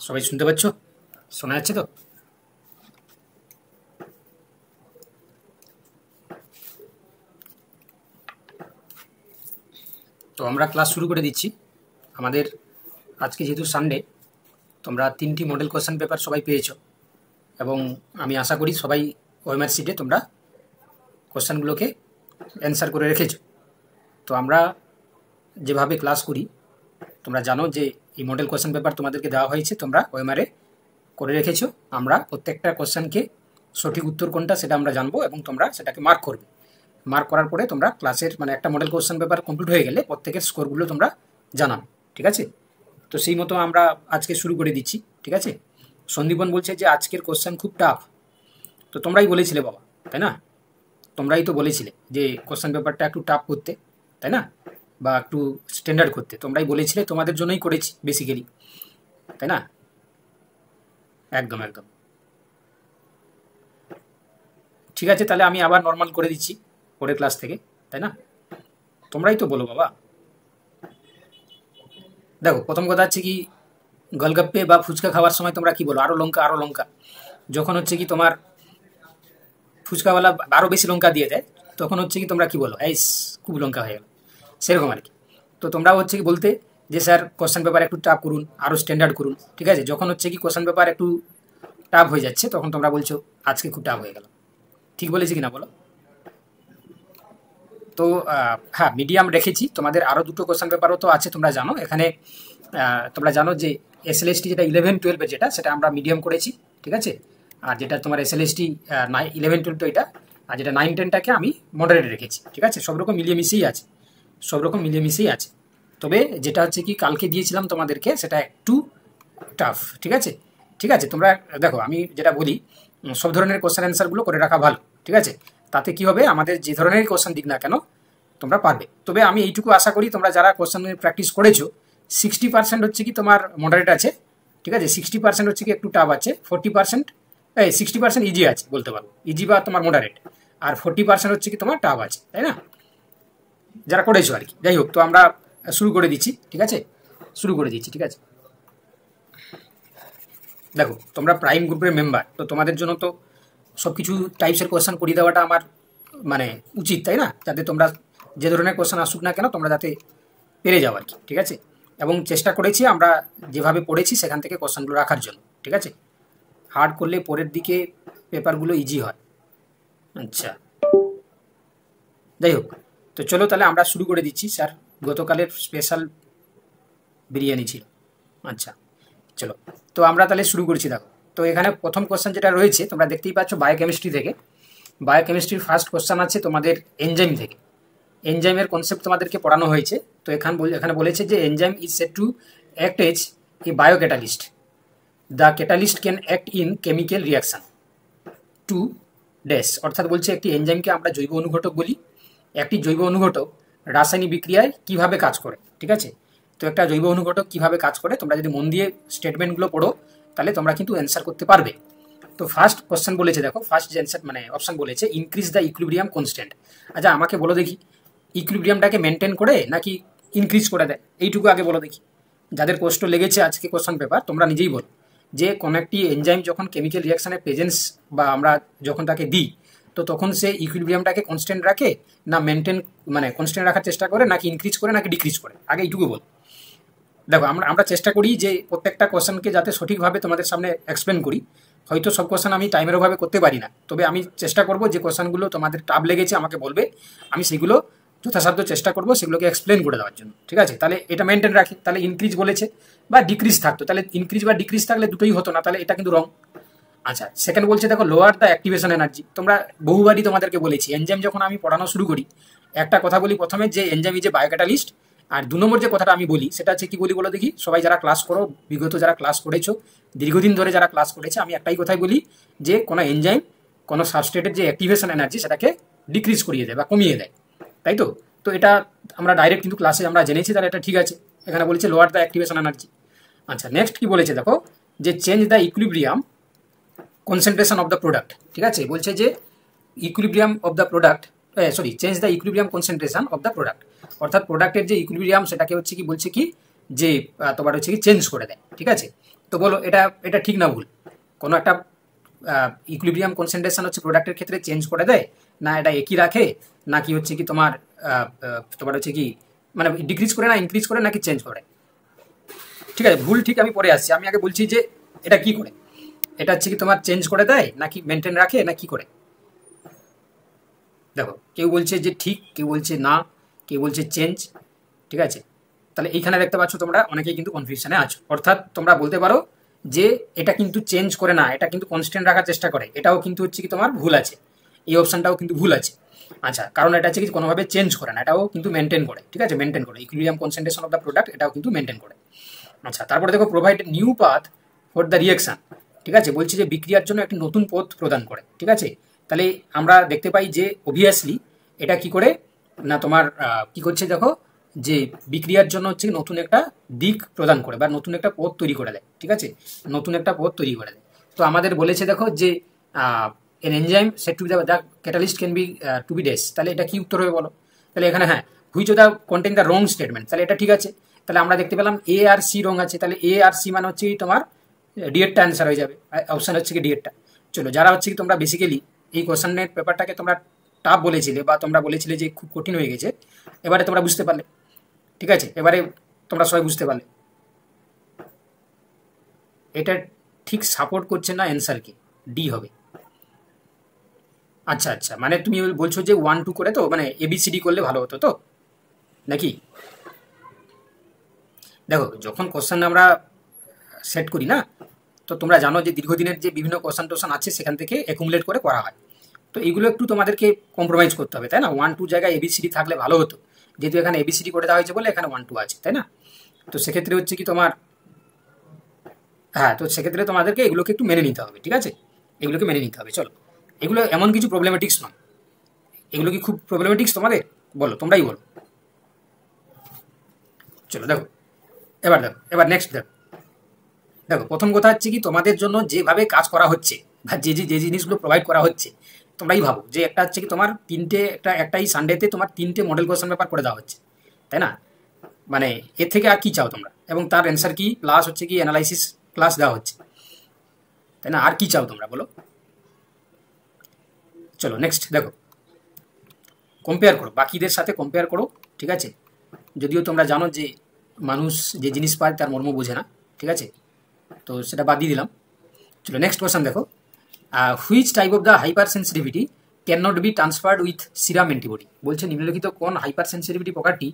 সবাই শুনতে পাচ্ছ? শোনা যাচ্ছে তো? তো আমরা ক্লাস শুরু করে দিচ্ছি। আমাদের আজকে যেহেতু সানডে, তোমরা 3টি মডেল কোশ্চেন পেপার সবাই পেয়েছো এবং আমি আশা করি সবাই ওএমআর শিটে তোমরা কোশ্চেনগুলোকে অ্যান্সার করে রেখেছো। তো আমরা যেভাবে ক্লাস করি তোমরা জানো যে এই মডেল কোশ্চেন পেপার তোমাদেরকে দেওয়া হয়েছে, তোমরা ওএমআরে করে রেখেছো। আমরা প্রত্যেকটা কোশ্চেনকে সঠিক উত্তর কোনটা সেটা আমরা জানবো এবং তোমরা সেটাকে মার্ক করবে। মার্ক করার পরে তোমরা ক্লাসের একটা মডেল কোশ্চেন পেপার কমপ্লিট হয়ে গেলে প্রত্যেকের স্কোরগুলো তোমরা জানাবে, ঠিক আছে? তো সেই মতো আমরা আজকে শুরু করে দিচ্ছি, ঠিক আছে? সন্দীপন বলছে যে আজকের কোশ্চেন খুব টাফ। তো তোমরাই বলেছিলে বাবা, তাই না? তোমরাই তো বলেছিলে যে কোশ্চেন পেপারটা একটু টাফ করতে, তাই না? বা একটু স্ট্যান্ডার্ড করতে তোমরাই বলেছিলে, তোমাদের জন্যই করেছি বেসিক্যালি, তাই না? একদম একদম ঠিক আছে, তাহলে আমি আবার নর্মাল করে দিচ্ছি পরের ক্লাস থেকে, তাই না? তোমরাই তো বলো বাবা। দেখো, প্রথম কথা হচ্ছে কি, গোলগাপ্পে বা ফুচকা খাওয়ার সময় তোমরা কি বলো? আরো লঙ্কা, আরো লঙ্কা। যখন হচ্ছে কি তোমার ফুচকাওয়ালা আরো বেশি লঙ্কা দিয়ে দেয়, তখন হচ্ছে কি তোমরা কি বলো? এই খুব লঙ্কা হয়ে গেল, সেরকম আর কি। তো তোমরাও হচ্ছে কি বলতে যে স্যার কোশ্চেন পেপার একটু টাফ করুন, আরো স্ট্যান্ডার্ড করুন, ঠিক আছে? যখন হচ্ছে কি কোশ্চেন পেপার একটু টাফ হয়ে যাচ্ছে তখন তোমরা বলছো আজকে খুব টাফ হয়ে গেল। ঠিক বলেছি কিনা বলো? তো হ্যাঁ, মিডিয়াম রেখেছি। তোমাদের আরও দুটো কোশ্চেন পেপারও তো আছে, তোমরা জানো। এখানে তোমরা জানো যে এসএলএসটি যেটা 11-12 যেটা, সেটা আমরা মিডিয়াম করেছি, ঠিক আছে? আর যেটা তোমার এসএলএসটি 11-12 তো এটা, আর যেটা 9-10টাকে আমি মডারেট রেখেছি, ঠিক আছে? সব রকম মিলিয়ে মিশিয়েই আছে, সব রকম মিলিয়ে মিশিয়েই আছে। তবে যেটা হচ্ছে কি কালকে দিয়েছিলাম তোমাদেরকে সেটা একটু টাফ, ঠিক আছে? ঠিক আছে, তোমরা দেখো, আমি যেটা বলি সব ধরনের কোশ্চেন অ্যান্সারগুলো করে রাখা ভালো, ঠিক আছে? তাতে কি হবে, আমাদের যে ধরনের কোশ্চেন দিক না কেন তোমরা পারবে। তবে আমি এইটুকু আশা করি, তোমরা যারা কোশ্চেন প্র্যাকটিস করেছো 60% হচ্ছে কি তোমার মডারেট আছে, ঠিক আছে? 60% হচ্ছে কি একটু টাফ আছে, 40% 60% ইজি আছে বলতে পারো, ইজি বা তোমার মডারেট, আর 40% হচ্ছে কি তোমার টাফ আছে, তাই না? যারা করেছো আর কি। যাই হোক, তো আমরা শুরু করে দিচ্ছি, ঠিক আছে? শুরু করে দিচ্ছি, ঠিক আছে? দেখো, তোমরা প্রাইম গ্রুপের মেম্বার, তো তোমাদের জন্য তো সব কিছু টাইপসের কোয়েশ্চেন করিয়ে দেওয়াটা আমার উচিত, তাই না? যাতে তোমরা যে ধরনের কোয়েশ্চেন আসুক না কেন তোমরা যাতে পেরে যাও আর কি, ঠিক আছে? এবং চেষ্টা করেছি আমরা যেভাবে পড়েছি সেখান থেকে কোয়েশ্চেনগুলো রাখার জন্য, ঠিক আছে? হার্ড করলে পরের দিকে পেপারগুলো ইজি হয়। আচ্ছা, যাই হোক, তো চলো তাহলে আমরা শুরু করে দিচ্ছি। স্যার, গতকালের স্পেশাল বিরিয়ানি ছিল। আচ্ছা, চলো, তো আমরা তাহলে শুরু করছি। দেখো, তো এখানে প্রথম কোশ্চেন যেটা রয়েছে তোমরা দেখতেই পাচ্ছ বায়োকেমিস্ট্রি থেকে। বায়োকেমিস্ট্রির ফার্স্ট কোশ্চেন আছে তোমাদের এনজাইম থেকে। এনজাইমের কনসেপ্ট তোমাদেরকে পড়ানো হয়েছে। তো এখানে বলেছে যে enzyme is said to act as a biocatalyst. The catalyst can act in chemical reaction to dash, অর্থাৎ বলছে একটি এনজাইমকে আমরা জৈব অনুঘটক বলি। একটি জৈব অনুঘটক রাসায়নিক বিক্রিয়ায় কিভাবে কাজ করে, ঠিক আছে? তো একটা জৈব অনুঘটক কিভাবে কাজ করে তোমরা যদি মন দিয়ে স্টেটমেন্টগুলো পড়ো তাহলে তোমরা কিন্তু অ্যান্সার করতে পারবে। তো ফার্স্ট কোশ্চেন বলেছে, দেখো ফার্স্ট যে অ্যান্সার অপশন বলেছে ইনক্রিজ দ্য ইকুইলিব্রিয়াম কনস্ট্যান্ট। আচ্ছা, আমাকে বলো দেখি, ইকুইলিব্রিয়ামটাকে মেনটেন করে নাকি ইনক্রিজ করে দেয়? এইটুকু আগে বলো দেখি। যাদের কষ্ট লেগেছে আজকে কোশ্চেন পেপার, তোমরা নিজেই বলো যে কোনো একটি এনজাইম যখন কেমিক্যাল রিয়াকশনের প্রেজেন্স বা আমরা যখন তাকে দিই, তো তখন সে ইকুইলিব্রিয়ামটাকে কনস্ট্যান্ট রাখে না মেনটেন কনস্ট্যান্ট রাখার চেষ্টা করে, নাকি ইনক্রিজ করে নাকি ডিক্রিজ করে? আগে এইটুকু বল। দেখো, আমরা চেষ্টা করি যে প্রত্যেকটা কোশ্চেনকে যাতে সঠিকভাবে তোমাদের সামনে এক্সপ্লেন করি। হয়তো সব কোশ্চেন আমি টাইমের অভাবে করতে পারি না, তবে আমি চেষ্টা করব যে কোশ্চেনগুলো তোমাদের টাফ লেগেছে আমাকে বলবে, আমি সেগুলো যথাসাধ্য চেষ্টা করব সেগুলোকে এক্সপ্লেন করে দেওয়ার জন্য, ঠিক আছে? তাহলে এটা মেনটেন রাখি, তাহলে ইনক্রিজ বলেছে বা ডিক্রিজ থাকতো, তাহলে ইনক্রিজ বা ডিক্রিজ থাকলে দুটোই হতো না, তাহলে এটা কিন্তু রং। আচ্ছা, সেকেন্ড বলছে দেখো লোয়ার দ্য অ্যাক্টিভেশন এনার্জি। তোমরা বহুবারই তোমাদেরকে বলেছি এনজাইম যখন আমি পড়ানো শুরু করি একটা কথা বলি প্রথমে যে এনজাইম ইজ এ বায়োক্যাটালিস্ট। আর 2 নম্বর যে কথাটা আমি বলি সেটা হচ্ছে কি বলি বলো দেখি, সবাই যারা ক্লাস করো, বিগত যারা ক্লাস করেছো, দীর্ঘদিন ধরে যারা ক্লাস করেছে, আমি একটাই কথাই বলি যে কোনো এনজাইম কোনো সাবস্ট্রেটের যে অ্যাক্টিভেশন এনার্জি সেটাকে ডিক্রিজ করিয়ে দেয় বা কমিয়ে দেয়, তাই তো? তো এটা আমরা ডাইরেক্ট কিন্তু ক্লাসে আমরা জেনেছি, তাহলে এটা ঠিক আছে। এখানে বলেছে লোয়ার দ্য অ্যাক্টিভেশন এনার্জি। আচ্ছা, নেক্সট কি বলেছে দেখো, যে change the equilibrium concentration of the product, ঠিক আছে? বলছে যে equilibrium of the product, change the equilibrium concentration of the product, অর্থাৎ প্রোডাক্টের যে ইকুইলিব্রিয়াম সেটাকে হচ্ছে কি বলছে কি যে তোমার হচ্ছে কি চেঞ্জ করে দেয়, ঠিক আছে? তো বলো এটা এটা ঠিক না ভুল? কোনো একটা ইকুইলিব্রিয়াম কনসেন্ট্রেশন হচ্ছে প্রোডাক্টের ক্ষেত্রে চেঞ্জ করে দেয়, না এটা একই রাখে, নাকি হচ্ছে কি তোমার তোমার হচ্ছে কি মানে ডিক্রিজ করে না ইনক্রিজ করে নাকি চেঞ্জ করে? ঠিক আছে, ভুল ঠিক আমি পরে আসছি, আমি আগে বলছি যে এটা কি করে, এটা হচ্ছে কি তোমার চেঞ্জ করে দেয় নাকি মেনটেন রাখে না কি করে? দেখো কেউ বলছে যে ঠিক, কেউ বলছে না, কেউ বলছে চেঞ্জ। ঠিক আছে, তাহলে এইখানে দেখতে পাচ্ছ তোমরা অনেকেই কিন্তু কনফিউশনে আছো। অর্থাৎ তোমরা বলতে পারো যে এটা কিন্তু চেঞ্জ করে না, এটা কিন্তু কনস্ট্যান্ট রাখার চেষ্টা করে, এটাও কিন্তু হচ্ছে কি তোমার ভুল আছে, এই অপশনটাও কিন্তু ভুল আছে। আচ্ছা, কারণ এটা হচ্ছে কি কোনোভাবে চেঞ্জ করে না, এটাও কিন্তু মেনটেন করে। ঠিক আছে, মেনটেন করে equilibrium concentration of the product, এটাও কিন্তু মেনটেন করে। আচ্ছা, তারপরে দেখো provide new path for the reaction. ঠিক আছে, বলছি যে বিক্রিয়ার জন্য একটি নতুন পথ প্রদান করে। ঠিক আছে, তাহলে আমরা দেখতে পাই যে অবভিয়াসলি এটা কি করে না তোমার কি করছে দেখো, যে বিক্রিয়ার জন্য হচ্ছে নতুন একটা দিক প্রদান করে বা নতুন একটা পথ তৈরি করে দেয়। ঠিক আছে, নতুন একটা পথ তৈরি করে দেয়। তো আমাদের বলেছে দেখো যে an enzyme said to the catalyst can be to be dash, তাহলে এটা কি উত্তর হবে বলো? তাহলে এখানে হ্যাঁ, which of the contain the wrong statement, তাহলে এটা ঠিক আছে। তাহলে আমরা দেখতে পেলাম এ আর সি রং আছে, তাহলে এ আর সি মানে হচ্ছে তোমার ডিএডটা অ্যান্সার হয়ে যাবে, অপশন হচ্ছে কি ডিএডটা। চলো, যারা হচ্ছে কি তোমরা বেসিক্যালি এই কোশ্চেনের পেপারটাকে তোমরা টাফ বলেছিলে বা তোমরা বলেছিলে যে খুব কঠিন হয়ে গেছে, এবারে তোমরা বুঝতে পারলে। ঠিক আছে, এবারে তোমরা সবাই বুঝতে পারলে এটা ঠিক সাপোর্ট করছে না, অ্যান্সার কি ডি হবে। আচ্ছা আচ্ছা, মানে তুমি বলছো যে 1 2 করে, তো মানে এবিসিডি করলে ভালো হতো তো নাকি? দেখো যখন কোশ্চেন আমরা সেট করি না, তো তোমরা জানো যে দীর্ঘদিনের যে বিভিন্ন কোশ্চেন টোশ্চেন আছে সেখান থেকে অ্যাকুমুলেট করে করা হয়। তো এগুলো একটু তোমাদেরকে কম্প্রোমাইজ করতে হবে, তাই না? 1 2 জায়গায় এবিসিডি থাকলে ভালো হতো, যেহেতু এখানে এবিসিডি করে দেওয়া হয়েছে বলে এখানে 1 2 আছে, তাই না? তো সেক্ষেত্রে হচ্ছে কি তোমার হ্যাঁ, তো সেক্ষেত্রে তোমাদেরকে এগুলোকে একটু মেনে নিতে হবে। ঠিক আছে, এগুলোকে মেনে নিতে হবে। চলো, এগুলো এমন কিছু প্রবলেমেটিক্স নয়। এগুলো কি খুব প্রবলেমেটিক্স তোমাদের? বলো, তোমরাই বলো। চলো দেখো, এবার দেখো, এবার নেক্সট দেখো। দেখো প্রথম কথা হচ্ছে কি তোমাদের জন্য যেভাবে কাজ করা হচ্ছে বা যে জিনিসগুলো প্রোভাইড করা হচ্ছে, তোমরাই ভাবো যে একটা হচ্ছে কি তোমার একটাই সানডেতে তোমার 3টে মডেল কোশ্চেন পেপার করে দেওয়া হচ্ছে, তাই না? মানে এর থেকে আর কি চাও তোমরা? এবং তার অ্যান্সার কি প্লাস হচ্ছে কি অ্যানালাইসিস ক্লাস দেওয়া হচ্ছে, তাই না? আর কি চাও তোমরা বলো? চলো নেক্সট দেখো, কম্পেয়ার করো, বাকিদের সাথে কম্পেয়ার করো। ঠিক আছে, যদিও তোমরা জানো যে মানুষ যে জিনিস পায় তার মর্ম বোঝে না। ঠিক আছে, তো সেটা বাদ দিয়ে দিলাম। চলো নেক্সট কোয়েশ্চন দেখো, which type of the hypersensitivity can not be transferred with serum antibody. বলছে নিম্নলিখিত কোন হাইপার সেন্সিটিভিটি প্রকারটি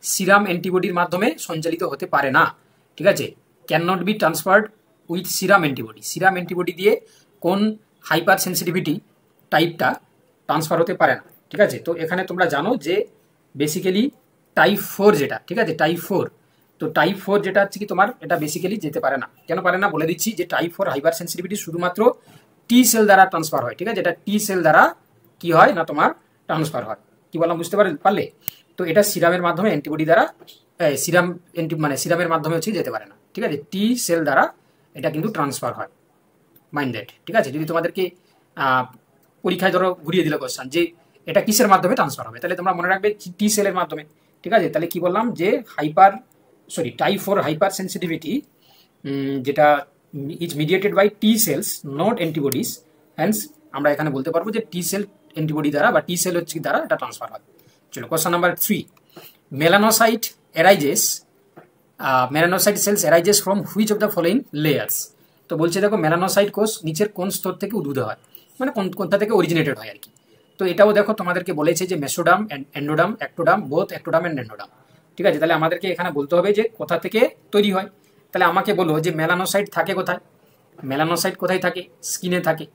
সিরাম অ্যান্টিবডির মাধ্যমে সঞ্চালিত হতে পারে না? ঠিক আছে, can not be transferred with serum antibody, serum antibody দিয়ে কোন হাইপার সেন্সিটিভিটি টাইপটা ট্রান্সফার হতে পারে না। ঠিক আছে, তো এখানে তোমরা জানো যে বেসিক্যালি টাইপ 4 যেটা, ঠিক আছে টাইপ 4, তো টাইপ 4 যেটা হচ্ছে কি তোমার এটা বেসিক্যালি যেতে পারে না। কেন পারে না বলে দিচ্ছি, যে টাইপ 4 হাইপার সেন্সিটিভিটি শুধুমাত্র টি সেল দ্বারা ট্রান্সফার হয়। ঠিক আছে, এটা টি সেল দ্বারা কি হয় না তোমার ট্রান্সফার হয়। কি বললাম বুঝতে পারলে? তো এটা সিরামের মাধ্যমে অ্যান্টিবডি দ্বারা সিরামের মাধ্যমে হচ্ছে যেতে পারে না। ঠিক আছে, টি সেল দ্বারা এটা কিন্তু ট্রান্সফার হয়, মাইন্ডেড। ঠিক আছে, যদি তোমাদেরকে পরীক্ষায় ধরো ঘুরিয়ে দিল কোশ্চেন যে এটা কিসের মাধ্যমে ট্রান্সফার হবে, তাহলে তোমরা মনে রাখবে টি সেলের মাধ্যমে। ঠিক আছে, তাহলে কি বললাম যে টাইপ 4 হাইপার সেন্সিটিভিটি যেটা is mediated by T cells not antibodies, hence আমরা এখানে বলতে পারবো যে টি সেল অ্যান্টিবডি দ্বারা বা টি সেল হচ্ছে দ্বারা এটা ট্রান্সফার হয়। চলো question number 3, melanocyte cells arises from which of the following layers. তো বলছে দেখো মেলানোসাইট কোষ নিচের কোন স্তর থেকে উদ্ভূত হয়, মানে কোনটা থেকে অরিজিনেটেড হয় আর কি। তো এটাও দেখো তোমাদেরকে বলেছে যে mesoderm, endoderm, ectoderm, both ectoderm and endoderm. ঠিক আছে, তাহলে আমাদেরকে এখানে বলতে হবে যে কোথা থেকে তৈরি হয়। তাহলে আমাকে বলো যে মেলানোসাইট থাকে কোথায়? মেলানোসাইট কোথায় থাকে? স্কিনে থাকে।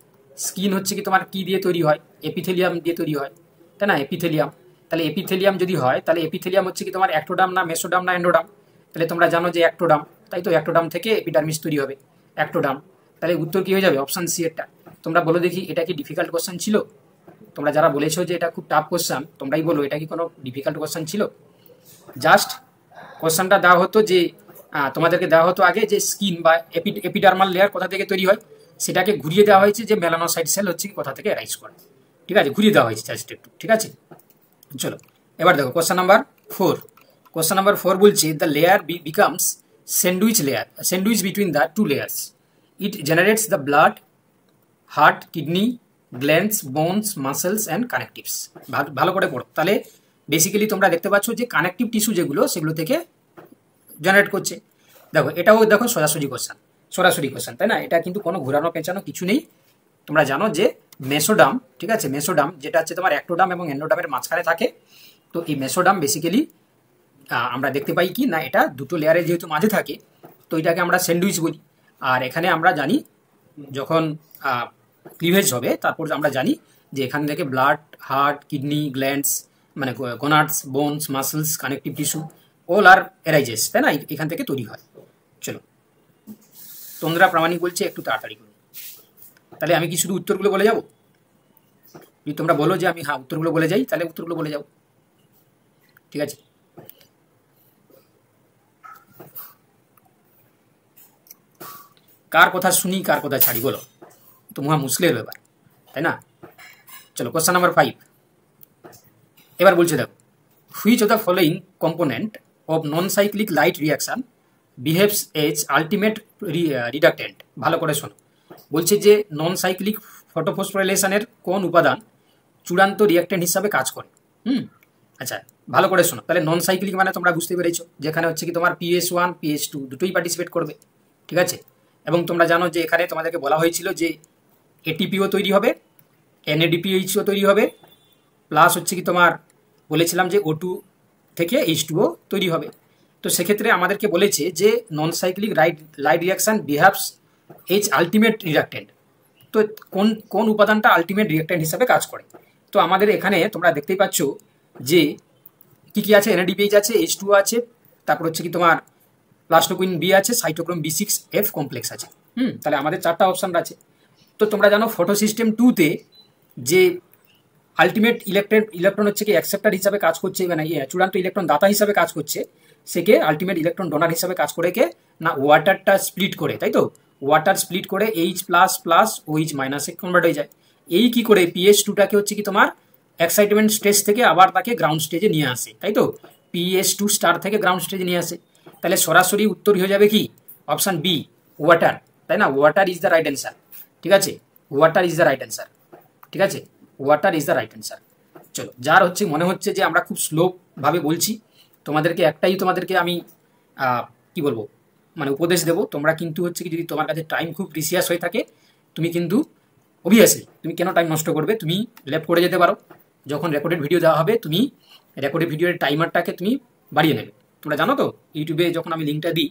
স্কিন হচ্ছে কি তোমার কি দিয়ে তৈরি হয়? এপিথেলিয়াম দিয়ে তৈরি হয়, তাই না? এপিথেলিয়াম। তাহলে এপিথেলিয়াম যদি হয় তাহলে এপিথেলিয়াম হচ্ছে কি তোমার অ্যাক্টোডাম না মেসোডাম না এন্ডোডাম? তাহলে তোমরা জানো যে অ্যাক্টোডাম, তাই তো অ্যাক্টোডাম থেকে এপিডার্মিস তৈরি হবে, অ্যাক্টোডাম। তাহলে উত্তর কি হয়ে যাবে? অপশন সি এরটা। তোমরা বলো দেখি এটা কি ডিফিকাল্ট কোশ্চেন ছিল? তোমরা যারা বলেছো যে এটা খুব টাফ কোশ্চেন, তোমরাই বলো এটা কি কোনো ডিফিকাল্ট কোশ্চেন ছিল? জাস্ট কোশ্চেনটা দেওয়া হতো যে তোমাদেরকে দেওয়া হতো আগে যে স্কিন বা এপিডার্মাল লেয়ার কোথা থেকে তৈরি হয়, সেটাকে ঘুরিয়ে দেওয়া হয়েছে যে মেলানোসাইট সেল হচ্ছে কি কোথা থেকে রাইজ করে। ঠিক আছে, ঘুরিয়ে দেওয়া হয়েছে জাস্ট একটু। ঠিক আছে, চলো এবার দেখো কোশ্চেন নাম্বার 4। কোশ্চেন নাম্বার 4 বলছে the layer becomes sandwich between the two layers. It generates the blood, heart, kidney, glands, bones, muscles and connectives. ভালো করে পড়ো। তাহলে বেসিক্যালি তোমরা দেখতে পাচ্ছ যে কানেকটিভ টিস্যু যেগুলো সেগুলো থেকে জেনারেট করছে। দেখো এটাও দেখো সরাসরি কোশ্চেন, তাই না? এটা কিন্তু কোনো ঘোরানো পেঁচানো কিছু নেই। তোমরা জানো যে মেসোডাম, ঠিক আছে, মেসোডাম যেটা হচ্ছে তোমার অ্যাক্টোডাম এবং এন্ডোডামের মাঝখানে থাকে। তো এই মেসোডাম বেসিক্যালি আমরা দেখতে পাই কি না, এটা দুটো লেয়ারে যেহেতু মাঝে থাকে তো এটাকে আমরা স্যান্ডউইচ বলি। আর এখানে আমরা জানি যখন ক্লিভেজ হবে তারপর আমরা জানি যে এখান থেকে ব্লাড, হার্ট, কিডনি, গ্ল্যান্ডস মানে gonads, bones, muscles, connective tissue all are arises, তাই না? এখান থেকে তৈরি হয়। চলো তোমরা প্রামাণিক বলছে একটু তাড়াতাড়ি করো। তাহলে আমি কি শুধু উত্তরগুলো বলে যাব? যদি তোমরা বলো যে আমি হ্যাঁ উত্তরগুলো বলে যাই তাহলে উত্তরগুলো বলে যাও, ঠিক আছে? কার কথা শুনি কার কথা ছাড়ি বলো, তো মহা মুশকিলের ব্যাপার, তাই না? চলো কোশ্চেন নাম্বার 5 এবার বলছে দেখো, which of the following component of non cyclic light reaction behaves as ultimate reductant. ভালো করে শোনো, বলছে যে নন সাইক্লিক ফটোফসফোরাইলেশনের কোন উপাদান চূড়ান্ত রিয়াক্টেন্ট হিসাবে কাজ করে। আচ্ছা ভালো করে শোনো। তাহলে নন সাইক্লিক মানে তোমরা বুঝতে পেরেছো, যেখানে হচ্ছে কি তোমার PS1 PS2 দুটোই পার্টিসিপেট করবে, ঠিক আছে? এবং তোমরা জানো যে এখানে তোমাদেরকে বলা হয়েছিল যে এটিপিও তৈরি হবে, NADPHও তৈরি হবে, প্লাস হচ্ছে কি তোমার বলেছিলাম যে O2 থেকে H2O তৈরি হবে। তো সেক্ষেত্রে আমাদেরকে বলেছে যে non cyclic light reaction behaves as ultimate reductant. তো কোন উপাদানটা আলটিমেট রিডাক্টেন্ট হিসাবে কাজ করে? তো আমাদের এখানে তোমরা দেখতেই পাচ্ছ যে কি আছে, NADPH আছে, H2O আছে, তারপর হচ্ছে কি তোমার প্লাস্টোকুইন বি আছে, সাইটোক্রোম B6F কমপ্লেক্স আছে। তাহলে আমাদের 4টা অপশন আছে। তো তোমরা জানো ফটোসিস্টেম 2-তে যে আলটিমেট ইলেকট্রন হচ্ছে কি অ্যাকসেপ্টার হিসাবে কাজ করছে, মানে চূড়ান্ত ইলেকট্রন দাতা হিসাবে কাজ করছে, সেকে আলটিমেট ইলেকট্রন ডোনার হিসাবে কাজ করে কে না ওয়াটারটা স্প্লিট করে, তাই তো? ওয়াটার স্প্লিট করে H++ OH- এ কনভার্ট হয়ে যায়। এই কি করে PS2টাকে হচ্ছে কি তোমার এক্সাইটমেন্ট স্টেজ থেকে আবার তাকে গ্রাউন্ড স্টেজে নিয়ে আসে, তাই তো? PS2 স্টার থেকে গ্রাউন্ড স্টেজে নিয়ে আসে। তাহলে সরাসরি উত্তর হয়ে যাবে কি অপশন বি, ওয়াটার, তাই না? Water is the right answer, ঠিক আছে? Water is the right answer, ঠিক আছে? Water is the right answer. চলো, যার হচ্ছে মনে হচ্ছে যে আমরা খুব স্লো ভাবে বলছি, তোমাদেরকে আমি কি বলবো মানে উপদেশ দেবো, তোমরা কিন্তু হচ্ছে কি যদি তোমার কাছে টাইম খুব প্রিসিয়াস হয়ে থাকে তুমি কিন্তু অবভিয়াসলি তুমি কেন টাইম নষ্ট করবে, তুমি লেফট করে যেতে পারো। যখন রেকর্ডেড ভিডিও দেওয়া হবে তুমি রেকর্ডেড ভিডিওর টাইমারটাকে তুমি বাড়িয়ে নেবে। তোমরা জানো তো ইউটিউবে যখন আমি লিঙ্কটা দিই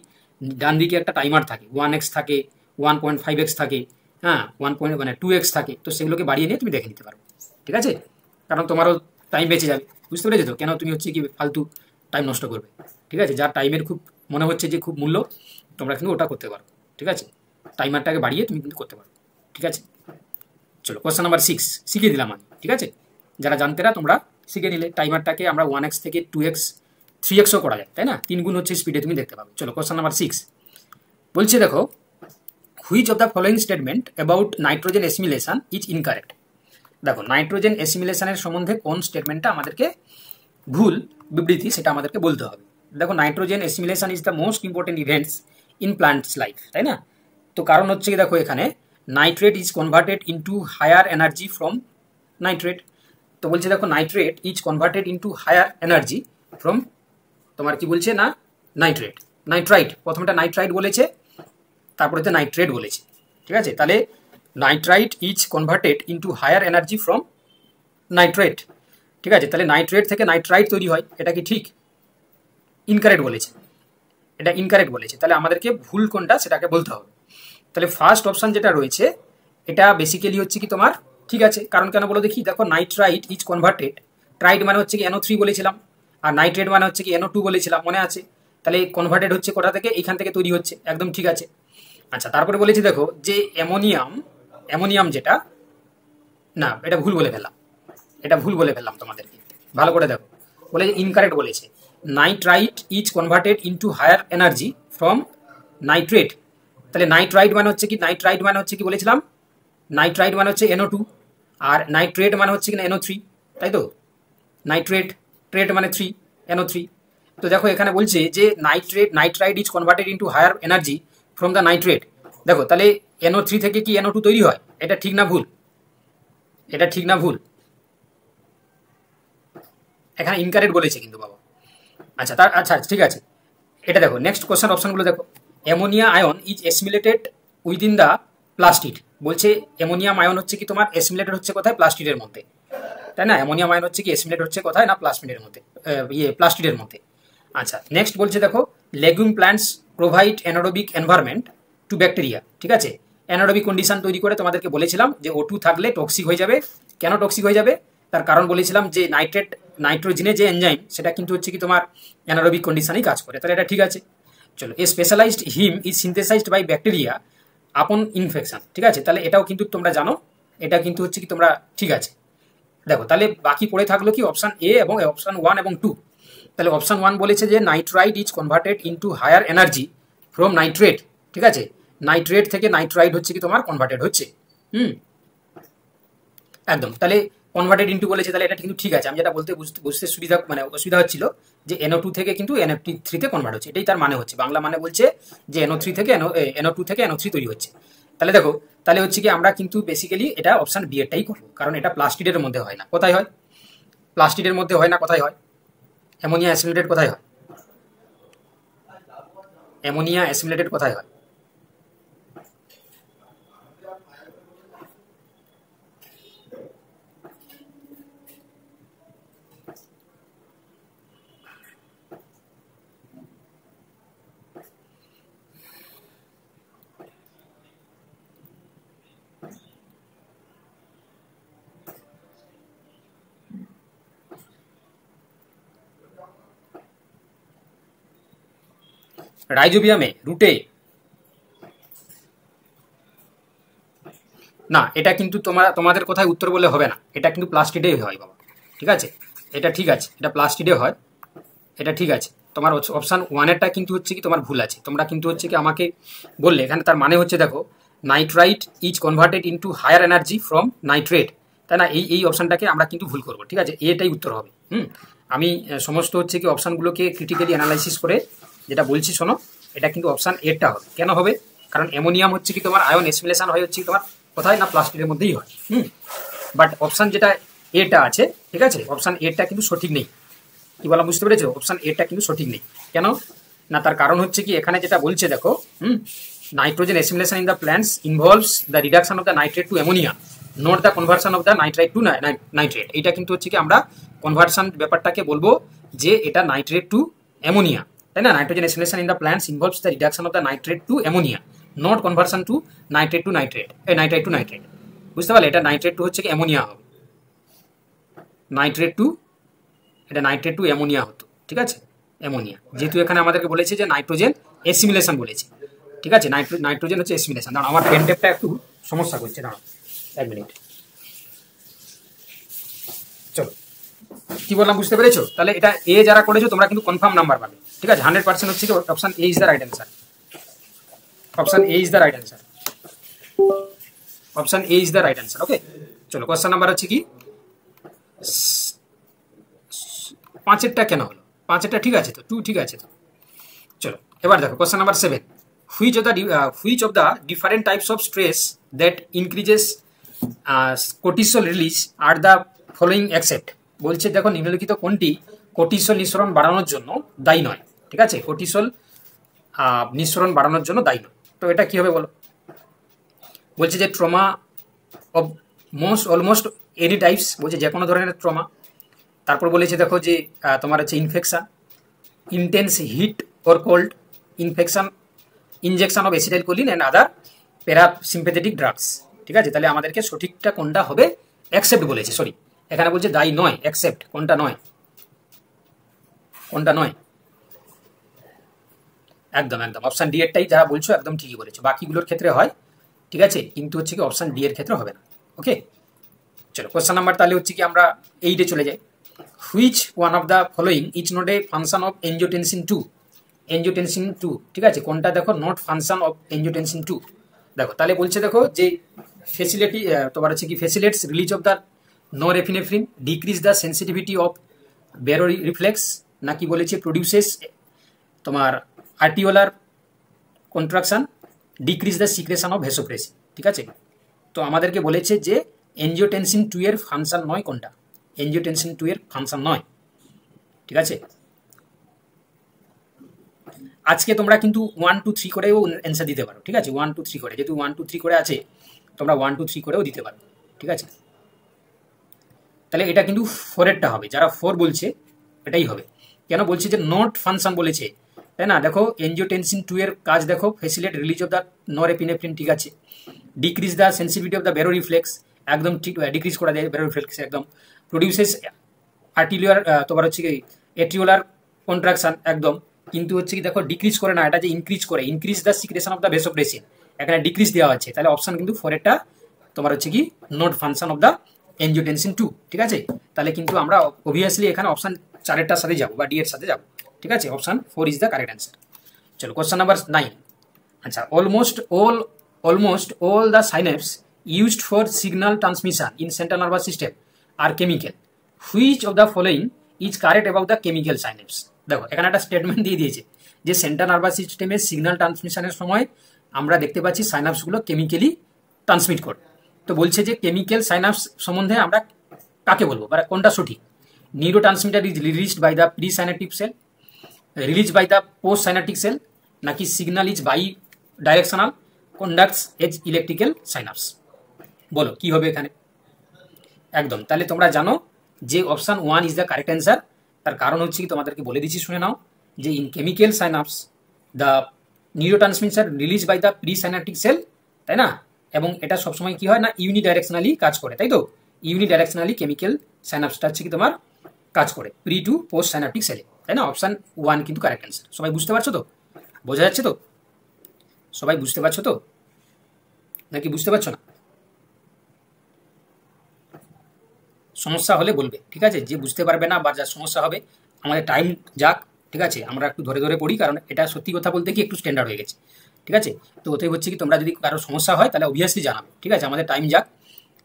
ডান দিকে একটা টাইমার থাকে, 1x থাকে, 1.5x থাকে, হ্যাঁ 2x থাকে। তো সেগুলোকে বাড়িয়ে নিয়ে তুমি দেখে নিতে পারো, ঠিক আছে? কারণ তোমারও টাইম বেঁচে যাবে। বুঝতে পেরেছো তো কেন তুমি হচ্ছে কি ফালতু টাইম নষ্ট করবে, ঠিক আছে? যার টাইমের খুব মনে হচ্ছে যে খুব মূল্য, তোমরা কিন্তু ওটা করতে পারো, ঠিক আছে? টাইমারটাকে বাড়িয়ে তুমি কিন্তু করতে পারো, ঠিক আছে? চলো কোশ্চেন নাম্বার 6 শিখিয়ে দিলাম আমি, ঠিক আছে? যারা জানতে না তোমরা শিখে নিলে। টাইমারটাকে আমরা 1x থেকে 2x 3xও করা যায়, তাই না? 3 গুণ হচ্ছে স্পিডে তুমি দেখতে পাবে। চলো কোশ্চেন নাম্বার 6 বলছে দেখো, which of the following statement about nitrogen assimilation is incorrect. দেখো নাইট্রোজেন অ্যাসিমিলেশনের সম্বন্ধে কোন স্টেটমেন্টটা আমাদেরকে ভুল বিবৃতি সেটা আমাদেরকে বলতে হবে। দেখো nitrogen assimilation is the most important events in plants life, তাই না? তো কারণ হচ্ছে কি দেখো এখানে nitrate is converted into higher energy from nitrate. তো বলছে দেখো nitrate is converted into higher energy from তোমার কি বলছে না নাইট্রাইট। প্রথমটা নাইট্রাইট বলেছে, তারপরে হচ্ছে নাইট্রেট বলেছে, ঠিক আছে? তাহলে nitrite is converted into higher energy from nitrate, ঠিক আছে? তাহলে নাইট্রেট থেকে নাইট্রাইট তৈরি হয়, এটা কি ঠিক? ইনকারেক্ট বলেছে, এটা ইনকারেক্ট বলেছে। তাহলে আমাদেরকে ভুল কোনটা সেটাকে বলতে হবে। তাহলে ফার্স্ট অপশন যেটা রয়েছে এটা বেসিক্যালি হচ্ছে কি তোমার ঠিক আছে। কারণ কেন বলো দেখি, দেখো নাইট্রাইট ইজ কনভার্টেড, ট্রাইট মানে হচ্ছে কি NO3 বলেছিলাম, আর নাইট্রেট মানে হচ্ছে কি NO2 বলেছিলাম, মনে আছে? তাহলে কনভার্টেড হচ্ছে কোথা থেকে? এইখান থেকে তৈরি হচ্ছে, একদম ঠিক আছে। আচ্ছা তারপরে বলেছি দেখো যে অ্যামোনিয়াম যেটা না, এটা ভুল বলে ফেললাম তোমাদেরকে, ভালো করে দেখো। বলে ইনকারেক্ট বলেছে, nitrite is converted into higher energy from nitrate. তাহলে নাইট্রাইট মানে হচ্ছে কি বলেছিলাম, নাইট্রাইট মানে হচ্ছে NO2, আর নাইট্রেট মানে হচ্ছে কি না NO3, তাই তো? নাইট্রেট মানে 3 NO3। তো দেখো এখানে বলছে যে nitrite is converted into higher energy from the nitrate. দেখো তাহলে NO3 থেকে কি NO2 তৈরি হয়? এটা ঠিক না ভুল? এটা ঠিক না ভুল? এখানে ইনকারেক্ট বলেছে কিন্তু বাবা। আচ্ছা আচ্ছা ঠিক আছে, এটা দেখো নেক্সট কোশ্চেন অপশনগুলো দেখো। Ammonia ion is assimilated within the plastid. বলছে অ্যামোনিয়াম আয়ন হচ্ছে কি তোমার অ্যাসিমিলেটেড হচ্ছে কোথায়? প্লাস্টিডের মধ্যে, তাই না? অ্যামোনিয়াম আয়ন হচ্ছে কি অ্যাসিমিলেট হচ্ছে কোথায়? না প্লাস্টিডের মধ্যে, প্লাস্টিডের মধ্যে। আচ্ছা নেক্সট বলছে দেখো legume plants provide anaerobic environment to bacteria. ঠিক আছে, অ্যানারোবিক কন্ডিশন তৈরি করে তোমাদেরকে বলেছিলাম যে O2 থাকলে টক্সিক হয়ে যাবে। কেন টক্সিক হয়ে যাবে? তার কারণ বলেছিলাম যে নাইট্রোজেনে যে এনজাইম সেটা কিন্তু হচ্ছে কি তোমার অ্যানারোবিক কন্ডিশনেই কাজ করে, তাহলে এটা ঠিক আছে। চলো, a specialised haem is synthesised by bacteria upon infection. ঠিক আছে, তাহলে এটাও কিন্তু তোমরা জানো, এটা কিন্তু হচ্ছে কি তোমরা ঠিক আছে। দেখো তাহলে বাকি পড়ে থাকলো কি অপশন এ এবং অপশন 1 এবং 2। তাহলে অপশন 1 বলেছে যে nitrite is converted into higher energy from nitrate. ঠিক আছে, নাইট্রেট থেকে নাইট্রাইট হচ্ছে কি তোমার কনভার্টেড হচ্ছে। একদম, তাহলে কনভার্টেড ইনটু বলেছে, তাহলে এটা কিন্তু ঠিক আছে। আমি যেটা বলতে বুঝতে সুবিধা মানে অসুবিধা হচ্ছিল যে NO2 থেকে কিন্তু NO3 তে কনভার্ট হচ্ছে, এটাই তার মানে হচ্ছে। বাংলা মানে বলছে যে NO3 থেকে NO2 থেকে NO3 তৈরি হচ্ছে। তাহলে দেখো তাহলে হচ্ছে কি আমরা কিন্তু বেসিক্যালি এটা অপশন বি এরটাই করবো, কারণ এটা প্লাস্টিডের মধ্যে হয় না। কোথায় হয়? প্লাস্টিডের মধ্যে হয় না, কোথায় হয়? অ্যামোনিয়া অ্যাসিমিলেটেড কোথায় হয়? অ্যামোনিয়া অ্যাসিমিলেটেড কোথায় হয়? রাইজোবিয়ামে, রুটে? না, এটা কিন্তু তোমাদের কোথায় উত্তর বলে হবে না, এটা কিন্তু প্লাস্টিডেই হয় বাবা। ঠিক আছে, এটা ঠিক আছে, এটা প্লাস্টিডে হয়, এটা ঠিক আছে। তোমার অপশান 1-এরটা কিন্তু হচ্ছে কি তোমার ভুল আছে। তোমরা কিন্তু হচ্ছে কি আমাকে বললে, এখানে তার মানে হচ্ছে দেখো nitrite is converted into higher energy from nitrate, তাই না? এই অপশানটাকে আমরা কিন্তু ভুল করবো। ঠিক আছে, এটাই উত্তর হবে। আমি সমস্ত হচ্ছে কি অপশানগুলোকে ক্রিটিক্যালি অ্যানালাইসিস করে যেটা বলছি শোনো, এটা কিন্তু অপশান এরটা হবে। কেন হবে? কারণ অ্যামোনিয়াম হচ্ছে কি তোমার আয়ন এসিমিলেশন হয় হচ্ছে কি তোমার কোথায়? না প্লাস্টিকের মধ্যেই হয়। বাট অপশান যেটা এটা আছে, ঠিক আছে, অপশান এরটা কিন্তু সঠিক নেই। কি বলা বুঝতে পেরেছো? অপশান এরটা কিন্তু সঠিক নেই। কেন না? তার কারণ হচ্ছে কি এখানে যেটা বলছে দেখো, nitrogen assimilation in the plants involves the reduction of the nitrate to ammonia, not the conversion of the nitrite to nitrate. এটা কিন্তু হচ্ছে কি আমরা কনভার্সন ব্যাপারটাকে বলবো যে এটা নাইট্রেট টু অ্যামোনিয়া, তাই না? Nitrogen assimilation in the plants involves the reduction of the nitrate to ammonia, not conversion to nitrate to nitrate, nitrite to nitrate. বুঝতে পারলে? এটা নাইট্রেট টু হচ্ছে কি অ্যামোনিয়া হবে, নাইট্রেট টু, এটা নাইট্রেট টু অ্যামোনিয়া হতো। ঠিক আছে, অ্যামোনিয়া, যেহেতু এখানে আমাদেরকে বলেছে যে নাইট্রোজেন অ্যাসিমিলেশন বলেছে। ঠিক আছে, নাইট্রোজেন হচ্ছে অ্যাসিমিলেশন। দাঁড়াও, আমার পেন টেপটা একটু সমস্যা করছে, দাঁড়াও 1 মিনিট। চলো, কি বললাম বুঝতে পেরেছো? তাহলে এটা এ যারা করেছো তোমরা কিন্তু কনফার্ম নাম্বার পাবে। ঠিক আছে, 100% হচ্ছে কি option A is the right answer. Option A is the right answer. Option A is the right answer. Okay, চলো কোয়েশ্চেন নাম্বার হচ্ছে কি 5-এরটা কেন হলো? 5-এরটা ঠিক আছে তো, 2 ঠিক আছে তো। চলো এবার দেখো question number 7, which of the different types of stress that increases cortisol release are the following except? বলছে দেখো নিম্নলিখিত কোনটি কর্টিসল নিঃসরণ বাড়ানোর জন্য দায়ী নয়। ঠিক আছে, কর্টিসল নিঃসরণ বাড়ানোর জন্য দায়ী নয়। তো এটা কি হবে বলো? বলছে যে trauma of almost any types, বলছে যে কোনো ধরনের ট্রমা। তারপর বলেছে দেখো যে তোমার হচ্ছে infection, intense hit or cold, infection, injection of acetylcholine and other parasympathetic drugs. ঠিক আছে, তাহলে আমাদেরকে সঠিকটা কোনটা হবে? অ্যাকসেপ্ট বলেছে, সরি এখানে বলছে দায়ী নয়, অ্যাকসেপ্ট। কোনটা নয়? কোনটা নয়? একদম একদম অপশন ডি এরটাই যারা বলছো একদম ঠিকই বলেছো। বাকিগুলোর ক্ষেত্রে হয়, ঠিক আছে, কিন্তু হচ্ছে কি অপশন ডি এর ক্ষেত্রে হবে না। ওকে, চলো কোয়েশ্চেন নাম্বার তাহলে হচ্ছে কি আমরা 8-এ চলে যাই। Which one of the following is not A function of angiotensin 2? Angiotensin 2, ঠিক আছে, কোনটা দেখো নট ফাংশন অফ এনজিওটেনসিন 2? দেখো তাহলে বলছে দেখো যে ফেসিলিটি তোমার হচ্ছে কি facilitates release of the norepinephrine, decrease the sensitivity of baroreflex, নাকি বলেছে প্রডিউসেস তোমার arteriolar contraction, decrease the secretion of vasopressin. ঠিক আছে, তো আমাদেরকে বলেছে যে এনজিওটেনসিন 2 এর ফাংশন নয় কোনটা, এনজিওটেনসিন 2 এর ফাংশন নয়। ঠিক আছে, আজকে তোমরা কিন্তু 1 2 3 করেও অ্যান্সার দিতে পারো। ঠিক আছে, 1 2 3 করে, যেহেতু 1 2 3 করে আছে তোমরা 1 2 3 করেও দিতে পারো। ঠিক আছে, তাহলে এটা কিন্তু 4 এরটা হবে, যারা 4 বলছে এটাই হবে। কেন বলছে যে নট ফাংশন বলেছে, তাই না? দেখো এনজিওটেনসিন 2 এর কাজ দেখো, facilitate release of the norepinephrine, ঠিক আছে, decrease the sensitivity of the baroreflex, একদম ঠিক ডিক্রিজ করা যায় ব্যারোরিফ্লেক্স একদম, প্রডিউসেস আর্টিলিয়ার তোমার হচ্ছে কি এট্রিওলার কন্ট্রাকশন একদম, কিন্তু হচ্ছে কি দেখো ডিক্রিজ করে না, এটা যে ইনক্রিজ করে, increase the secretion of the vasopressin, এখানে ডিক্রিজ দেওয়া আছে, তাহলে অপশন কিন্তু 4 এরটা তোমার হচ্ছে কি not function of the angiotensin 2। ঠিক আছে, তাহলে কিন্তু আমরা অবভিয়াসলি এখানে অপশন 4 এরটার সাথে যাবো বা ডি এর সাথে যাবো। ঠিক আছে, option 4 is the correct answer. চলো কোশ্চেন নাম্বার 9। আচ্ছা, almost all the synapses used for signal transmission in central nervous system are chemical. Which of the following is correct about the chemical synapse? দেখো এখানে একটা statement দিয়ে দিয়েছে যে central nervous সিস্টেমের signal ট্রান্সমিশনের সময় আমরা দেখতে পাচ্ছি সাইনাপসগুলো কেমিক্যালি ট্রান্সমিট করে। তো বলছে যে কেমিক্যাল সাইনাপস সম্বন্ধে আমরা কাকে বলবো বা কোনটা সঠিক? Neurotransmitter is released by the presynaptic cell, release by the postsynaptic cell, নাকি signal is bidirectional, conducts as electrical synapse. বলো কি হবে এখানে? একদম, তাহলে তোমরা জানো যে option 1 is the correct answer. তার কারণ হচ্ছে কি তোমাদেরকে বলে দিচ্ছি, শুনে নাও, যে in chemical synapse the neurotransmitter release by the presynaptic cell, তাই না? এবং এটা সবসময় কি হয় না, ইউনিডাইরেকশনালি কাজ করে, তাই তো? ইউনিডাইরেকশনালি কেমিক্যাল সাইনাপসটা হচ্ছে কি তোমার কাজ করে প্রি টু পোস্ট সাইনাপটিক সেলে, তাই না? অপশন 1 কিন্তু কারেক্ট অ্যান্সার। সবাই বুঝতে পারছো তো? বোঝা যাচ্ছে তো? সবাই বুঝতে পারছো তো নাকি বুঝতে পারছো না? সমস্যা হলে বলবে, ঠিক আছে? যে বুঝতে পারবে না বা যার সমস্যা হবে, আমাদের টাইম যাক, ঠিক আছে, আমরা একটু ধরে ধরে পড়ি, কারণ এটা সত্যি কথা বলতে কি একটু স্ট্যান্ডার্ড হয়ে গেছে। ঠিক আছে, তো ওটাই হচ্ছে কি তোমরা যদি কারো সমস্যা হয় তাহলে অবভিয়াসলি জানাবে। ঠিক আছে, আমাদের টাইম যাক,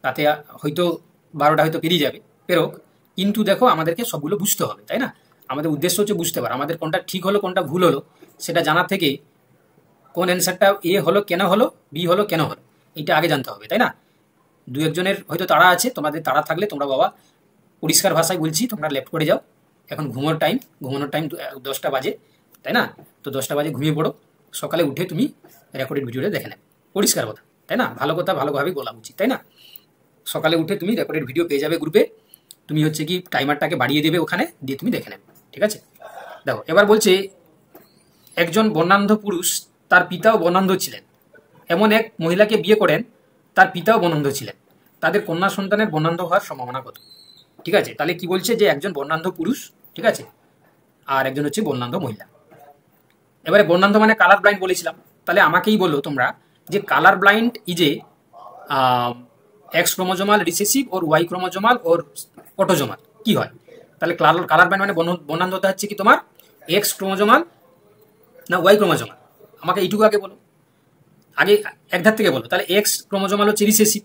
তাতে হয়তো 12টা হয়তো পেরিয়ে যাবে, পেরোক, কিন্তু দেখো আমাদেরকে সবগুলো বুঝতে হবে, তাই না? আমাদের উদ্দেশ্য হচ্ছে বুঝতে পারা, আমাদের কোনটা ঠিক হলো কোনটা ভুল হলো সেটা জানার থেকে কোন অ্যান্সারটা এ হলো কেন হলো, বি হলো কেন হলো, এটা আগে জানতে হবে, তাই না? দু একজনের হয়তো তাড়া আছে, তোমাদের তাড়া থাকলে তোমরা বাবা পরিষ্কার ভাষায় বলছি তোমরা লেফট করে যাও, এখন ঘুমানোর টাইম 10টা বাজে, তাই না? তো 10টা বাজে ঘুমিয়ে পড়ো, সকালে উঠে তুমি রেকর্ডেড ভিডিওটা দেখে নেবে, পরিষ্কার কথা, তাই না? ভালো কথা ভালোভাবেই বলা উচিত, তাই না? সকালে উঠে তুমি রেকর্ডেড ভিডিও পেয়ে যাবে গ্রুপে, তুমি হচ্ছে কি টাইমারটাকে বাড়িয়ে দেবে ওখানে, দিয়ে তুমি দেখে নেবে। ঠিক আছে, দেখো এবার বলছে একজন বর্ণান্ধ পুরুষ, তার পিতাও বর্ণান্ধ ছিলেন, এমন এক মহিলাকে বিয়ে করেন, তার পিতাও বর্ণান্ধ ছিলেন, তাদের কন্যা সন্তানের বর্ণান্ধ হওয়ার সম্ভাবনা কত? ঠিক আছে, তাহলে কি বলছে যে একজন বর্ণান্ধ পুরুষ, ঠিক আছে, আর একজন হচ্ছে বর্ণান্ধ মহিলা। এবারে বর্ণান্ধ মানে কালার ব্লাইন্ড বলেছিলাম, তাহলে আমাকেই বলো তোমরা যে colour blind is a X chromosomal recessive or Y chromosomal or autosomal, কি হয়? তাহলে কালার ব্লাইন্ড মানে বর্ণান্ধতা হচ্ছে কি তোমার এক্স ক্রোমোজোমাল না ওয়াই ক্রোমোজোমাল? আমাকে এইটুকু আগে বলো, আগে এক ধার থেকে বলো। তাহলে এক্স ক্রোমোজোমাল হচ্ছে রিসেসিভ,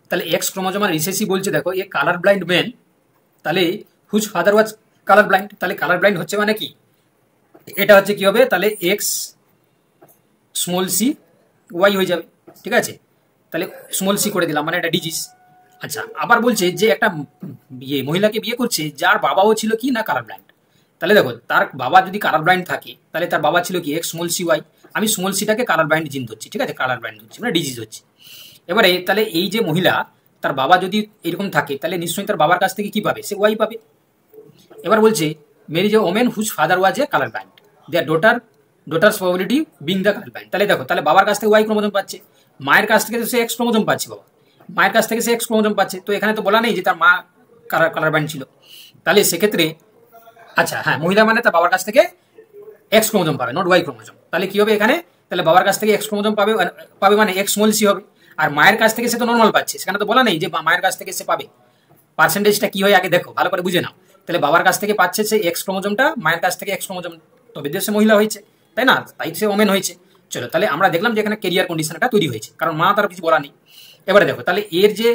তাহলে এক্স ক্রোমোজোমাল রিসেসিভ বলছে, দেখো এ কালার ব্লাইন্ড ম্যান, তাহলে whose father was colour blind, তাহলে কালার ব্লাইন্ড হচ্ছে মানে কি, এটা হচ্ছে কি হবে, তাহলে এক্স স্মল সি ওয়াই হয়ে যাবে। ঠিক আছে, তাহলে স্মল সি করে দিলাম, মানে এটা ডিজিজ। আচ্ছা, আবার বলছে যে একটা মহিলাকে বিয়ে করছে যার বাবাও ছিল কি না কালার ব্লাইন্ড, তাহলে দেখো তার বাবা যদি কালার ব্লাইন্ড থাকে তাহলে তার বাবা ছিল কি এক্স স্মল সি ওয়াই, আমি স্মল সিটাকে কালার ব্লাইন্ড জিন ধরছি, ঠিক আছে, কালার ব্লাইন্ড হচ্ছে মানে ডিজিজ হচ্ছে। এবারে তাহলে এই যে মহিলা, তার বাবা যদি এরকম থাকে তাহলে নিশ্চয়ই তার বাবার কাছ থেকে কি পাবে, সে ওয়াই পাবে। এবার বলছে মেরি যে women whose father was a colour blind, their daughters probability being the colour blind, তাহলে দেখো তাহলে বাবার কাছ থেকে ওয়াই ক্রোমোজোম পাচ্ছে, মায়ের কাছ থেকে সে এক্স ক্রোমোজোম পাচ্ছে, বাবা মায়ের কাছ থেকে সে এক্স ক্রোমোজোম পাচ্ছে, তো এখানে তো বলা নেই যে তার মা কালার ব্লাইন্ড ছিল, তাহলে সেক্ষেত্রে আচ্ছা হ্যাঁ, মহিলা মানে তার বাবার কাছ থেকে এক্স ক্রোমোজোম পাবে, নট ওয়াই ক্রোমোজোম, তাহলে কি হবে এখানে, তাহলে বাবার কাছ থেকে এক্স ক্রোমোজোম পাবে মানে এক্স স্মল সি হবে, আর মায়ের কাছ থেকে সে তো নর্মাল পাচ্ছে, সেখানে তো বলা নেই যে মায়ের কাছ থেকে সে পাবে। পার্সেন্টেজটা কি হয় আগে দেখো, ভালো করে বুঝে নাও। তাহলে বাবার কাছ থেকে পাচ্ছে সে এক্স ক্রোমোজোমটা, মায়ের কাছ থেকে এক্স ক্রোমোজোম, তবে সে মহিলা হয়েছে, তাই না? তাই সে ওমেন হয়েছে। চলো, তাহলে আমরা দেখলাম যে এখানে কেরিয়ার কন্ডিশনটা তৈরি হয়েছে, কারণ মা তার কিছু বলা নেই। এবারে দেখো তাহলে এর যে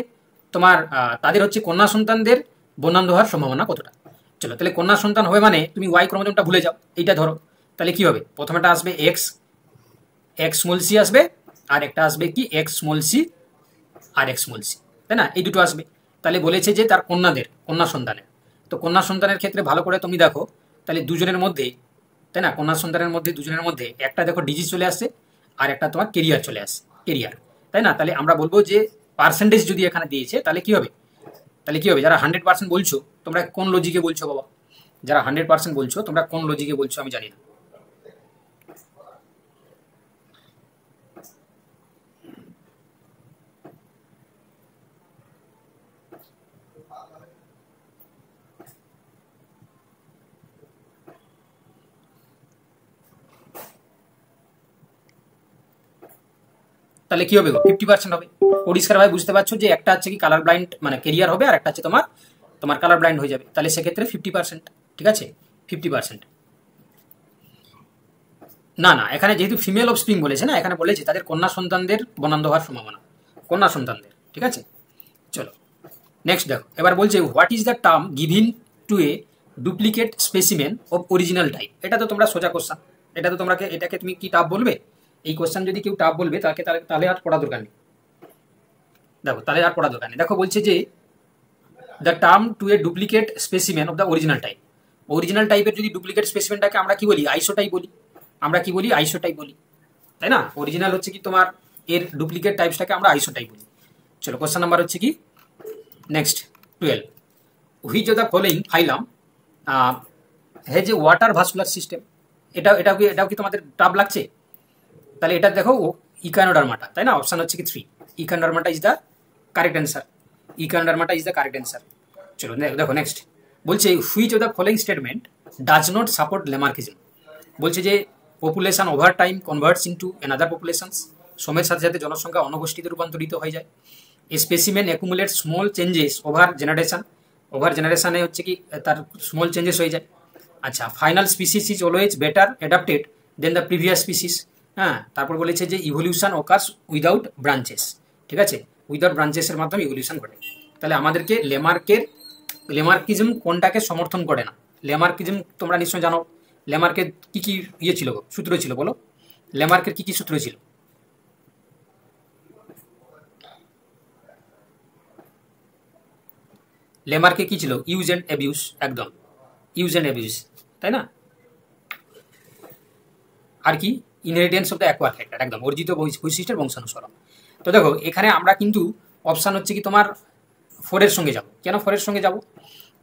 তোমার তাদের হচ্ছে কন্যা সন্তানদের বর্ণান্ধ হওয়ার সম্ভাবনা কতটা। চলো, তাহলে কন্যা সন্তান হবে মানে তুমি ওয়াই ক্রোমোজোমটা ভুলে যাও, এইটা ধরো, তাহলে কি হবে, প্রথমেটা আসবে এক্স স্মল সি আসবে, আর একটা আসবে কি এক্স স্মল সি আর এক্স স্মল সি, তাই না, এই দুটো আসবে। তাহলে বলেছে যে তার কন্যা সন্তানের, তো কন্যা সন্তানের ক্ষেত্রে ভালো করে তুমি দেখো, তাহলে দুজনের মধ্যে, তাই না, কন্যা সন্তানের মধ্যে দুজনের মধ্যে একটা দেখো ডিজিজ চলে আসছে, আর একটা তোমার কেরিয়ার চলে আসছে, কেরিয়ার, তাই না। তাহলে আমরা বলবো যে পার্সেন্টেজ যদি এখানে দিয়েছে তাহলে কি হবে, যারা 100% বলছো তোমরা কোন লজিকে বলছো বাবা, যারা 100% বলছো তোমরা কোন লজিকে বলছো আমি জানি না। তাহলে কি হবে, 50% হবে। পরিষ্কারভাবে বুঝতে পারছো যে একটা হচ্ছে কি কালার ব্লাইন্ড মানে কেরিয়ার হবে, আর একটা হচ্ছে তোমার তোমার কালার ব্লাইন্ড হয়ে যাবে, তাহলে সেক্ষেত্রে 50%, ঠিক আছে, 50%। না না, এখানে যেহেতু ফিমেল অফ স্প্রিং বলেছে না, এখানে বলেছে তাদের কন্যা সন্তানদের বনান্ধ হওয়ার সম্ভাবনা, কন্যা সন্তানদের, ঠিক আছে। চলো নেক্সট দেখো, এবার বলছে what is the term given to a duplicate specimen of original type. এটা তো তোমরা সোজা কোশ্চান, এটা তো তোমরা এটাকে তুমি কি টাফ বলবে, এই কোশ্চান যদি কেউ টাফ বলবে তাকে তাহলে আর পড়া দরকার নেই, দেখো তাহলে আর পড়া দরকার নেই। দেখো বলছে যে the term to a duplicate specimen of the original type, original টাইপের যদি ডুপ্লিকেট স্পেসিমেনটাকে আমরা কি বলি, আইসোটাইপ বলি, আমরা কি বলি, আইসোটাইপ বলি, তাই না। অরিজিনাল হচ্ছে কি তোমার, এর ডুপ্লিকেট টাইপসটাকে আমরা আইসোটাইপ বলি। চলো কোশ্চেন নাম্বার হচ্ছে কি next 12, which of the following phylum has a water vascular system. এটাও কি তোমাদের টাফ লাগছে, তাহলে এটা দেখো ইকানোডার্মাটা, তাই না, অপশন হচ্ছে কি 3, Echinodermata is the correct answer, Echinodermata is the correct answer. চলো দেখো নেক্সট বলছে which of the following statement does not support Lamarckism. বলছে যে population over time converts into another populations, সময়ের সাথে সাথে জনসংখ্যা অনগোষ্ঠীতে রূপান্তরিত হয়ে যায়। A specimen accumulate small changes over generation, over জেনারেশনে হচ্ছে কি তার স্মল চেঞ্জেস হয়ে যায়। আচ্ছা, final species is always better adapted than the previous species. হ্যাঁ, তারপর বলেছে যে ইভলিউশন ওকার্স উইদাউট ব্রাঞ্চেস, ঠিক আছে, উইদাউট ব্রাঞ্চেসের মাধ্যমে ইভলিউশন ঘটে। তাহলে আমাদেরকে লেমার্কিজম কোনটাকে সমর্থন করে না, লেমার্কিজম তোমরা নিশ্চয়ই জানো, লেমার্কের কি কি ইয়ে ছিল, সূত্র ছিল বলো, লেমার্কের কি কি সূত্র ছিল, লেমার্কে কি ছিল, ইউজ অ্যান্ড অ্যাবিউজ, একদম ইউজ অ্যান্ড অ্যাবিউজ, তাই না। আর কি inheritance of the acquire factor, একদম অর্জিত বৈশিষ্ট্যের বংশানুসরণ। তো দেখো এখানে আমরা কিন্তু অপশান হচ্ছে কি তোমার 4-এর সঙ্গে যাব, কেন 4-এর সঙ্গে যাব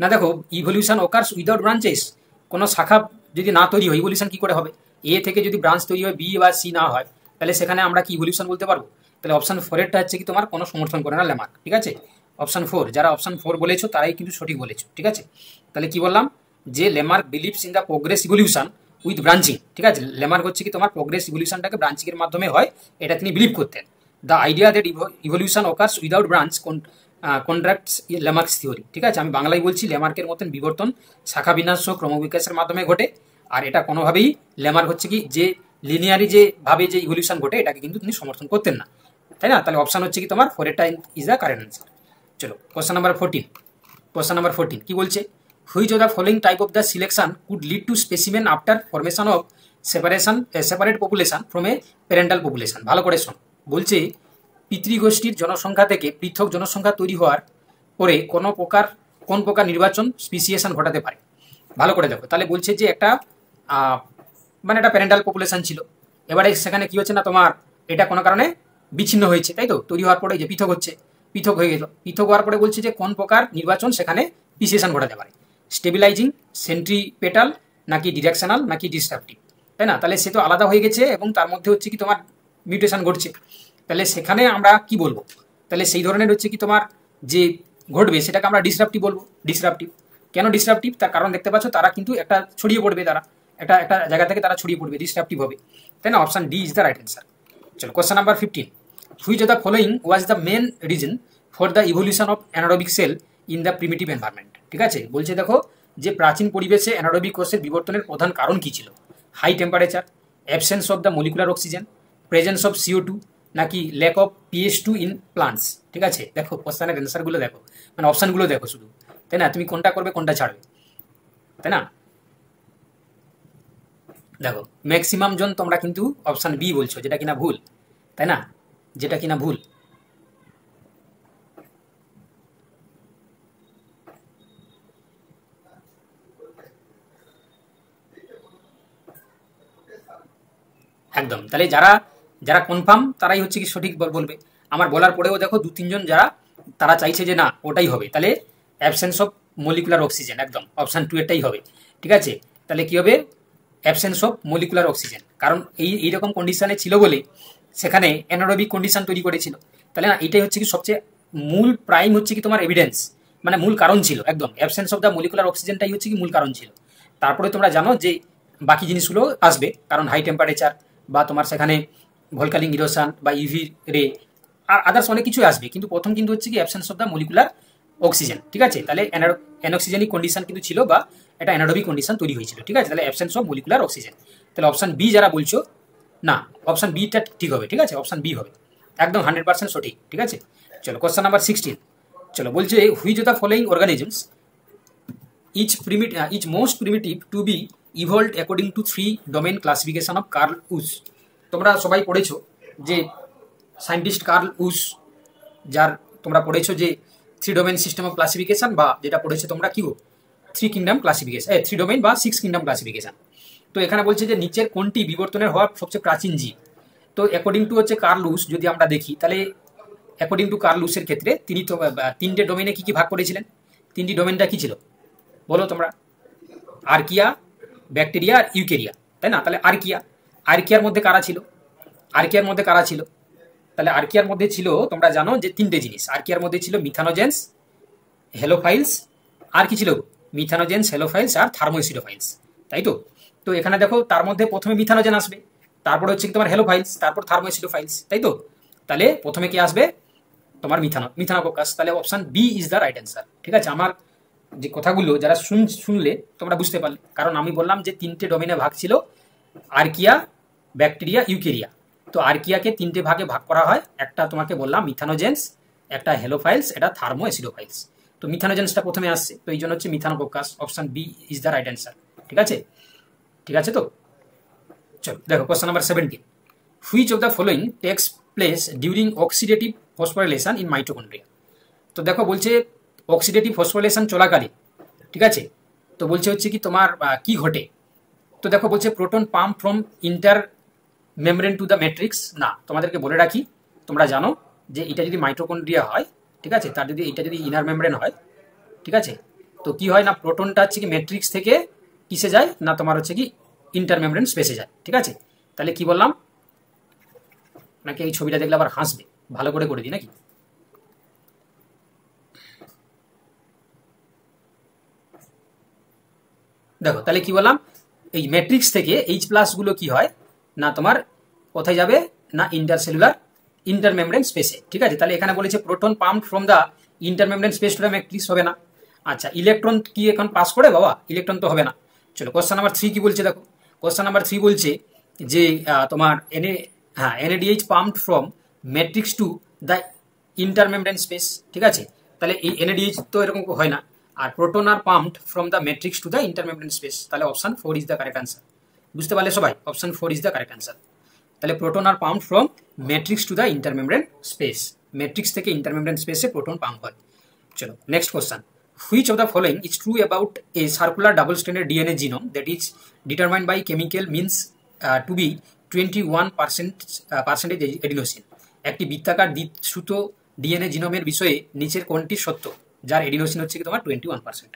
না, দেখো ইভলিউশন ওকার্স উইদাউট ব্রাঞ্চেস, কোনো শাখা যদি না তৈরি হয় ইভলিউশন কি করে হবে, এ থেকে যদি ব্রাঞ্চ তৈরি হয় বি বা সি না হয়, তাহলে সেখানে আমরা কি ইভলিউশন বলতে পারবো। তাহলে অপশান 4-এরটা হচ্ছে কি তোমার কোনো সমর্থন করে না লেমার্ক, ঠিক আছে। অপশান 4, যারা অপশান 4 বলেছো তারাই কিন্তু সঠিক বলেছো, ঠিক আছে। তাহলে কি বললাম, যে লেমার্ক believes in the progress evolution with branching, ঠিক আছে, লেমার্ক হচ্ছে কি তোমার প্রোগ্রেস ইভলিউশনটাকে ব্রাঞ্চিংয়ের মাধ্যমে হয়, এটা তিনি বিলিভ করতেন। The idea that evolution occurs without branch contracts Lamarck's theory, ঠিক আছে, আমি বাংলায় বলছি, লেমার্কের মতন বিবর্তন শাখা বিন্যাস ও ক্রমবিকাশের মাধ্যমে ঘটে, আর এটা কোনোভাবেই লেমার্ক হচ্ছে কি যে লিনিয়ারি যে ভাবে যে ইভলিউশন ঘটে এটাকে কিন্তু তিনি সমর্থন করতেন না, তাই না। তাহলে অপশান হচ্ছে কি তোমার 4-এরটা ইজ দ্য কারেক্ট অ্যান্সার। চলো কোশ্চেন নাম্বার 14, কোশ্চেন নাম্বার 14 কি বলছে, which of the following type of the selection could lead to specimen after formation of separate population from a parental population. ভালো করে শোন, বলছে পিতৃগোষ্ঠীর জনসংখ্যা থেকে পৃথক জনসংখ্যা তৈরি হওয়ার পরে কোন প্রকার নির্বাচন স্পিসিয়েশন ঘটাতে পারে। ভালো করে দেখো, তাহলে বলছে যে একটা মানে একটা প্যারেন্টাল পপুলেশন ছিল, এবারে সেখানে কি হচ্ছে না তোমার এটা কোনো কারণে বিচ্ছিন্ন হয়েছে, তাই তো, তৈরি হওয়ার পরে যে পৃথক হচ্ছে, পৃথক হয়ে গেল, পৃথক হওয়ার পরে বলছে যে কোন প্রকার নির্বাচন সেখানে স্পিসিয়েশন ঘটাতে পারে, স্টেবিলাইজিং, সেন্ট্রিপেটাল, নাকি ডিরেকশনাল, নাকি ডিস্ট্রাকটিভ, তাই না। তাহলে সে তো আলাদা হয়ে গেছে এবং তার মধ্যে হচ্ছে কি তোমার মিউটেশন ঘটছে, তাহলে সেখানে আমরা কি বলবো, তাহলে সেই ধরনের হচ্ছে কি তোমার যে ঘটবে সেটাকে আমরা ডিসরাপটিভ বলবো। ডিসরাপটিভ কেন ডিসরাপটিভ, তার কারণ দেখতে পাচ্ছ তারা কিন্তু একটা ছড়িয়ে পড়বে, তারা একটা একটা জায়গা থেকে তারা ছড়িয়ে পড়বে, ডিসরাপটিভ হবে, তাই না। Option D is the right answer. চলো question number 15, which of the following was the main reason for the evolution of anaerobic cell in the primitive environment, ঠিক আছে। বলছে দেখো যে প্রাচীন পরিবেশে অ্যানারোবিক কোষের বিবর্তনের প্রধান কারণ কি ছিল, high temperature, absence of the molecular oxygen, presence of CO2, নাকি lack of PH2 in plants, ঠিক আছে। দেখো কোশ্চেনের অ্যান্সারগুলো দেখো, মানে অপশানগুলো দেখো শুধু, তাই না, তুমি কোনটা করবে কোনটা ছাড়বে। তাই না? দেখো ম্যাক্সিমাম জন তোমরা কিন্তু অপশান বি বলছো, যেটা কিনা ভুল, তাই না? যেটা কিনা ভুল। একদম, তাহলে যারা যারা কনফার্ম তারাই হচ্ছে কি সঠিক বলবে। আমার বলার পরেও দেখো 2-3 জন যারা তারা চাইছে যে না ওটাই হবে, তাহলে অ্যাবসেন্স অফ মলিকুলার অক্সিজেন, একদম অপশান 2 এটাই হবে। ঠিক আছে, তাহলে কি হবে? অ্যাবসেন্স অফ মলিকুলার অক্সিজেন, কারণ এইরকম কন্ডিশনে ছিল বলে সেখানে অ্যানারোবিক কন্ডিশন তৈরি করেছিল। তাহলে না এটাই হচ্ছে কি সবচেয়ে মূল প্রাইম হচ্ছে কি তোমার এভিডেন্স, মানে মূল কারণ ছিল, একদম অ্যাবসেন্স অফ দ্য মলিকুলার অক্সিজেনটাই হচ্ছে কি মূল কারণ ছিল। তারপরে তোমরা জানো যে বাকি জিনিসগুলো আসবে, কারণ হাই টেম্পারেচার বা তোমার সেখানে ভলকানিক ইরোশন বা ইভি রে আর আদার্স অনেক কিছু আসবে, কিন্তু প্রথম কিন্তু হচ্ছে কি absence of the molecular oxygen. ঠিক আছে, তাহলে অ্যানঅক্সিজেনিক কন্ডিশন কিন্তু ছিল বা এটা অ্যানারোবিক কন্ডিশন তৈরি হয়েছিল। ঠিক আছে, তাহলে অ্যাবসেন্স অফ মলিকুলার অক্সিজেন, তাহলে অপশন বি যারা বলছো না, অপশন বিটা ঠিক হবে। ঠিক আছে, অপশন বি হবে একদম 100% সঠিক। ঠিক আছে, চলো কোশ্চেন নাম্বার 16। চলো বলছে which of the following organisms each most primitive to be evolved according to 3 domain classification of Carl Wood। তোমরা সবাই পড়েছো যে সায়েন্টিস্ট কার্ল উস, যার তোমরা পড়েছো যে 3 ডোমেন সিস্টেম অফ ক্লাসিফিকেশন, বা যেটা পড়েছো তোমরা কি 3 কিংডম ক্লাসিফিকেশন, 3 ডোমেন বা 6 কিংডম ক্লাসিফিকেশন। তো এখানে বলছে যে নিচের কোনটি বিবর্তনের হওয়া সবচেয়ে প্রাচীন জীব। তো অ্যাকর্ডিং টু হচ্ছে কার্ল উস যদি আমরা দেখি, তাহলে অ্যাকর্ডিং টু কার্ল উসের ক্ষেত্রে তিনি তো 3টে ডোমেনে কি কি ভাগ করেছিলেন। 3টি ডোমেনটা কি ছিল বলো তোমরা? আর্কিয়া, ব্যাকটেরিয়া আর ইউকেরিয়া, তাই না? তাহলে আর্কিয়ার মধ্যে কারা ছিল? আর্কিয়ার মধ্যে কারা ছিল? তাহলে আর্কিয়ার মধ্যে ছিল তোমরা জানো যে 3টে জিনিস। আর্কিয়ার মধ্যে ছিল মিথানোজেন্স, হেলোফাইলস, আর কি ছিল? মিথানোজেন্স, হেলোফাইলস আর থার্মোএসিডোফাইলস, তাই তো? তো এখানে দেখো তার মধ্যে প্রথমে মিথানোজেন আসবে, তারপরে হচ্ছে তোমার হেলোফাইলস, তারপর থার্মোএসিডোফাইলস, তাই তো? তাহলে প্রথমে কি আসবে? তোমার মিথানোকক্কাস। তাহলে option B is the right answer. ঠিক আছে, আমার যে কথাগুলো যারা শুনলে তোমরা বুঝতে পারলে, কারণ আমি বললাম যে 3টে ডোমেনে ভাগ ছিল, আর্কিয়া, ব্যাকটেরিয়া, ইউকেরিয়া। তো আর্কিয়াকে 3টে ভাগে ভাগ করা হয়, একটা তোমাকে বললাম মিথানোজেন্স, একটা হেলোফাইলস, এটা থার্মোএসিডোফাইলস। তো মিথানোজেন্সটা প্রথমে আসছে, তো এই জন্য হচ্ছে Methanococcus. Option B is the right answer. ঠিক আছে, ঠিক আছে। তো চলো দেখো question number 17। Which of the following takes place during oxidative phosphorylation in mitochondria. তো দেখো বলছে অক্সিডেটিভ ফসফোরাইলেশন চলাকালীন, ঠিক আছে, তো বলছে হচ্ছে কি তোমার কি ঘটে। তো দেখো বলছে proton pump from inter membrane two the matrix. না, তোমাদেরকে বলে রাখি, তোমরা জানো যে এটা যদি মাইটোকন্ড্রিয়া হয়, ঠিক আছে, তার যদি এটা যদি ইনার মেমব্রেন হয়, ঠিক আছে, তো কি হয় না প্রোটনটা হচ্ছে কি ম্যাট্রিক্স থেকে কিসে যায় না তোমার হচ্ছে কি ইন্টার মেমব্রেন স্পেসে যায়। ঠিক আছে, তাহলে কি বললাম, নাকি এই ছবিটা দেখলে আবার হাসবে, ভালো করে দিই নাকি? দেখো তাহলে কি বললাম, এই ম্যাট্রিক্স থেকে এইচ প্লাস গুলো কি হয় না তোমার কোথায় যাবে না ইন্টারসেলুলার ইন্টারমেমব্রেন স্পেসে। ঠিক আছে, তাহলে এখানে বলেছে proton pump from the intermembrane space to the matrix, হবে না। আচ্ছা, ইলেকট্রন কি এখন পাস করে বাবা? ইলেকট্রন তো হবে না। চলো কোশ্চেন নাম্বার 3 কি বলছে দেখো। কোশ্চেন নাম্বার 3 বলছে যে তোমার NADH pumped from matrix to the intermembrane space. ঠিক আছে, তাহলে এই এনএডিএইচ তো এরকম হয় না, আর proton are pumped from the matrix to the intermembrane space. তাহলে option 4 is the correct answer. বুঝতে পারলে সবাই? Option 4 is the correct answer. তাহলে proton are pump from matrix to the intermembrane space, matrix থেকে ইন্টারমেমব্রেন স্পেসে proton pump হয়। চলো next question. Which of the following is true about a circular double standard DNA genome that is determined by chemical means to be 21% adenosine. একটি বৃত্তাকার দ্বিসূত্র DNA জিনোমের বিষয়ে নিচের কোনটি সত্য যার এডিনোসিন হচ্ছে কি তোমার 21%।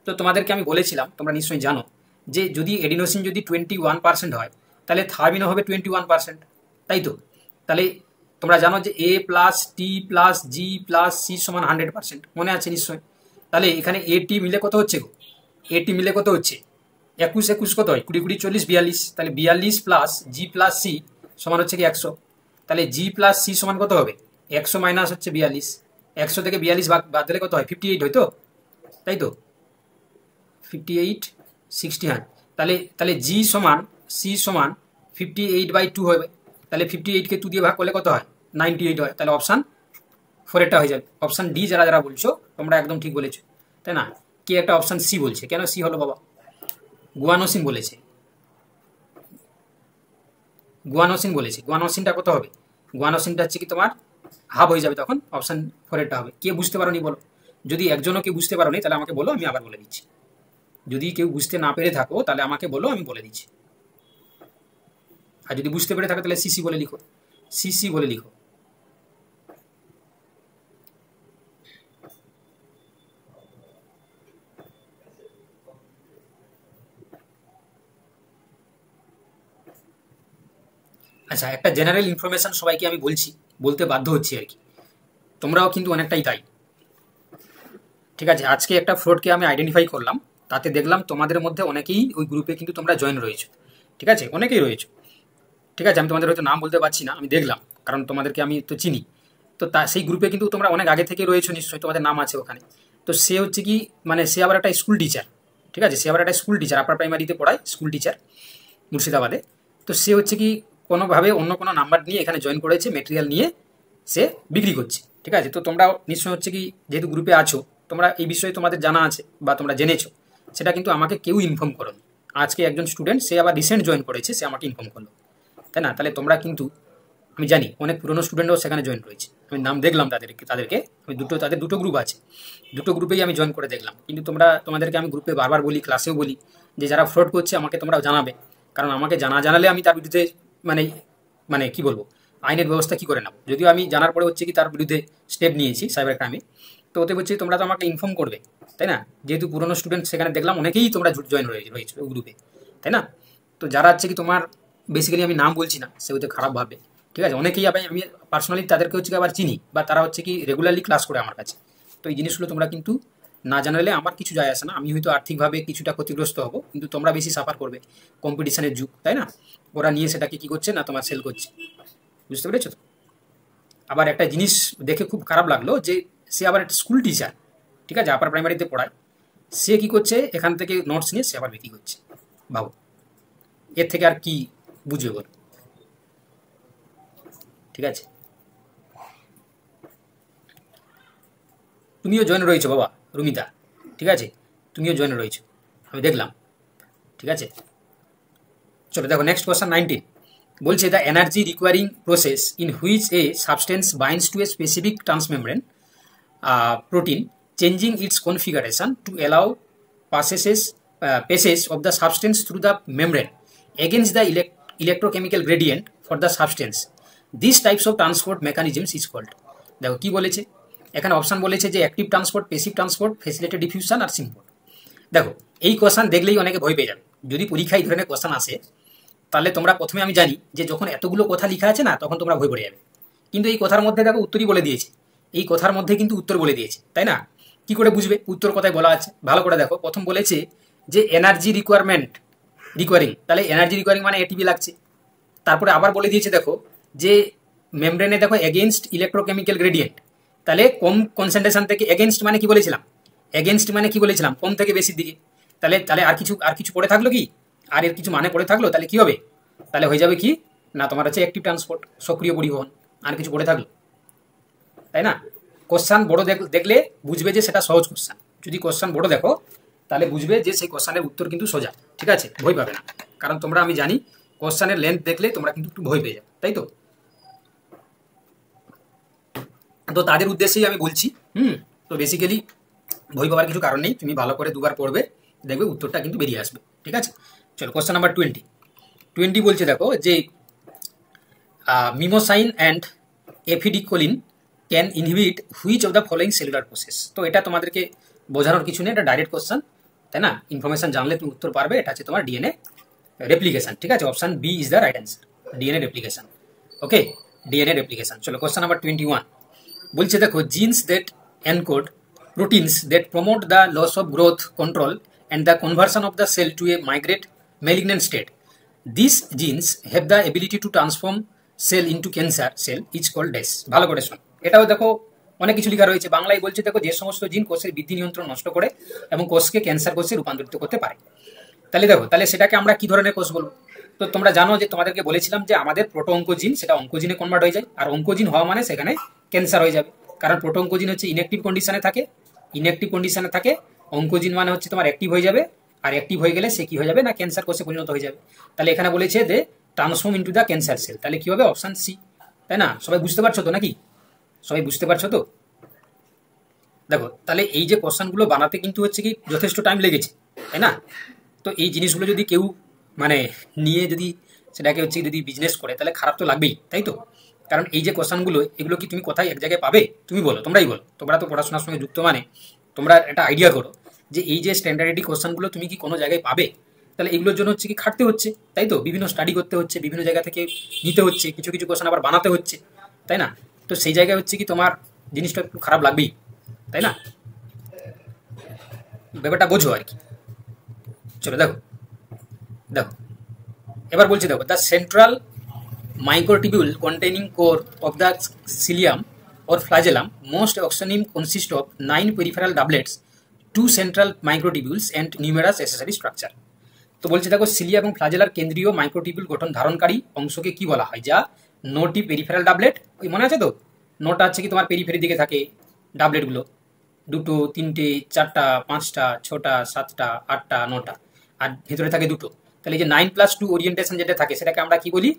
তো তোমাদেরকে আমি বলেছিলাম, তোমরা নিশ্চয়ই জানো যে যদি এডিনোসিন যদি 21% হয়, তাহলে থার্মিনও হবে 21%, তাই তো? তাহলে তোমরা জানো যে A plus T plus G plus C সমান 100%, মনে আছে নিশ্চয়ই? তাহলে এখানে এটি মিলে কত হচ্ছে গো? এটি মিলে কত হচ্ছে? 21 কত হয়? 20 40 42, তাহলে 42 প্লাস জি প্লাস সি সমান হচ্ছে কি 100। তাহলে জি প্লাস সি সমান কত হবে? 100 মাইনাস হচ্ছে 42, 100 থেকে 42 বাদ দিলে কত হয়? 58 হয় তো, তাই তো? 58 60, হ্যাঁ। তাহলে জি সমান সি সমান 58/2 হবে। তাহলে 58কে 2 দিয়ে ভাগ করলে কত হয়? 98 হয়। তাহলে অপশান 4 এটা হয়ে যাবে। অপশান ডি যারা যারা বলছো তোমরা একদম ঠিক বলেছো, তাই না? কে একটা অপশান সি বলছে, কেন সি হলো বাবা? গুয়ানোসিন বলেছে, গুয়ানোসিনটা কত হবে? গুয়ানোসিনটা হচ্ছে কি তোমার হাফ হয়ে যাবে, তখন অপশন 4 হবে। কে বুঝতে পারোনি বলো? যদি একজনও কেউ বুঝতে পারোনি তাহলে আমাকে বলো, আমি আবার বলে দিচ্ছি। যদি কেউ বুঝতে না পেরে থাকো তাহলে আমাকে বলো, আমি বলে দিচ্ছি। আর যদি বুঝতে পেরে থাকো তাহলে সিসি বলে লিখো, সিসি বলে লিখো। আচ্ছা, একটা জেনারেল ইনফরমেশন সবাইকে আমি বলতে বাধ্য হচ্ছি আর কি, তোমরাও কিন্তু অনেকটাই তাই। ঠিক আছে, আজকে একটা ফ্রডকে আমি আইডেন্টিফাই করলাম, তাতে দেখলাম তোমাদের মধ্যে অনেকেই ওই গ্রুপে কিন্তু তোমরা জয়েন রয়েছো। ঠিক আছে, অনেকেই রয়েছো। ঠিক আছে, আমি তোমাদের হয়তো নাম বলতে পারছি না, আমি দেখলাম, কারণ তোমাদেরকে আমি তো চিনি। তো সেই গ্রুপে কিন্তু তোমরা অনেক আগে থেকে রয়েছো নিশ্চয়ই, তোমাদের নাম আছে ওখানে। তো সে হচ্ছে কি, মানে সে আবার একটা স্কুল টিচার। ঠিক আছে, সে আবার একটা স্কুল টিচার, আপার প্রাইমারিতে পড়ায়, স্কুল টিচার মুর্শিদাবাদে। তো সে হচ্ছে কি কোনোভাবে অন্য কোনো নাম্বার নিয়ে এখানে জয়েন করেছে, মেটেরিয়াল নিয়ে সে বিক্রি করছে। ঠিক আছে, তো তোমরা নিশ্চয় হচ্ছে কি, যেহেতু গ্রুপে আছো, তোমরা এই বিষয়ে তোমাদের জানা আছে বা তোমরা জেনেছো, সেটা কিন্তু আমাকে কেউ ইনফর্ম করো। আজকে একজন স্টুডেন্ট, সে আবার রিসেন্ট জয়েন করেছে, সে আমাকে ইনফর্ম করলো, তাই না? তাহলে তোমরা কিন্তু, আমি জানি অনেক পুরনো স্টুডেন্টও সেখানে জয়েন করেছে, আমি নাম দেখলাম তাদেরকে আমি তাদের দুটো গ্রুপ আছে, দুটো গ্রুপেই আমি জয়েন করে দেখলাম। কিন্তু তোমাদেরকে আমি গ্রুপে বারবার বলি, ক্লাসেও বলি, যে যারা ফ্রড করছে আমাকে তোমরা জানাবে, কারণ আমাকে জানালে আমি তার বিরুদ্ধে মানে মানে কি বলবো, আইনের ব্যবস্থা কি করে নেবো। যদিও আমি জানার পরে হচ্ছে কি তার বিরুদ্ধে স্টেপ নিয়েছি সাইবার ক্রাইমে, তো ওতে হচ্ছে তোমরা তো আমাকে ইনফর্ম করবে, তাই না? যেহেতু পুরনো স্টুডেন্ট সেখানে দেখলাম অনেকেই তোমরা জয়েন রয়েছে ওই গ্রুপে, তাই না? তো যারা হচ্ছে কি তোমার, বেসিক্যালি আমি নাম বলছি না, সে হয়তো খারাপ ভাবে। ঠিক আছে, অনেকেই আমি পার্সোনালি তাদেরকে হচ্ছে আবার চিনি, বা তারা হচ্ছে কি রেগুলারলি ক্লাস করে আমার কাছে। তো এই জিনিসগুলো তোমরা কিন্তু না জানালে আমার কিছু যায় আসে না, আমি হয়তো আর্থিকভাবে কিছুটা ক্ষতিগ্রস্ত হব, কিন্তু তোমরা বেশি সাফার করবে। কম্পিটিশনের যুগ, তাই না? ওরা নিয়ে সেটাকে কি করছে না, তোমার সেল করছে। বুঝতে পেরেছো তো? আবার একটা জিনিস দেখে খুব খারাপ লাগলো, যে সে আবার একটা স্কুল টিচার, ঠিক আছে, আপার প্রাইমারিতে পড়ায়, সে কি করছে, এখান থেকে নোটস নিয়ে সে আবার বিক্রি করছে। ভাবো, এর থেকে আর কি বুঝবে বল? ঠিক আছে, তুমিও জয়েন রয়েছো বাবা রুমিতা, ঠিক আছে, তুমিও জয়েন রয়েছো, আমি দেখলাম। ঠিক আছে, চলো দেখো নেক্সট কোয়েশ্চন 19 বলছে, the energy requiring process in which a substance binds to a specific transmembrane protein, changing its configuration to allow passage of the substance through the membrane against the electrochemical gradient for the substance. These types of transport mechanisms is called. দেখো কি বলেছে এখানে, option বলেছে যে active transport, passive transport, facilitated diffusion আর symport. দেখো এই question দেখলেই অনেকে ভয় পেয়ে যাবে, যদি পরীক্ষায় এই ধরনের কোয়েশ্চন আসে, তাহলে তোমরা প্রথমে, আমি জানি যে যখন এতগুলো কথা লেখা আছে না, তখন তোমরা ভয় পড়ে যাবে। কিন্তু এই কথার মধ্যে দেখো উত্তরই বলে দিয়েছে, এই কথার মধ্যে কিন্তু উত্তর বলে দিয়েছে, তাই না? কি করে বুঝবে উত্তর কথায় বলা আছে? ভালো করে দেখো, প্রথম বলেছে যে এনার্জি রিকোয়ারিং, তাহলে এনার্জি রিকোয়ারিং মানে এটিপি লাগছে। তারপরে আবার বলে দিয়েছে দেখো যে মেমব্রেনে দেখো এগেনস্ট ইলেকট্রোকেমিক্যাল গ্রেডিয়েন্ট, তাহলে কম কনসেন্ট্রেশন থেকে, এগেনস্ট মানে কি বলেছিলাম, কম থেকে বেশির দিকে। তাহলে তাহলে আর কিছু পড়ে থাকলো কি, আর এর কিছু মানে পড়ে থাকলো, তাহলে কি হবে? তাহলে হয়ে যাবে কি না, তোমার হচ্ছে অ্যাক্টিভ ট্রান্সপোর্ট, সক্রিয় পরিবহন। আর কিছু পড়ে থাকলো, তাই না? কোশ্চান বড় দেখলে বুঝবে যে সেটা সহজ কোশ্চান, যদি কোশ্চান বড় দেখো তাহলে বুঝবে যে সেই কোশ্চানের উত্তর কিন্তু সোজা। ঠিক আছে, ভয় পাবে না, কারণ তোমরা, আমি জানি কোশ্চানের লেন্থ দেখলে তোমরা কিন্তু একটু ভয় পেয়ে যাবে, তাই তো? তো তাদের উদ্দেশ্যেই আমি বলছি। তো বেসিক্যালি ভয় পাওয়ার কিছু কারণ নেই, তুমি ভালো করে দুবার পড়বে, দেখবে উত্তরটা কিন্তু বেরিয়ে আসবে। ঠিক আছে, চলো কোশ্চেন নাম্বার 20 বলছে দেখো যে mimosine and aphidicolin can inhibit which of the following cellular process. তো এটা তোমাদেরকে বোঝানোর কিছু নেই, এটা ডাইরেক্ট কোশ্চেন, তাই না? ইনফরমেশন জানলে তুমি উত্তর পারবে। এটা হচ্ছে তোমার ডিএনএ রেপ্লিকেশন। ঠিক আছে, option B is the right answer, DNA replication. Okay, DNA replication. চলো কোশ্চেন নাম্বার 21 বলছে দেখো, genes that encode proteins that promote the loss of growth control and the conversion of the cell to a migrate malignant state. These genes have the ability to transform cell into cancer cell is called dash. ভালো করে শোন, এটাও দেখো অনেক কিছু লেখা রয়েছে। বাংলায় বলছে দেখো, যে সমস্ত জিন কোষের বৃদ্ধি নিয়ন্ত্রণ নষ্ট করে এবং কোষকে ক্যান্সার কোষে রূপান্তরিত করতে পারে। তাহলে দেখো, তাহলে সেটাকে আমরা কি ধরনের কোষ বলবো? তো তোমরা জানো যে তোমাদেরকে বলেছিলাম যে আমাদের প্রোটো অঙ্কোজিন, সেটা অঙ্কোজিনে কনভার্ট হয়ে যায়, আর অঙ্কোজিন হওয়া মানে সেখানে ক্যান্সার হয়ে যাবে, কারণ প্রোটো অঙ্কোজিন হচ্ছে ইনঅ্যাক্টিভ কন্ডিশনে থাকে, অঙ্কোজিন মানে হচ্ছে তোমার অ্যাক্টিভ হয়ে যাবে, আর অ্যাক্টিভ হয়ে গেলে সে কি হয়ে যাবে না ক্যান্সার কোষে পরিণত হয়ে যাবে। তাহলে এখানে বলেছে যে transform into the cancer cell, তাহলে কি হবে অপশন সি, তাই না? সবাই বুঝতে পারছো তো নাকি? সবাই বুঝতে পারছো তো? দেখো তাহলে এই যে কোশ্চেনগুলো বানাতে কিন্তু হচ্ছে কি যথেষ্ট টাইম লেগেছে, তাই না? তো এই জিনিসগুলো যদি কেউ মানে নিয়ে যদি সেটাকে হচ্ছে যদি বিজনেস করে তাহলে খারাপ তো লাগবেই, তাই তো? কারণ এই যে কোশ্চেনগুলো এগুলো কি তুমি কোথায় এক জায়গায় পাবে? তুমি বলো, তোমরাই বলো, তোমরা তো পড়াশোনার সঙ্গে যুক্ত, মানে তোমরা একটা আইডিয়া করো যে এই যে স্ট্যান্ডার্ডি কোশ্চেনগুলো তুমি কি কোনো জায়গায় পাবে? তাহলে এগুলোর জন্য হচ্ছে কি খাটতে হচ্ছে, তাই তো? বিভিন্ন স্টাডি করতে হচ্ছে, বিভিন্ন জায়গা থেকে নিতে হচ্ছে, কিছু কিছু কোশ্চেন আবার বানাতে হচ্ছে, তাই না? তো সেই জায়গায় হচ্ছে কি তোমার জিনিসটা একটু খারাপ লাগবেই, তাই না? ব্যাপারটা বোঝো আর কি। চলো দেখো, দেখো এবার বলছি, দেখো the central microtubule containing core of the cilium or flagellum, most oxynim consist of 9 peripheral doublets, 2 central microtubules and numerous accessory structure। তো বলছে দেখো সিলিয়া এবং ফ্লাজেলার কেন্দ্রীয় মাইক্রোটিবিউল গঠন ধারণকারী অংশকে কি বলা হয়, যা 9টি পেরিফেরাল ডাবলেট, ওই মনে আছে তো 9টা হচ্ছে কি তোমার পেরিফেরি দিকে থাকে ডাবলেটগুলো, 2টো 3টে 4টা 5টা 6টা 7টা 8টা 9টা, আর ভেতরে থাকে 2টো। তাহলে এই যে 9+2 ওরিয়েন্টেশন যেটা থাকে সেটাকে আমরা কি বলি?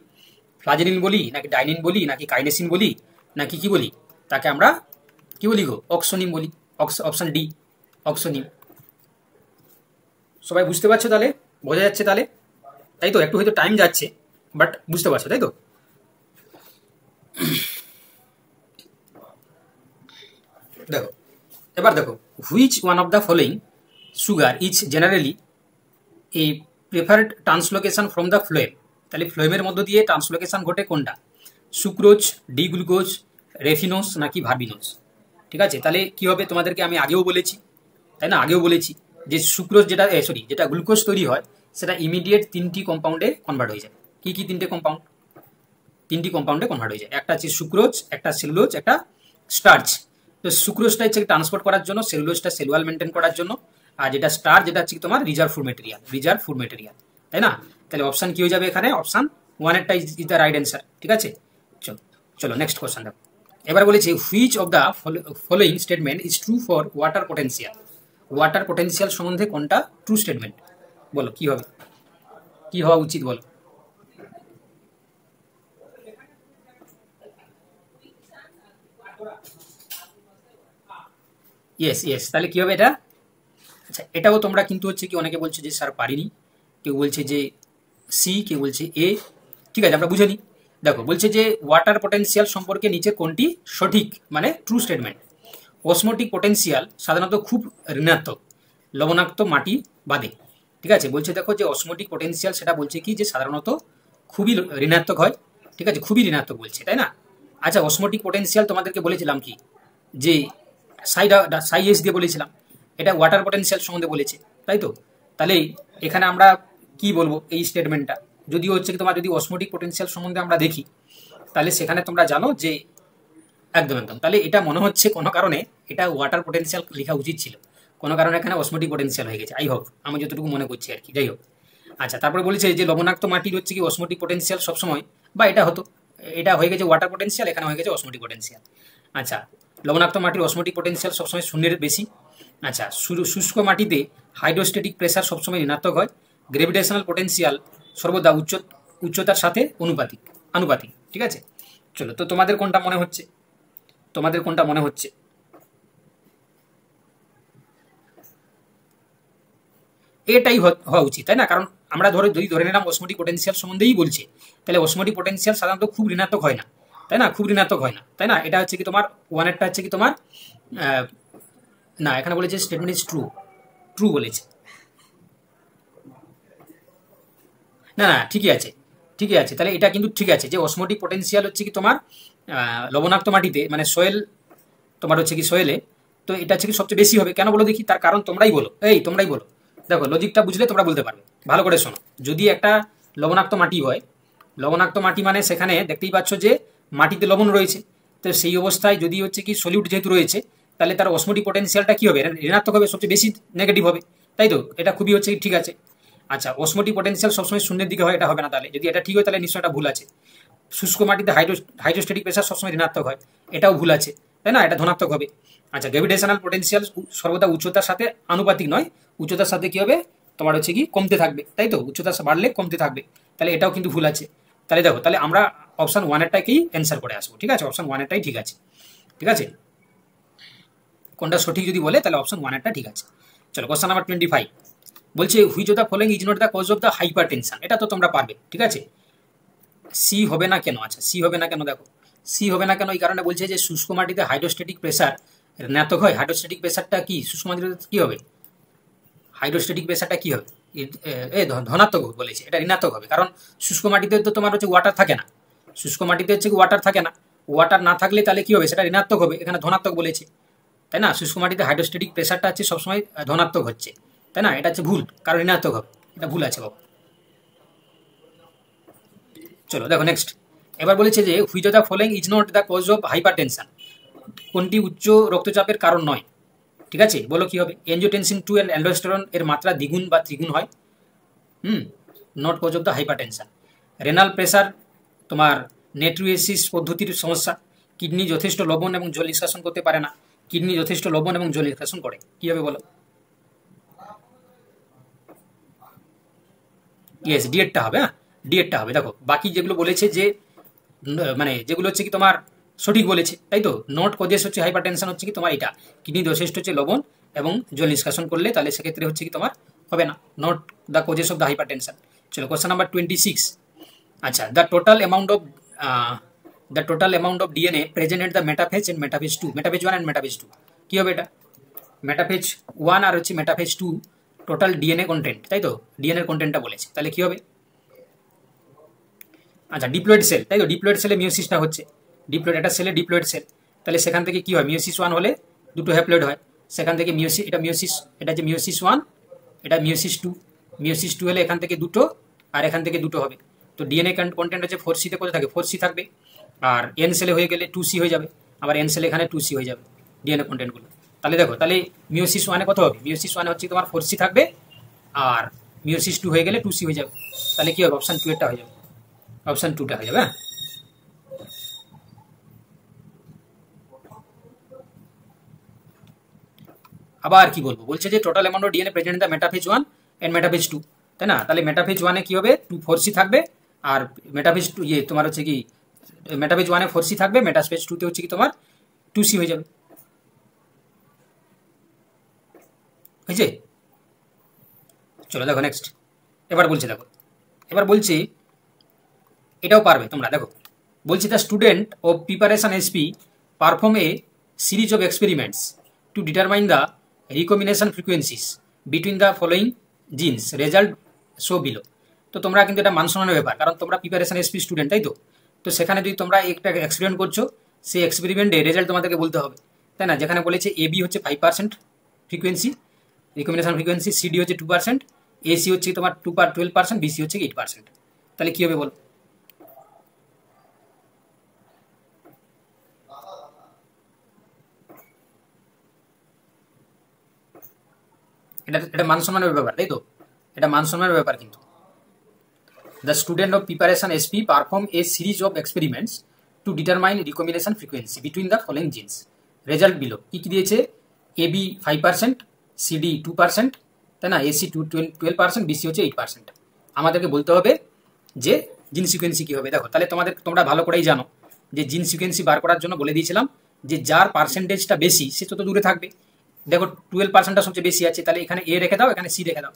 ফ্লাজেলিন বলি, নাকি ডাইনিন বলি, নাকি কাইনেসিন বলি, নাকি কি বলি? তাকে আমরা কি বলি গো? অক্সোনিম বলি। Option D, axoneme. সবাই বুঝতে পারছো তাহলে? বোঝা যাচ্ছে তাহলে, তাই তো? একটু হয়তো টাইম যাচ্ছে, বাট বুঝতে পারছো, তাই তো? দেখো এবার দেখো, which one of the following sugar is generally এই preferred translocation from the phloem. তাহলে ফ্লোয়েমের মধ্য দিয়ে ট্রান্সলোকেশন ঘটে কোনটা? সুক্রোজ, ডি গ্লুকোজ, রেফিনোস, নাকি ভার্বিনোস? ঠিক আছে, তাহলে কি হবে তোমাদেরকে আমি আগেও বলেছি, তাই না? আগেও বলেছি যে সুক্রোজ যেটা যেটা গ্লুকোজ তৈরি হয় সেটা ইমিডিয়েট 3টি কম্পাউন্ডে কনভার্ট হয়ে যায়। কি কি 3টে কম্পাউন্ড? 3টি কম্পাউন্ডে কনভার্ট হয়ে যায়। একটা হচ্ছে সুক্রোজ, একটা সেলুলোজ, একটা স্টার্চ। তো সুক্রোজটা হচ্ছে ট্রান্সপোর্ট করার জন্য, সেলুলোজটা সেলুয়াল মেনটেন করার জন্য, আর যেটা স্টার্চ যেটা হচ্ছে তোমার রিজার্ভ ফুড মেটেরিয়াল, তাই না? তাহলে অপশন কি হয়ে যাবে এখানে? Option 1 is the right answer. ঠিক আছে, চলো চলো নেক্সট কোশ্চেন দেখো। এবার বলেছে which of the following statement is true for water potential. Water potential সম্বন্ধে কোনটা ট্রু স্টেটমেন্ট? বলো কি হবে, কি হওয়া উচিত বলো? ইয়েস ইয়েস, তাহলে কি হবে এটা? আচ্ছা এটাও তোমরা কিন্তু হচ্ছে কি অনেকে বলছে যে স্যার পারিনি, কেউ বলছে যে সি, কেউ বলছে এ। ঠিক আছে, আমরা বুঝে নিই। দেখো বলছে যে ওয়াটার পটেনশিয়াল সম্পর্কে নিচে কোনটি সঠিক, মানে ট্রু স্টেটমেন্ট? অসমোটিক পটেনশিয়াল সাধারণত খুব ঋণাত্মক লবণাক্ত মাটি বাদে। ঠিক আছে, বলছে দেখো যে অসমোটিক পটেনশিয়াল সেটা বলছে কি যে সাধারণত খুবই ঋণাত্মক হয়। ঠিক আছে, খুবই ঋণাত্মক বলছে, তাই না? আচ্ছা অসমোটিক পটেনশিয়াল তোমাদেরকে বলেছিলাম কি যে সাই এস দিয়ে বলেছিলাম, এটা ওয়াটার পটেনশিয়াল সম্বন্ধে বলেছে, তাই তো? তাহলে এখানে আমরা কি বলবো এই স্টেটমেন্টটা? যদিও হচ্ছে কি তোমার যদি অসমোটিক পটেনশিয়াল সম্বন্ধে আমরা দেখি তাহলে সেখানে তোমরা জানো যে একদম একদম, তাহলে এটা মনে হচ্ছে কোনো কারণে এটা ওয়াটার পটেনশিয়াল লেখা উচিত ছিল, কোনো কারণে এখানে অসমোটিক পটেনশিয়াল হয়ে গেছে। আই হোপ, আমি যতটুকু মনে করছি আর কি। যাই হোক, আচ্ছা তারপরে বলেছে যে লবণাক্ত মাটির হচ্ছে কি অসমোটিক পটেনশিয়াল সবসময়, বা এটা হতো, এটা হয়ে গেছে ওয়াটার পটেনশিয়াল, এখানে হয়ে গেছে অসমোটিক পটেনশিয়াল। আচ্ছা লবণাক্ত মাটির অসমোটিক পটেনশিয়াল সবসময় শূন্যের বেশি। আচ্ছা শুষ্ক মাটিতে হাইড্রোস্ট্যাটিক প্রেসার সবসময় ঋণাত্মক হয়। গ্রেভিটেশনাল পটেনশিয়াল সর্বদা উচ্চতার সাথে আনুপাতিক। ঠিক আছে, চলো তো তোমাদের কোনটা মনে হচ্ছে? তোমাদের কোনটা মনে হচ্ছে? এটাই হওয়া উচিত, তাই না? কারণ আমরা যদি ধরে নিলাম অসমোটিক পটেনশিয়াল সম্বন্ধেই বলছে, তাহলে অসমোটিক পটেনশিয়াল সাধারণত খুব ঋণাত্মক হয় না, তাই না? খুব ঋণাত্মক হয় না, তাই না? এটা হচ্ছে কি তোমার ওয়ানেরটা হচ্ছে কি তোমার না, এখানে বলেছে স্টেটমেন্ট ইজ ট্রু, ট্রু বলেছে। না না, ঠিকই আছে, ঠিকই আছে, তাহলে এটা কিন্তু ঠিক আছে যে অসমোটিক পটেনশিয়াল হচ্ছে কি তোমার লবণাক্ত মাটিতে, মানে সোয়েল, তোমার হচ্ছে কি সোয়েলে, তো এটা হচ্ছে কি সবচেয়ে বেশি হবে। কেন বলো দেখি? তার কারণ তোমরাই বলো, তোমরাই বলো। দেখো লজিকটা বুঝলে তোমরা বলতে পারবে। ভালো করে শোনো, যদি একটা লবণাক্ত মাটি হয়, লবণাক্ত মাটি মানে সেখানে দেখতেই পাচ্ছ যে মাটিতে লবণ রয়েছে, তো সেই অবস্থায় যদি হচ্ছে কি সলিউট যেহেতু রয়েছে তাহলে তার অসমোটিক পটেনশিয়ালটা কি হবে? ঋণাত্মক হবে, সবচেয়ে বেশি নেগেটিভ হবে, তাই তো? এটা খুবই হচ্ছে ঠিক আছে। আচ্ছা অসমোটিক পটেনশিয়াল সবসময় শূন্যের দিকে হয়, এটা হবে না। তাহলে যদি এটা ঠিক হয় তাহলে নিশ্চয়ই এটা ভুল আছে। শুষ্ক মাটিতে হাইড্রোস্ট্যাটিক প্রেসার সবসময় ঋণাত্মক হয়, এটাও ভুল আছে, তাই না? এটা ধনাত্মক হবে। আচ্ছা গ্র্যাভিটেশনাল পটেনশিয়াল সর্বদা উচ্চতার সাথে আনুপাতিক নয়, উচ্চতার সাথে কি হবে? তোমার হচ্ছে কি কমতে থাকবে, তাই তো, উচ্চতা বাড়লে কমতে থাকবে, তাহলে এটাও কিন্তু ভুল আছে। তাহলে দেখো, তাহলে আমরা অপশন ওয়ানেরটাকেই অ্যান্সার করে আসবো, ঠিক আছে, অপশন ওয়ানেরটাই ঠিক আছে, ঠিক আছে, কোনটা সঠিক যদি বলে তাহলে অপশন ওয়ানেরটা ঠিক আছে। চলো কোশ্চেন নাম্বার 25 বলছে which of the following is not the cause of the hypertension. এটা তো তোমরা পারবে, ঠিক আছে। সি হবে না কেন? আচ্ছা, সি হবে না কেন, দেখো সি হবে না কেন এই কারণে বলছে যে শুষ্ক মাটিতে হাইড্রোস্ট্যাটিক প্রেসার ঋণাত্মক হয়। হাইড্রোস্ট্যাটিক প্রেসারটা কি শুষ্ক মাটিতে কি হবে? হাইড্রোস্ট্যাটিক প্রেসারটা কি হবে? ধনাত্মক বলেছে, এটা ঋণাত্মক হবে, কারণ শুষ্ক মাটিতে তো তোমার হচ্ছে ওয়াটার থাকে না, শুষ্ক মাটিতে হচ্ছে ওয়াটার থাকে না, ওয়াটার না থাকলে তাহলে কি হবে, সেটা ঋণাত্মক হবে, এখানে ধনাত্মক বলেছে, তাই না। শুষ্ক মাটিতে হাইড্রোস্ট্যাটিক প্রেসারটা হচ্ছে সবসময় ধনাত্মক হচ্ছে, তাই না, এটা হচ্ছে ভুল, কারণ ঋণাত্মক হবে, এটা ভুল আছে বাবু। চলো দেখো নেক্সট, এবার বলেছে যে which of the following is not the cause of hypertension. কোনটি উচ্চ রক্তচাপের কারণ নয়? ঠিক আছে, বলো কি হবে? এনজিওটেনসিন 2 এন্ড অ্যালডোস্টেরন এর মাত্রা দ্বিগুণ বা ত্রিগুণ হয়। Not cause of the hypertension. Renal pressure তোমার নেট্রিওসিস পদ্ধতির সমস্যা। কিডনি যথেষ্ট লবণ এবং জল নিষ্কাশন করতে পারে না। কিডনি যথেষ্ট লবণ এবং জল নিষ্কাশন করে, কি হবে বলো? ইয়েস, ডিএডটা হবে, হ্যাঁ ডিএডটা হবে। দেখো বাকি যেগুলো বলেছে যে মানে যেগুলো হচ্ছে কি তোমার সঠিক বলেছে, তাই তো। নট কজেস হচ্ছে হাইপার টেনশন হচ্ছে কি তোমার এটা, কিডনি যথেষ্ট হচ্ছে লবণ এবং জল নিষ্কাশন করলে, তাহলে সেক্ষেত্রে হচ্ছে কি তোমার হবে না, not the causes of the hypertension. চলো কোশ্চেন নাম্বার 26। আচ্ছা, the total amount of DNA present at the metaphase and metaphase 2, metaphase 1 and metaphase 2, কি হবে এটা? মেটাফেজ 1 আর হচ্ছে মেটাফেজ 2 টোটাল ডিএনএ কন্টেন্ট, তাই তো, ডিএনএ কন্টেন্টটা বলেছে, তাহলে কি হবে? আচ্ছা, ডিপ্লয়েড সেল, তাই তো, ডিপ্লয়েড সেলে মিওসিসটা হচ্ছে, ডিপ্লয়েড একটা সেলে ডিপ্লয়েড সেল, তাহলে সেখান থেকে কি হয়, মিওসিস 1 হলে দুটো হ্যাপ্লয়েড হয়, সেখান থেকে মিওসিস, এটা মিওসিস, এটা যে মিওসিস 1, এটা মিওসিস 2, মিওসিস 2 হলে এখান থেকে দুটো আর এখান থেকে দুটো হবে, তো ডিএনএ কন্টেন্ট হচ্ছে 4C তে কোথায় থাকে, 4C থাকবে, আর এন সেলে হয়ে গেলে 2C হয়ে যাবে, আবার এন সেলে এখানে 2C হয়ে যাবে ডিএনএ কন্টেন্টগুলো। তাহলে দেখো, তাহলে মিওসিস 1 কত হবে? মিওসিস 1 হচ্ছে তোমার 4C থাকবে, আর মিওসিস 2 হয়ে গেলে 2C হয়ে যাবে, তাহলে কি হবে? অপশন 2 এরটা হয়ে যাবে, অপশন 2টা হয়ে যাবে, হ্যাঁ। আবার কি বলবো, বলছে যে total amount of DNA present in the metaphase 1 and metaphase 2, তাই না। তাহলে মেটাফেজ 1 কি হবে, 4C থাকবে, আর মেটাফেজ 2 তোমার হচ্ছে কি মেটাফেজ 1 4C থাকবে, মেটাফেজ 2 তে হচ্ছে কি তোমার 2C হয়ে যাবে, হয়েছে। চলো দেখো নেক্সট, এবার বলছে দেখো, এবার বলছে এটাও পারবে তোমরা, দেখো বলছি the student of preparation SP perform a series of experiments to determine the recombination frequencies between the following genes, result show below. তো তোমরা কিন্তু এটা মান শোনানোর ব্যাপার, কারণ তোমরা প্রিপারেশন এসপি স্টুডেন্ট, তাই তো। তো সেখানে যদি তোমরা একটা এক্সপেরিমেন্ট করছো, সেই এক্সপেরিমেন্টে রেজাল্ট তোমাদেরকে বলতে হবে, তাই না। যেখানে বলেছে এবি হচ্ছে 5% ফ্রিকোয়েন্সি, রিকম্বিনেশন ফ্রিকোয়েন্সি, সিডি হচ্ছে 2%, এসি হচ্ছে তোমার 12%, বিসি হচ্ছে 8%, তাহলে কি হবে বলো? এটা এটা মান সম্মানের ব্যাপার, তাই তো, এটা মান সম্মানের ব্যাপার কিন্তু। The student of preparation SP perform a series of experiments to determine recombination frequency between the following genes, result below. কি কি দিয়েছে? এবি 5%, সিডি 2%, তাই না, এসি 12%, বিসি হচ্ছে 8%। আমাদেরকে বলতে হবে যে জিন সিকোয়েন্সি কি হবে। দেখো তাহলে তোমরা ভালো করেই জানো যে জিন সিকোয়েন্সি বার করার জন্য বলে দিয়েছিলাম যে যার পার্সেন্টেজটা বেশি সে তত দূরে থাকবে। দেখো 12%টা সবচেয়ে বেশি আছে, তাহলে এখানে এ রেখে দাও, এখানে সি রেখে দাও,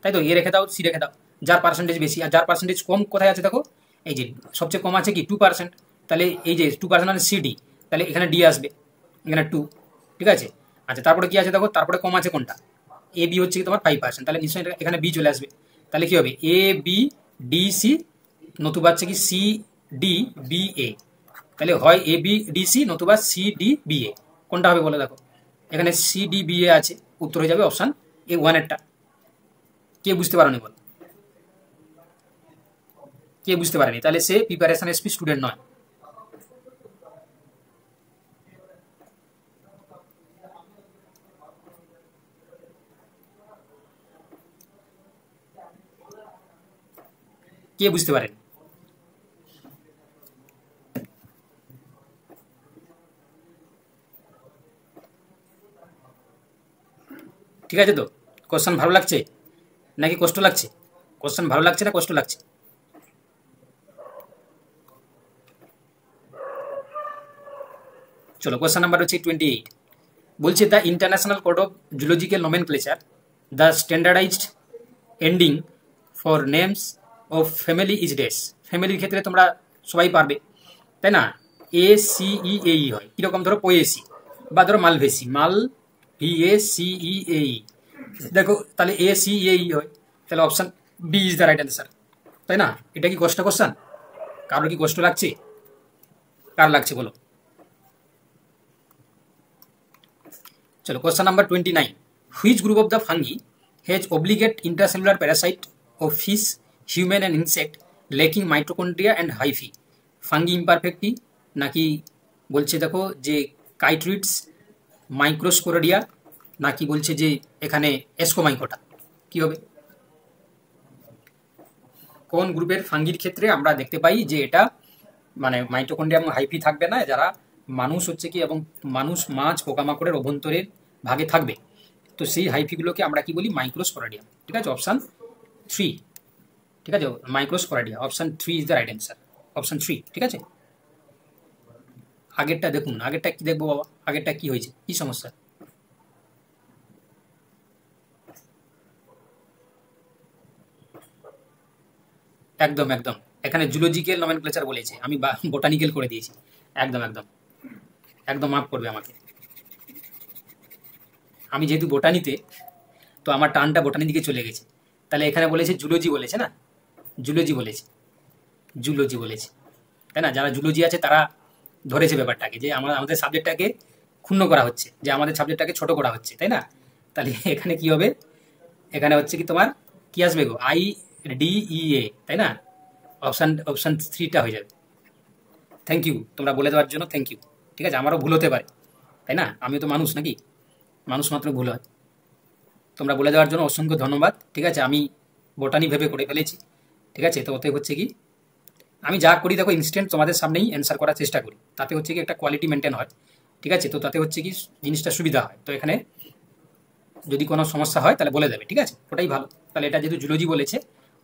তাই তো, এ রেখে দাও, সি রেখে দাও, যার পার্সেন্টেজ বেশি। আর যার পার্সেন্টেজ কম কোথায় আছে দেখো, এই যে সবচেয়ে কম আছে কি 2%, তাহলে এই যে 2% মানে সিডি, তাহলে এখানে ডি আসবে, এখানে 2, ঠিক আছে। আচ্ছা তারপরে কি আছে দেখো, তারপরে কম আছে কোনটা, এ বি হচ্ছে কি তোমার 5%, তাহলে নিশ্চয়ই এখানে বি চলে আসবে, তাহলে কি হবে এ বি ডি সি, নতুবা হচ্ছে কি সি ডি বি এ, তাহলে হয় এ বি ডি সি নতুবা সি ডি বি এ, কোনটা হবে বলে দেখো, এখানে সি ডি বি এ আছে, উত্তর হয়ে যাবে অপশন এ 1 এরটা। কে বুঝতে পারেনি বল, কে বুঝতে পারেনি, তাহলে সে প্রিপারেশন এসপি স্টুডেন্ট নয়। কে বুঝতে পারেন? ঠিক আছে তো, কোশ্চেন ভালো লাগছে? নাকি কষ্ট লাগছে? কোশ্চেন ভালো লাগছে না কষ্ট লাগছে? চলো কোশ্চেন নাম্বার হচ্ছে 28, বলছে the international code of zoological nomenclature the standardised ending for names of family is dash. ফ্যামিলির ক্ষেত্রে তোমরা সবাই পারবে, তাই না? ACEAE হয়, কীরকম ধরো পোয়েসি বা ধরো মালভেসি, মাল VACEAE, দেখো তাহলে ACEAE হয়, তাহলে option B is the right answer, তাই না? এটা কি কষ্ট কোশ্চেন? কারোর কি কষ্ট লাগছে? কার লাগছে বলো? চলো question number 29, which group of the fungi has obligate intercellular parasite of fish, human and insect lacking mitochondria and hyphae? Fungi imperfecti, নাকি বলছে দেখো যে কাইট্রিডস, মাইক্রোস্পোরেডিয়া, নাকি বলছে যে এখানে এসকোমাইকোটা? কি হবে? কোন গ্রুপের ফাঙ্গির ক্ষেত্রে আমরা দেখতে পাই যে এটা মানে মাইটোকন্ড্রিয়া এবং হাইফি থাকবে না, যারা মানুষ হচ্ছে কি এবং মানুষ, মাছ, পোকামাকড়ের অভ্যন্তরের ভাগে থাকবে, তো সেই হাইফিগুলোকে আমরা কি বলি? মাইক্রোস্পোরেডিয়াম। ঠিক আছে, অপশান 3, ঠিক আছে, microsporidia, option 3 is the right answer, option 3, ঠিক আছে। আগেরটা দেখুন, আগেরটা কি দেখবো বাবা? আগেরটা কি হয়েছে, কি সমস্যা? একদম একদম, এখানে জুলজিক্যাল নমেনক্লেচার বলেছে, আমি বোটানিক্যাল করে দিয়েছি। একদম একদম একদম, মাফ করবে আমাকে, আমি যেহেতু বোটানিতে, তো আমার টানটা বোটানির দিকে চলে গেছে। তাহলে এখানে বলেছে জুলজি বলেছে না, জুলজি বলেছে, জুলজি বলেছে, তাই না? যারা জুলজি আছে তারা ধরেছে ব্যাপারটাকে, যে আমাদের সাবজেক্টটাকে ক্ষুণ্ণ করা হচ্ছে, যে আমাদের সাবজেক্টটাকে ছোট করা হচ্ছে, তাই না? তাহলে এখানে কি হবে? এখানে হচ্ছে কি তোমার কি আসবে গো? IDEA, তাই না? অপশান 3টা হয়ে যাবে। থ্যাংক ইউ তোমরা বলে দেওয়ার জন্য, থ্যাংক ইউ। ঠিক আছে, আমারও ভুল হতে পারে, তাই না? আমিও তো মানুষ নাকি, মানুষ মাত্র ভুল হয়। তোমরা বলে দেওয়ার জন্য অসংখ্য ধন্যবাদ। ঠিক আছে, আমি বোটানি ভেবে করে ফেলেছি। ঠিক আছে, তো ওতে হচ্ছে কি আমি যা করি দেখো ইনস্ট্যান্ট তোমাদের সামনেই অ্যান্সার করার চেষ্টা করি, তাতে হচ্ছে কি একটা কোয়ালিটি মেনটেন হয়। ঠিক আছে, তো তাতে হচ্ছে কি জিনিসটা সুবিধা হয়। তো এখানে যদি কোনো সমস্যা হয় তাহলে বলে দেবে, ঠিক আছে, ওটাই ভালো। তাহলে এটা যেহেতু জুলজি বলেছে,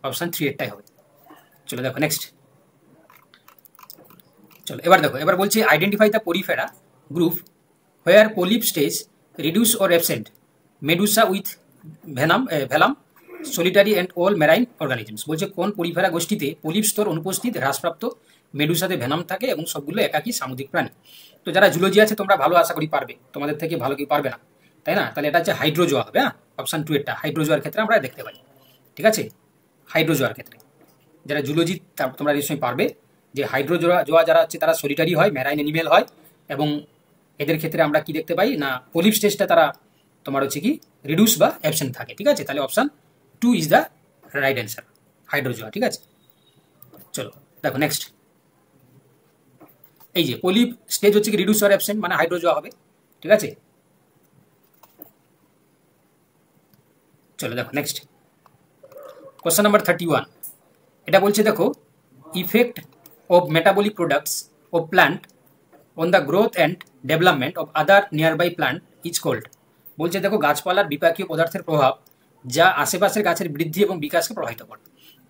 অপশান 3 এরটাই হবে। চলো দেখো নেক্সট। চলো এবার দেখো, এবার বলছি identify the porifera group where polyp stage reduce or absent, medusa with velum, solitary and all marine organisms. বলছে কোন পরিফেরা গোষ্ঠীতে পলিপ স্তর অনুপস্থিত, হ্রাসপ্রাপ্ত, মেডুসাতে ভেনাম থাকে এবং সবগুলো একাকী সামুদ্রিক প্রাণী। তো যারা জুলজি আছে তোমরা ভালো আশা করি পারবে, তোমাদের থেকে ভালো কি পারবে না, তাই না? তাহলে এটা হচ্ছে হাইড্রোজোয়া হবে। হ্যাঁ, অপশান 2 এরটা হাইড্রোজোয়ার ক্ষেত্রে আমরা দেখতে পাই। ঠিক আছে, হাইড্রোজোয়ার ক্ষেত্রে যারা জুলজি তোমরা নিশ্চয়ই পারবে যে হাইড্রোজোয়া যারা হচ্ছে তারা সলিটারি হয়, ম্যারাইন অ্যানিমেল হয়, এবং এদের ক্ষেত্রে আমরা কি দেখতে পাই না পলিপ স্টেজটা তারা তোমার হচ্ছে কি রিডিউস বা অ্যাবসেন্ট থাকে। ঠিক আছে, তাহলে option 2 is the right answer, Hydrozoa. ঠিক আছে, চলো দেখো নেক্সট। এই যে পলিপ স্টেজ হচ্ছে কি রিডিউস অর অ্যাবসেন্ট, মানে হাইড্রোজোয়া হবে। ঠিক আছে, চলো দেখো নেক্সট। কোশ্চেন নাম্বার 31, এটা বলছে দেখো effect of metabolic products of plant on the growth and development of other nearby plant is cold. বলছে দেখো গাছপালার বিপাকীয় পদার্থের প্রভাব যা আশেপাশের গাছের বৃদ্ধি এবং বিকাশকে প্রভাবিত করে,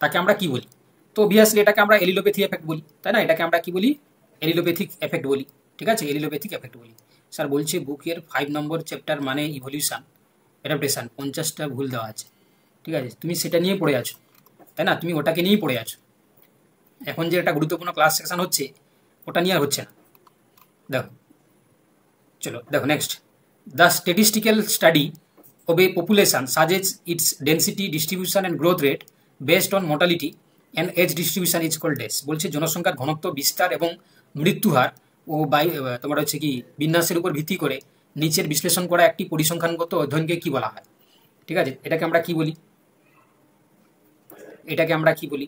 তাকে আমরা কি বলি? তো অবভিয়াসলি এটাকে আমরা এলিলোপ্যাথি এফেক্ট বলি, তাই না? এটাকে আমরা কি বলি? এলিলোপ্যাথিক এফেক্ট বলি। ঠিক আছে, এলিলোপ্যাথিক এফেক্ট বলি। স্যার বলছে বুকের 5 নম্বর চ্যাপ্টার মানে ইভলিউশন অ্যাডাপ্টেশন 50টা ভুল দেওয়া আছে। ঠিক আছে, তুমি সেটা নিয়ে পড়ে আছো, তাই না? তুমি ওটাকে নিয়েই পড়ে আছো। এখন যে একটা গুরুত্বপূর্ণ ক্লাস সেকশন হচ্ছে ওটা নিয়ে আর হচ্ছে না। দেখো চলো দেখো next. The statistical study of a population suggests its density distribution and growth rate based on mortality and age distribution is called death। বলছে জনসংখ্যার ঘনত্ব, বিস্তার এবং মৃত্যুহার ও তোমার হচ্ছে কি বিন্যাসের উপর ভিত্তি করে নিচের বিশ্লেষণ করা একটি পরিসংখ্যানগত অধ্যয়নকে কি বলা হয়? ঠিক আছে, এটাকে আমরা কি বলি? এটাকে আমরা কি বলি?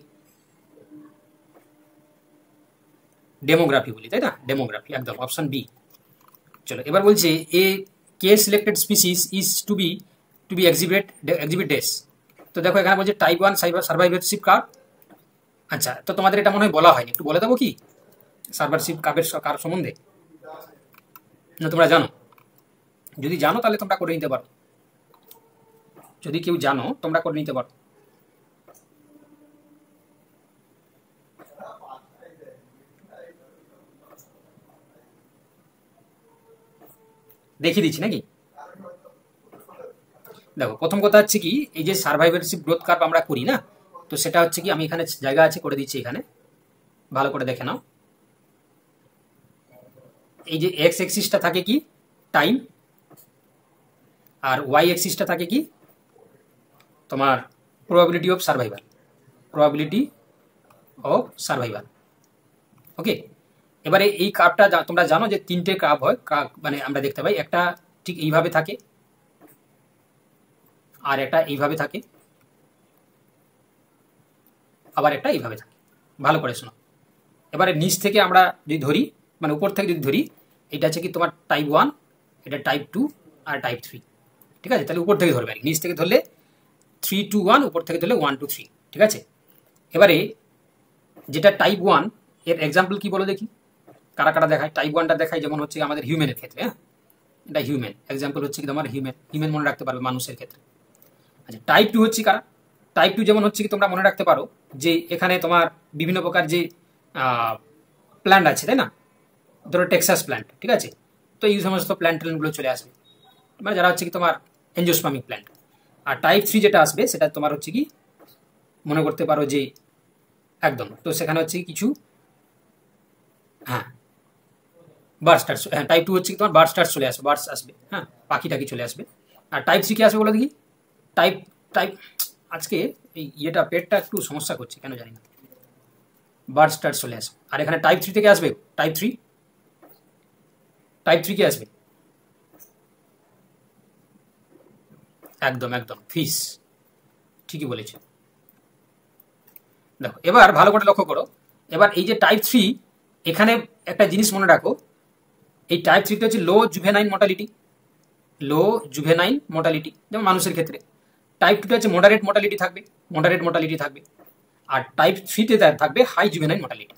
ডেমোগ্রাফি বলি, তাই না? ডেমোগ্রাফি, একদম অপশন বি। চলো এবার বলছে a K selected species is to be exhibit dash. তো দেখো এখানে বলছে টাইপ 1 সার্ভাইভারশিপ কার। আচ্ছা, তো তোমাদের এটা মনে হয় বলা হয়নি, একটু বলে দেবো কি সার্ভাইভারশিপ কার সম্বন্ধে? না তোমরা জানো? যদি জানো তাহলে তোমরা করে নিতে পারো, যদি কেউ জানো তোমরা করে নিতে পারো। দেখিয়ে দিচ্ছি নাকি। দেখো প্রথম কথা হচ্ছে কি, এই যে সার্ভাইভারশিপ গ্রোথ কার্ভ আমরা করি না, তো সেটা হচ্ছে কি, আমি এখানে জায়গা আছে করে দিচ্ছি, এখানে ভালো করে দেখে নাও। এই যে এক্স এক্সিসটা থাকে কি টাইম, আর ওয়াই এক্সিসটা থাকে কি তোমার probability of survival, probability of survival. Okay, এবারে এই কার্ভটা তোমরা জানো যে তিনটে কার্ভ হয়, মানে আমরা দেখতে পাই, একটা ঠিক এইভাবে থাকে, আর একটা এইভাবে থাকে, আবার একটা এইভাবে থাকে। ভালো করে শোনো। এবারে নিচ থেকে আমরা যদি ধরি, মানে উপর থেকে যদি ধরি, এটা হচ্ছে কি তোমার টাইপ 1, এটা টাইপ 2 আর টাইপ 3। ঠিক আছে, তাহলে উপর থেকে ধরবে, নিচ থেকে ধরলে 3 2 1, উপর থেকে ধরলে 1 2 3। ঠিক আছে, এবারে যেটা টাইপ 1 এর এক্সাম্পল কি বলো দেখি, কারা কারা দেখায়? টাইপ 1টা দেখায় যেমন হচ্ছে আমাদের হিউম্যানের ক্ষেত্রে। হ্যাঁ, এটা হিউম্যান, এক্সাম্পল হচ্ছে কি তোমার হিউম্যান মনে রাখতে পারবে মানুষের ক্ষেত্রে। আচ্ছা, টাইপ 2 হচ্ছে কারা? টাইপ 2 যেমন হচ্ছে কি তোমরা মনে রাখতে পারো যে এখানে তোমার বিভিন্ন প্রকার যে প্ল্যান্ট আছে, তাই না? ধরো টেক্সাস প্ল্যান্ট, ঠিক আছে, তো এই সমস্ত প্ল্যান্টগুলো চলে আসবে, মানে যারা হচ্ছে কি তোমার এনজিওস্পার্মিক প্ল্যান্ট। আর টাইপ 3 যেটা আসবে সেটা তোমার হচ্ছে কি মনে করতে পারো যে একদম, তো সেখানে হচ্ছে কিছু হ্যাঁ বার্ড স্টার্স। হ্যাঁ, টাইপ 2 হচ্ছে কি তোমার বার্ড স্টার্স চলে আসবে, বার্ডস আসবে, হ্যাঁ, পাখি টাকি চলে আসবে। আর টাইপ 3 কি আসবে বলো দেখি? টাইপ টাইপ আজকে এই ইয়েটা পেটটা একটু সমস্যা করছে কেন জানি না, বার্ড স্টার্স চলে আসবে। আর এখানে টাইপ 3 থেকে আসবে টাইপ 3, টাইপ 3 কি আসবে? একদম একদম ফিশ, ঠিকই বলেছে। দেখো এবার ভালো করে লক্ষ্য করো, এবার এই যে টাইপ 3, এখানে একটা জিনিস মনে রাখো, এই টাইপ 3টা হচ্ছে লো জুভেনাইল মোর্টালিটি, লো জুভেনাইল মোর্টালিটি, যেমন মানুষের ক্ষেত্রে। টাইপ 2টা হচ্ছে মডারেট মোর্টালিটি থাকবে, মডারেট মোর্টালিটি থাকবে। আর টাইপ 3তে থাকবে হাই জুভেনাইল মোর্টালিটি,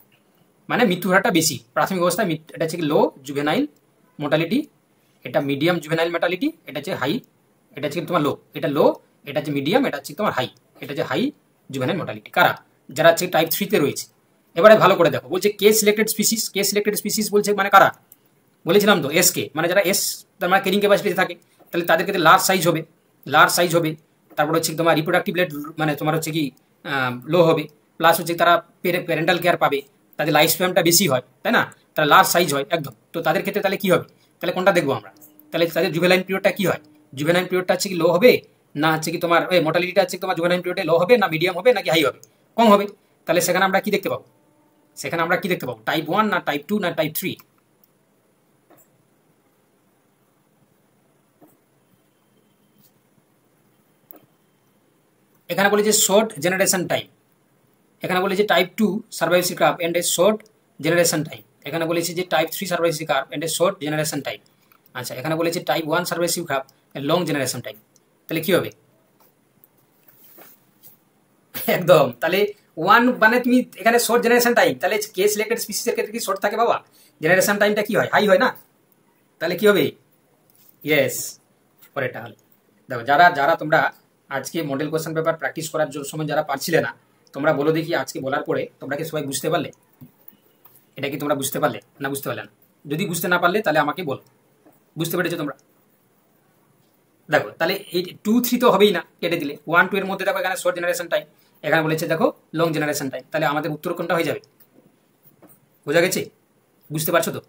মানে মৃত্যুর হারটা বেশি প্রাথমিক অবস্থায়। এটা হচ্ছে লো জুভেনাইল মোর্টালিটি, এটা মিডিয়াম জুভেনাইল মোর্টালিটি, এটা হচ্ছে হাই, এটা হচ্ছে তোমার লো, এটা লো, এটা হচ্ছে মিডিয়াম, এটা হচ্ছে তোমার হাই, এটা হচ্ছে হাই জুভেনাইল মোর্টালিটি। কারা? যারা হচ্ছে টাইপ 3তে রয়েছে। এবারে ভালো করে দেখো, বলছে কে সিলেক্টেড স্পিসিস, কে সিলেক্টেড স্পিসিস বলছে মানে কারা? বলেছিলাম তো এস কে, মানে যারা এস তার মানে ক্যারিং ক্যাপাসিটি থাকে, তাহলে তাদের ক্ষেত্রে লার্জ সাইজ হবে, লার্জ সাইজ হবে। তারপর হচ্ছে তোমার রিপ্রোডাক্টিভ রেট মানে তোমার হচ্ছে কি লো হবে, প্লাস হচ্ছে তারা প্যারেন্টাল কেয়ার পাবে, তাদের লাইফ স্প্যানটা বেশি হয়, তাই না? তারা লার্জ সাইজ হয় একদম। তো তাদের ক্ষেত্রে তাহলে কি হবে? তাহলে কোনটা দেখবো আমরা? তাহলে তাদের জুভেনাইল পিরিয়ডটা কি হয়? জুভেনাইল পিরিয়ডটা হচ্ছে কি লো হবে, না হচ্ছে কি তোমার মোর্টালিটিটা হচ্ছে তোমার জুভেনাইল পিরিয়ডে লো হবে, না মিডিয়াম হবে, নাকি হাই হবে, কম হবে? তাহলে সেখানে আমরা কি দেখতে পাবো? সেখানে আমরা কি দেখতে পাবো? টাইপ 1 না টাইপ 2 না টাইপ 3? এখানে বলেছে শর্ট জেনারেশন টাইম, এখানে বলেছে type 2 survival curve and a short generation time, এখানে বলেছে যে type 3 survival curve and a short generation time. আচ্ছা, এখানে বলেছে type 1 survival curve a long generation time. তাহলে কি হবে? একদম, তাহলে 1 মানে তুমি এখানে শর্ট জেনারেশন টাইম, তাহলে কে সিলেক্টেড স্পিসিসের ক্ষেত্রে কি শর্ট থাকে বাবা? জেনারেশন টাইমটা কি হয়? হাই হয় না? তাহলে কি হবে? ইয়েস, পরেরটা হলো। দেখো যারা যারা তোমরা আজকে মডেল কোশ্চেন পেপার প্র্যাকটিস করার সময় যারা পারছিলে না, তোমরা বলো দেখি আজকে বলার পরে তোমরা কি সবাই বুঝতে পারলে? এটা কি তোমরা বুঝতে পারলে না বুঝতে পারলে না? যদি বুঝতে না পারলে তাহলে আমাকে বলো, বুঝতে পেরেছো তোমরা? দেখো তাহলে এই 2 3 তো হবেই না, কেটে দিলে 1 2 এর মধ্যে দেখো এখানে শর্ট জেনারেশন টাইম, এখানে বলেছে দেখো লং জেনারেশন টাইম, তাহলে আমাদের উত্তর কোনটা হয়ে যাবে? বোঝা গেছে? বুঝতে পারছো তো?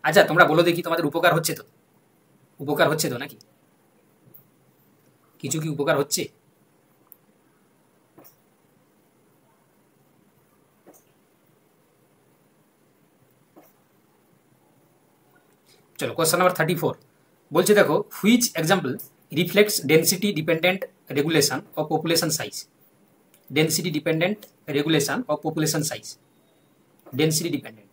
আচ্ছা তোমরা বলো দেখি তোমাদের উপকার হচ্ছে তো? উপকার হচ্ছে তো নাকি? কিছু কি উপকার হচ্ছে? চলো কোশ্চেন নাম্বার 34 বলছে দেখো, which example reflects density dependent regulation of population size, density dependent regulation of population size, density dependent.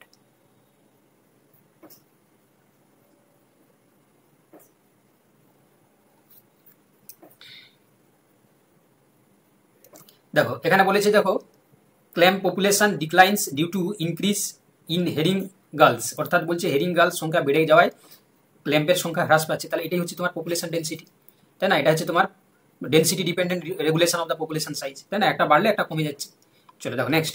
দেখো এখানে বলেছে দেখো, clam population declines due to increase in herring gulls, অর্থাৎ বলছে হেরিং গার্লস সংখ্যা বেড়ে যাওয়ায় ক্ল্যাম্পের সংখ্যা হ্রাস পাচ্ছে, তাহলে এটাই হচ্ছে তোমার পপুলেশন ডেন্সিটি, তাই না? এটা হচ্ছে তোমার density dependent regulation of the population size, তাই না? একটা বাড়লে একটা কমে যাচ্ছে। চলো দেখো নেক্সট,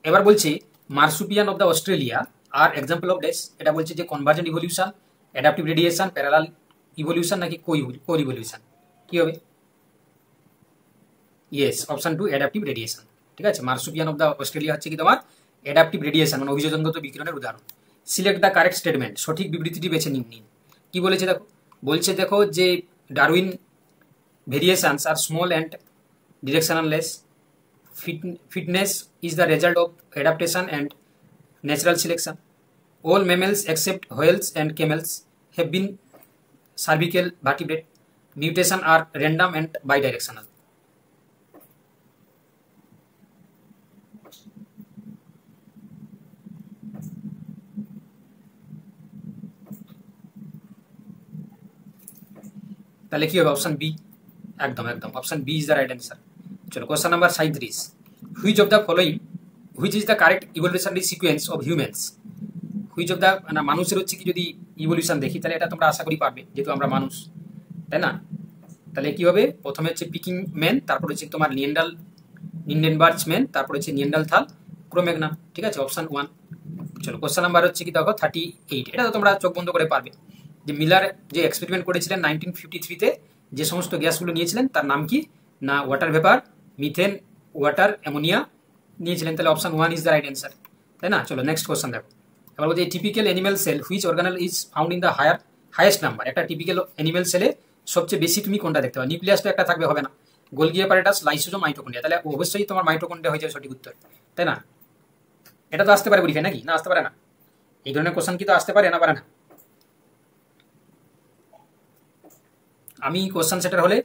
এবার বলছি marsupial of the Australia are example of dash, এটা বলছে যে convergent evolution, adaptive radiation, parallel evolution নাকি কো ইভলিউশন, কি হবে? Yes, option 2 adaptive radiation. ঠিক আছে, মার্সুপিয়ান অফ দ্য অস্ট্রেলিয়া হচ্ছে কি তোমার অ্যাডাপটিভ রেডিয়েশন মানে অভিযোজনগত বিকিরণের উদাহরণ। সিলেক্ট দ্য কারেক্ট স্টেটমেন্ট, সঠিক বিবৃতিটি বেছে নিন। কি বলেছে দেখো, বলছে দেখো যে Darwin variations are small and directionless, fitness is the result of adaptation and natural selection, all mammals except whales and camels have been cervical vertebrate, mutation are random and bidirectional. তাহলে কি হবে? অপশন বি, একদম একদম option B is the right answer. চলো question number 37, which of the following, which is the correct evolutionary sequence of humans, which of the না মানুষের হচ্ছে কি যদি ইভলিউশন দেখি তাহলে এটা তোমরা আশা করি পারবে যেহেতু আমরা মানুষ, তাই না? তাহলে কি হবে? প্রথমে হচ্ছে পিকিং ম্যান, তারপর হচ্ছে তোমার নিন্ডেনবার্চ ম্যান, তারপর হচ্ছে নিয়েন্ডারথাল, ক্রোম্যাগনাম। ঠিক আছে, অপশন 1। চলো কোশ্চেন নাম্বার হচ্ছে কি দেখো 38, এটা তো তোমরা চোখ বন্ধ করে পারবে। যে মিলার যে এক্সপেরিমেন্ট করেছিলেন 1953-তে, যে সমস্ত গ্যাসগুলো নিয়েছিলেন তার নাম কি? না water vapour, methane, water, ammonia নিয়েছিলেন। তাহলে option 1 is the right answer, তাই না? চলো নেক্সট কোশ্চেন দেখো। এবার বলছে typical animal cell which organelle is found in the highest number, একটা টিপিক্যাল অ্যানিম্যাল সেলে সবচেয়ে বেশি তুমি কোনটা দেখতে পাবে? নিউক্লিয়াস তো একটা থাকবে, হবে না। গোলগি অ্যাপারেটাস, লাইসোজোম, মাইটোকন্ড্রিয়া, তাহলে অবশ্যই তোমার মাইটোকন্ড্রিয়া হয়ে যাবে সঠিক উত্তর, তাই না? এটা তো আসতে পারে পরীক্ষায় নাকি? না আসতে পারে না? এই ধরনের কোশ্চেন কি তো আসতে পারে না পারে না? আমি কোশ্চেন সেটার হলে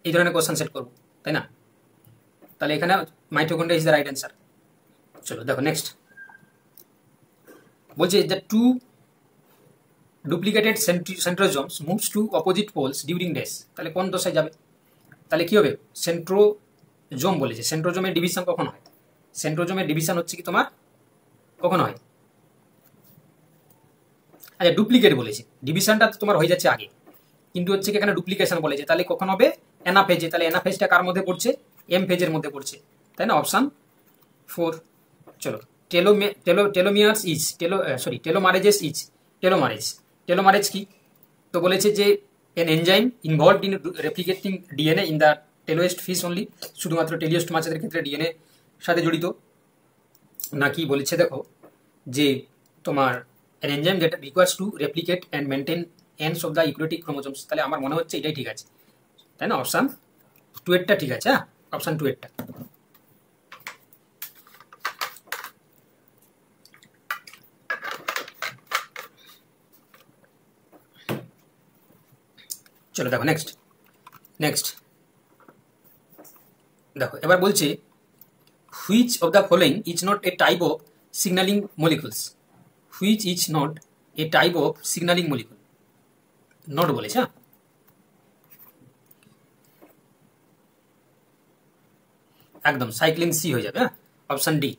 এই ধরনের কোশ্চেন সেট করবো, তাই না? তাহলে এখানে mitochondria is the right answer. চলো দেখো নেক্সট, বলছে the two duplicated centrosomes moves to opposite poles during dash, তাহলে কোন দশায় যাবে? তাহলে কি হবে? সেন্ট্রোজোম বলেছে, সেন্ট্রোজোমের ডিভিশন কখন হয়? সেন্ট্রোজোমের ডিভিশন হচ্ছে কি তোমার কখন হয়? আচ্ছা ডুপ্লিকেট বলেছে, ডিভিশনটা তো তোমার হয়ে যাচ্ছে আগে, কিন্তু হচ্ছে কি এখানে ডুপ্লিকেশন বলেছে, তাহলে কখন হবে? অ্যানাফেজে। তাহলে অ্যানাফেজটা কার মধ্যে পড়ছে? এম ফেজের মধ্যে পড়ছে, তাই না? অপশন 4। চলো টেলোমিয়ার্স ইজ টেলোমারেজেস ইজ টেলোমারেজ কি? তো বলেছে যে an enzyme involved in replicating DNA in the teleost fish only, শুধুমাত্র টেলিয়েস্ট মাছেদের ক্ষেত্রে ডিএনএ সাথে জড়িত, নাকি বলেছে দেখো যে তোমার an enzyme that requires to replicate and maintain ends of the eukaryotic chromosomes, তাহলে আমার মনে হচ্ছে এটাই ঠিক আছে, তাই না? অপশন 2 এরটা ঠিক আছে। হ্যাঁ, অপশন 2 এরটা। চলো দেখো নেক্সট দেখো, এবার বলছে which of the following is not a type of signalling molecules, which is not a type of signalling molecule, not বলেছে। হ্যাঁ, একদম সাইক্লিন সি হয়ে যাবে। হ্যাঁ, অপশন ডি।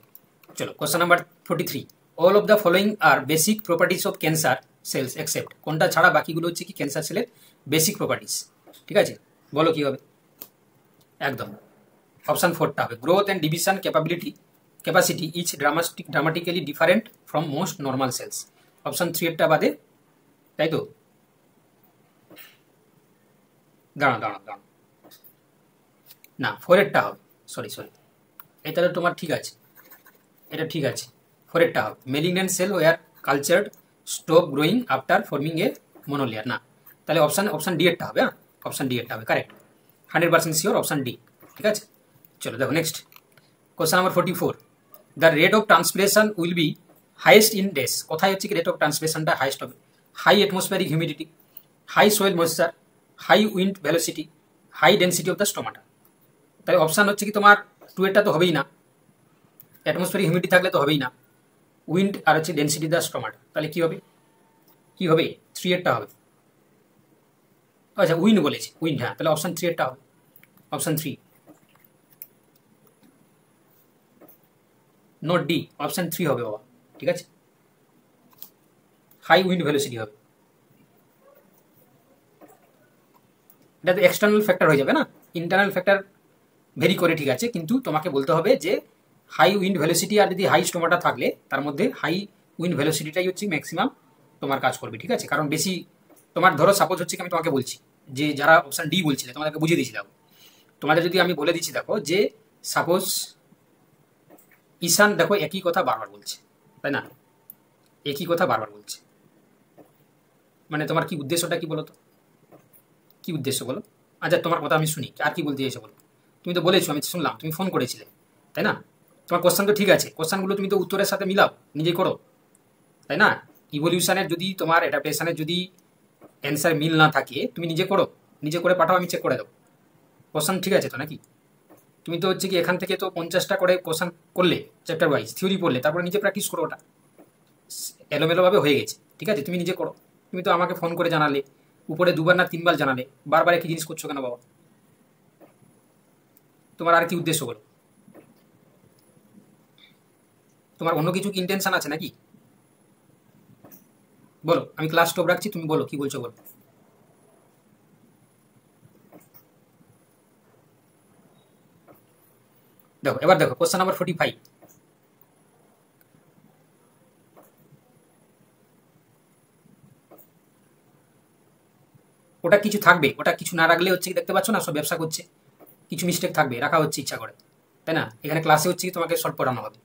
চলো question number 43, all of the following are basic properties of cancer cells except, কোনটা ছাড়া বাকিগুলো হচ্ছে কি ক্যান্সার সেলের বেসিক প্রপার্টিস। ঠিক আছে, বলো কি হবে? একদম অপশন 4টা হবে। Growth and division capacity is dramatically different from most normal cells, option 3 এরটা বাদে, তাই তো? দাঁড়াও না, 4 এরটা হবে, সরি এটা তো তোমার ঠিক আছে, এটা ঠিক আছে, 4 এরটা হবে। Malignant cell were cultured stop growing after forming a monolayer, না, তাহলে অপশন ডি এরটা হবে। হ্যাঁ, অপশন ডি এরটা হবে কারেক্ট, 100% শিওর, অপশন ডি। ঠিক আছে, চলো দেখো next question number 44, the rate of transpiration will be highest in dash, কোথায় হচ্ছে কি রেট অফ ট্রান্সপিরেশনটা হাইয়েস্ট হবে? High atmospheric humidity, high soil moisture, high wind velocity, high density of the stomata. তাই অপশান হচ্ছে কি তোমার 2 এরটা তো হবেই না, অ্যাটমসফিয়ারিক হিউমিডিটি থাকলে তো হবেই না, উইন্ড আর হচ্ছে ডেন্সিটি দ্য স্টোমাটা, তাহলে কি হবে? 3 এরটা হবে। আচ্ছা উইন্ড বলেছে, উইন্ড, হ্যাঁ, তাহলে অপশন 3 এরটা হবে, অপশন 3, নোট ডি, অপশন 3 হবে বাবা। ঠিক আছে, হাই উইন্ড ভেলোসিটি হবে। এটা তো এক্সটার্নাল ফ্যাক্টর হয়ে যাবে না, ইন্টারনাল ফ্যাক্টর ভেরি করে, ঠিক আছে, কিন্তু তোমাকে বলতে হবে যে হাই উইন্ড ভেলোসিটি আর যদি হাই স্টোমাটা থাকলে তার মধ্যে হাই উইন্ড ভেলোসিটিটাই হচ্ছে ম্যাক্সিমাম তোমার কাজ করবে, ঠিক আছে। কারণ বেশি তোমার ধরো সাপোজ হচ্ছে কি আমি তোমাকে বলছি যে যারা অপশন ডি বলছিলে তোমাদেরকে বুঝিয়ে দিয়েছি, দেখো তোমাদের যদি আমি বলে দিচ্ছি দেখো যে সাপোজ ঈশান দেখো একই কথা বারবার বলছে, তাই না, একই কথা বারবার বলছে, মানে তোমার কি উদ্দেশ্যটা কি বলো তো, কি উদ্দেশ্য বলো। আচ্ছা তোমার কথা আমি শুনি, আর কি বলতে চাইছো বলো। তুমি তো বলেছো, আমি শুনলাম, তুমি ফোন করেছিলে, তাই না। তোমার কোশ্চেন তো ঠিক আছে, কোশ্চেনগুলো তুমি তো উত্তরের সাথে মিলাও, নিজে করো, তাই না। ইভলিউশনের যদি তোমার অ্যাডাপ্টেশনের যদি অ্যান্সার মিল না থাকে তুমি নিজে করো, নিজে করে পাঠাও, আমি চেক করে দেবো। কোশ্চেন ঠিক আছে তো নাকি। তুমি তো হচ্ছে কি এখান থেকে তো 50টা করে কোশ্চেন করলে চ্যাপ্টার ওয়াইজ থিওরি পড়লে, তারপরে নিজে প্র্যাকটিস করো, ওটা এলোমেলোভাবে হয়ে গেছে, ঠিক আছে, তুমি নিজে করো। তুমি তো আমাকে ফোন করে জানালে, উপরে 2বার না 3বার জানালে, বারবার একই জিনিস করছো কেন বাবা। তোমার আর কি উদ্দেশ্য বলো, তোমার অন্য কিছু কি ইন্টেনশন আছে নাকি বলো। আমি ক্লাস স্টপ রাখছি, তুমি বলো কি বলছো বলো। দেখো এবার দেখো কোশ্চেন নাম্বার 45। ওটা কিছু থাকবে, ওটা কিছু না রাখলে হচ্ছে কি দেখতে পাচ্ছ না সব ব্যবসা করছে, কিছু মিস্টেক থাকবে, রাখা হচ্ছে ইচ্ছা করে, তাই না। এখানে ক্লাসে হচ্ছে কি তোমাকে সলভ করানো হবে,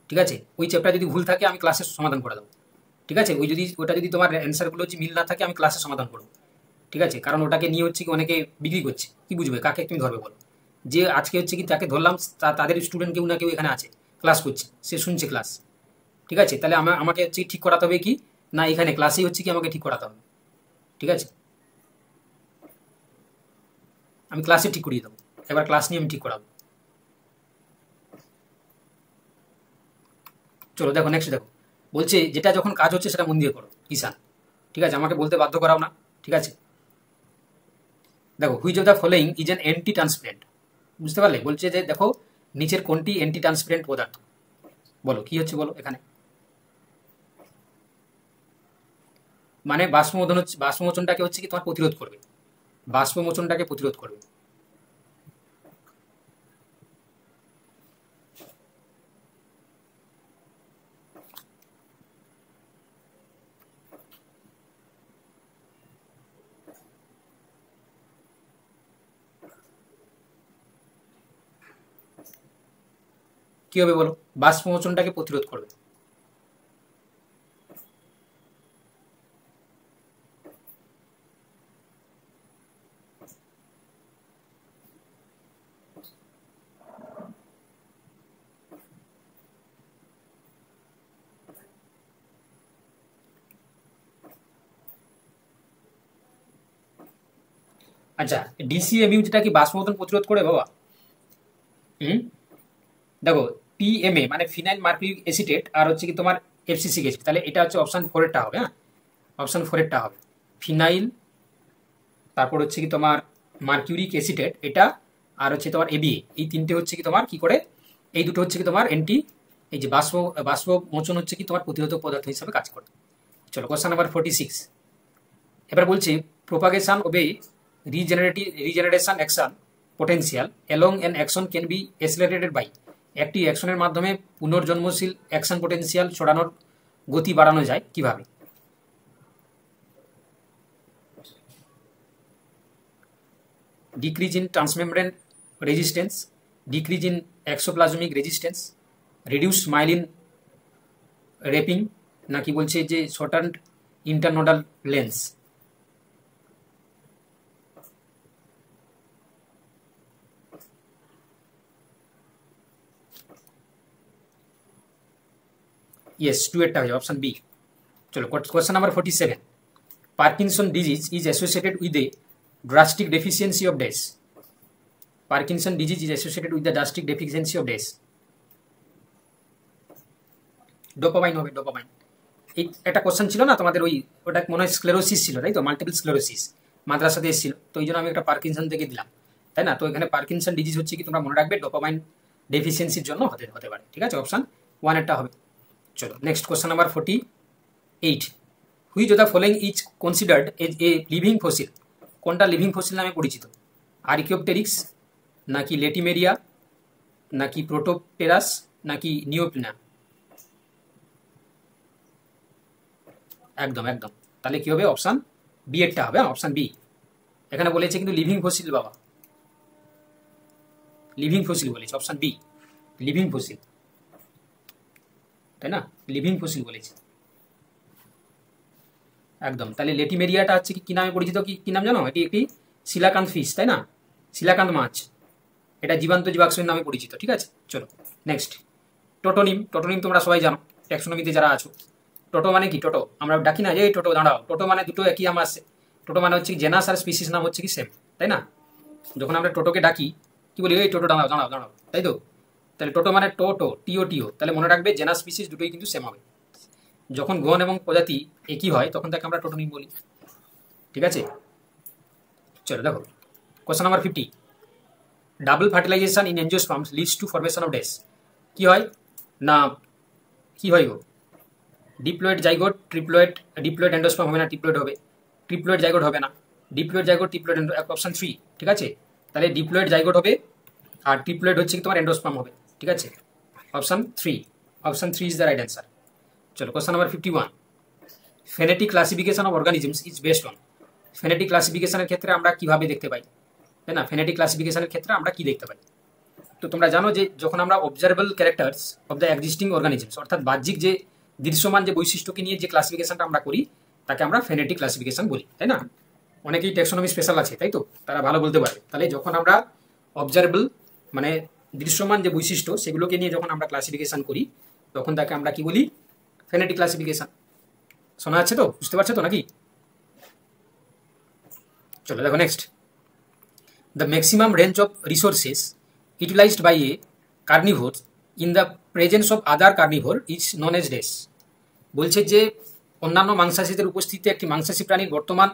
ঠিক আছে। ওই চ্যাপ্টার যদি ভুল থাকে আমি ক্লাসে সমাধান করে দেবো, ঠিক আছে। ওই যদি ওটা যদি তোমার অ্যান্সারগুলো হচ্ছে মিল না থাকে আমি ক্লাসে সমাধান করবো, ঠিক আছে। কারণ ওটাকে নিয়ে হচ্ছে কি অনেকে বিক্রি করছে, কি বুঝবে কাকে তুমি ধরবে বলো। যে আজকে হচ্ছে কি তাকে ধরলাম, তাদের স্টুডেন্ট কেউ না কেউ এখানে আছে, ক্লাস করছে, সে শুনছে ক্লাস, ঠিক আছে। তাহলে আমাকে হচ্ছে ঠিক করাতে হবে কি না, এখানে ক্লাসেই হচ্ছে কি আমাকে ঠিক করাতে হবে, ঠিক আছে। আমি ক্লাসে ঠিক করিয়ে দেবো, এবার ক্লাস নিয়ে আমি ঠিক করাবো। চলো দেখো নেক্সট দেখো, বলছে যেটা যখন কাজ হচ্ছে সেটা মন দিয়ে করো ঈশান, ঠিক আছে, আমাকে বলতে বাধ্য করাও না, ঠিক আছে। দেখো which of the following is an anti transparent, বুঝতে পারলে, বলছে যে দেখো নিচের কোনটি অ্যান্টি ট্রান্সপারেন্ট পদার্থ, বলো কি হচ্ছে বলো এখানে। মানে বাষ্পমোচন হচ্ছে, বাষ্পমোচনটাকে হচ্ছে কি তোমার প্রতিরোধ করবে, বাষ্পমোচনটাকে প্রতিরোধ করবে। কি হবে বলো, বাষ্পমোচনটাকে প্রতিরোধ করবে। আচ্ছা ডিসিএমইউ যেটা কি বাষ্পমোচন প্রতিরোধ করে বাবা। হুম, দেখো পিএমএ মানে ফিনাইল মার্কিউরিক অ্যাসিটেট আর হচ্ছে কি তোমার এফসিসি গ্যাস, তাহলে এটা হচ্ছে অপশন 4 হবে, হ্যাঁ অপশন 4 হবে ফিনাইল, তারপর হচ্ছে কি তোমার মার্কিউরিক অ্যাসিটেট এটা, আর হচ্ছে তোমার এবিএ, এই তিনটে হচ্ছে কি তোমার কি করে, এই দুটো হচ্ছে কি তোমার অ্যান্টি, এই যে বাষ্প মোচন হচ্ছে কি তোমার প্রতিরোধক পদার্থ হিসাবে কাজ করে। চলো কোশ্চেন নাম্বার 46। এবার বলছে propagation of a regeneration action potential along an action can be accelerated by, একটি অ্যাকশনের মাধ্যমে পুনর্জন্মশীল অ্যাকশন পোটেনশিয়াল ছড়ানোর গতি বাড়ানো যায় কিভাবে। Decrease in transmembrane resistance, decrease in এক্সোপ্লাজমিক resistance, reduce myelin wrapping, নাকি বলছে যে শর্টান্ড ইন্টারনোডাল লেন্স। ইয়েস 2 হয়ে যাবে অপশন বি। চলো question number 47। Parkinson disease is associated with a drastic deficiency of dash, Parkinson disease is associated with the drastic deficiency of dash. Dopamine হবে, dopamine. এই একটা question ছিল না তোমাদের, ওই ওটা মনে হয় স্ক্লেরোসিস ছিল তাই তো, মাল্টিপল স্ক্লেরোসিস মাদ্রাসাতে এসেছিল, তো ওই জন্য আমি একটা পার্কিনসন থেকে দিলাম, তাই না। তো এখানে পার্কিনসন ডিজিজ হচ্ছে কি তোমরা মনে রাখবে ডোপামাইন ডেফিসিয়েন্সির জন্য হতে পারে, ঠিক আছে, অপশন 1 হবে। চলো next question number 48। Which of the following is considered as a living fossil, কোনটা লিভিং ফসিল নামে পরিচিত, আর্কিওপটেরিক্স নাকি লেটিমেরিয়া নাকি প্রোটোপটেরাস নাকি নিওপ্লিনা? একদম একদম, তাহলে কি হবে? অপশান বি এরটা হবে, অপশান বি। এখানে বলেছে কিন্তু লিভিং ফসিল বাবা, লিভিং ফসিল বলেছে, অপশান বি লিভিং ফসিল, তাই না? লিভিং ফসিল বলেছে একদম। তাহলে লেটিমেরিয়াটা হচ্ছে কি নামে পরিচিত, কি নাম জানো? এটি একটি শিলাকান্ত ফিশ, তাই না? শিলাকান্ত মাছ, এটা জীবান্ত জীবাশ্মের নামে পরিচিত। ঠিক আছে, চলো নেক্সট। টোটোনিম, টোটোনিম তোমরা সবাই জানো, ট্যাক্সোনমিতে যারা আছো। টোটো মানে কি? টোটো আমরা ডাকি না যে টোটো দাঁড়াও, টোটো মানে দুটো একই নাম আসছে। টোটো মানে হচ্ছে জেনাস আর স্পিসিস নাম হচ্ছে কি সেম, তাই না? যখন আমরা টোটোকে ডাকি কি বলি? এই টোটো দাঁড়াও দাঁড়াও দাঁড়াও, তাই তো? তাহলে টোটো মানে টোটো, টিও টিও, তাহলে মনে রাখবে জেনাস স্পিসিস দুটোই কিন্তু সেম হবে। যখন গণ এবং প্রজাতি একই হয় তখন তাকে আমরা টোটোনিম বলি। ঠিক আছে, চলো দেখো question number 50। Double fertilization in angiosperms leads to formation of dash. কি হয় না, কি হয় গো? Diploid zygote, triploid, diploid endosperm হবে না, ট্রিপ্লয়েড হবে। ট্রিপ্লয়েড জাইগোট হবে না, ডিপ্লয়েড জাইগোট, ট্রিপ্লয়েড, অপশন 3। ঠিক আছে, তাহলে ডিপ্লয়েড জাইগোট হবে আর ট্রিপ্লয়েড হচ্ছে কি তোমার এন্ডোস্পার্ম হবে। ঠিক আছে, option 3, option 3 is the right answer. চলো question number 51। Phenetic classification of organisms is based on. Phenetic ক্লাসিফিকেশনের ক্ষেত্রে আমরা কিভাবে দেখতে পাই, তাই না? ফেনেটিক ক্লাসিফিকেশনের ক্ষেত্রে আমরা কি দেখতে পাই? তো তোমরা জানো যে যখন আমরা observable characters of the existing organisms, অর্থাৎ বাহ্যিক যে দৃশ্যমান যে বৈশিষ্ট্যকে নিয়ে যে ক্লাসিফিকেশনটা আমরা করি তাকে আমরা ফেনেটিক ক্লাসিফিকেশন বলি, তাই না? অনেকেই ট্যাক্সোনমি স্পেশাল আছে, তাই তো, তারা ভালো বলতে পারবে। তাহলে যখন আমরা অবজারভেবল মানে দৃশ্যমান যে বৈশিষ্ট্য সেগুলোকে নিয়ে যখন আমরা ক্লাসিফিকেশন করি তখন তাকে আমরা কি বলি? Phenetic classification. শোনা যাচ্ছে তো? বুঝতে পারছো তো নাকি? চলো দেখো next. The maximum range of resources utilized by a carnivore in the presence of other carnivore is known as dash. বলছে যে অন্যান্য মাংসাশীদের উপস্থিতিতে একটি মাংসাশী প্রাণীর বর্তমান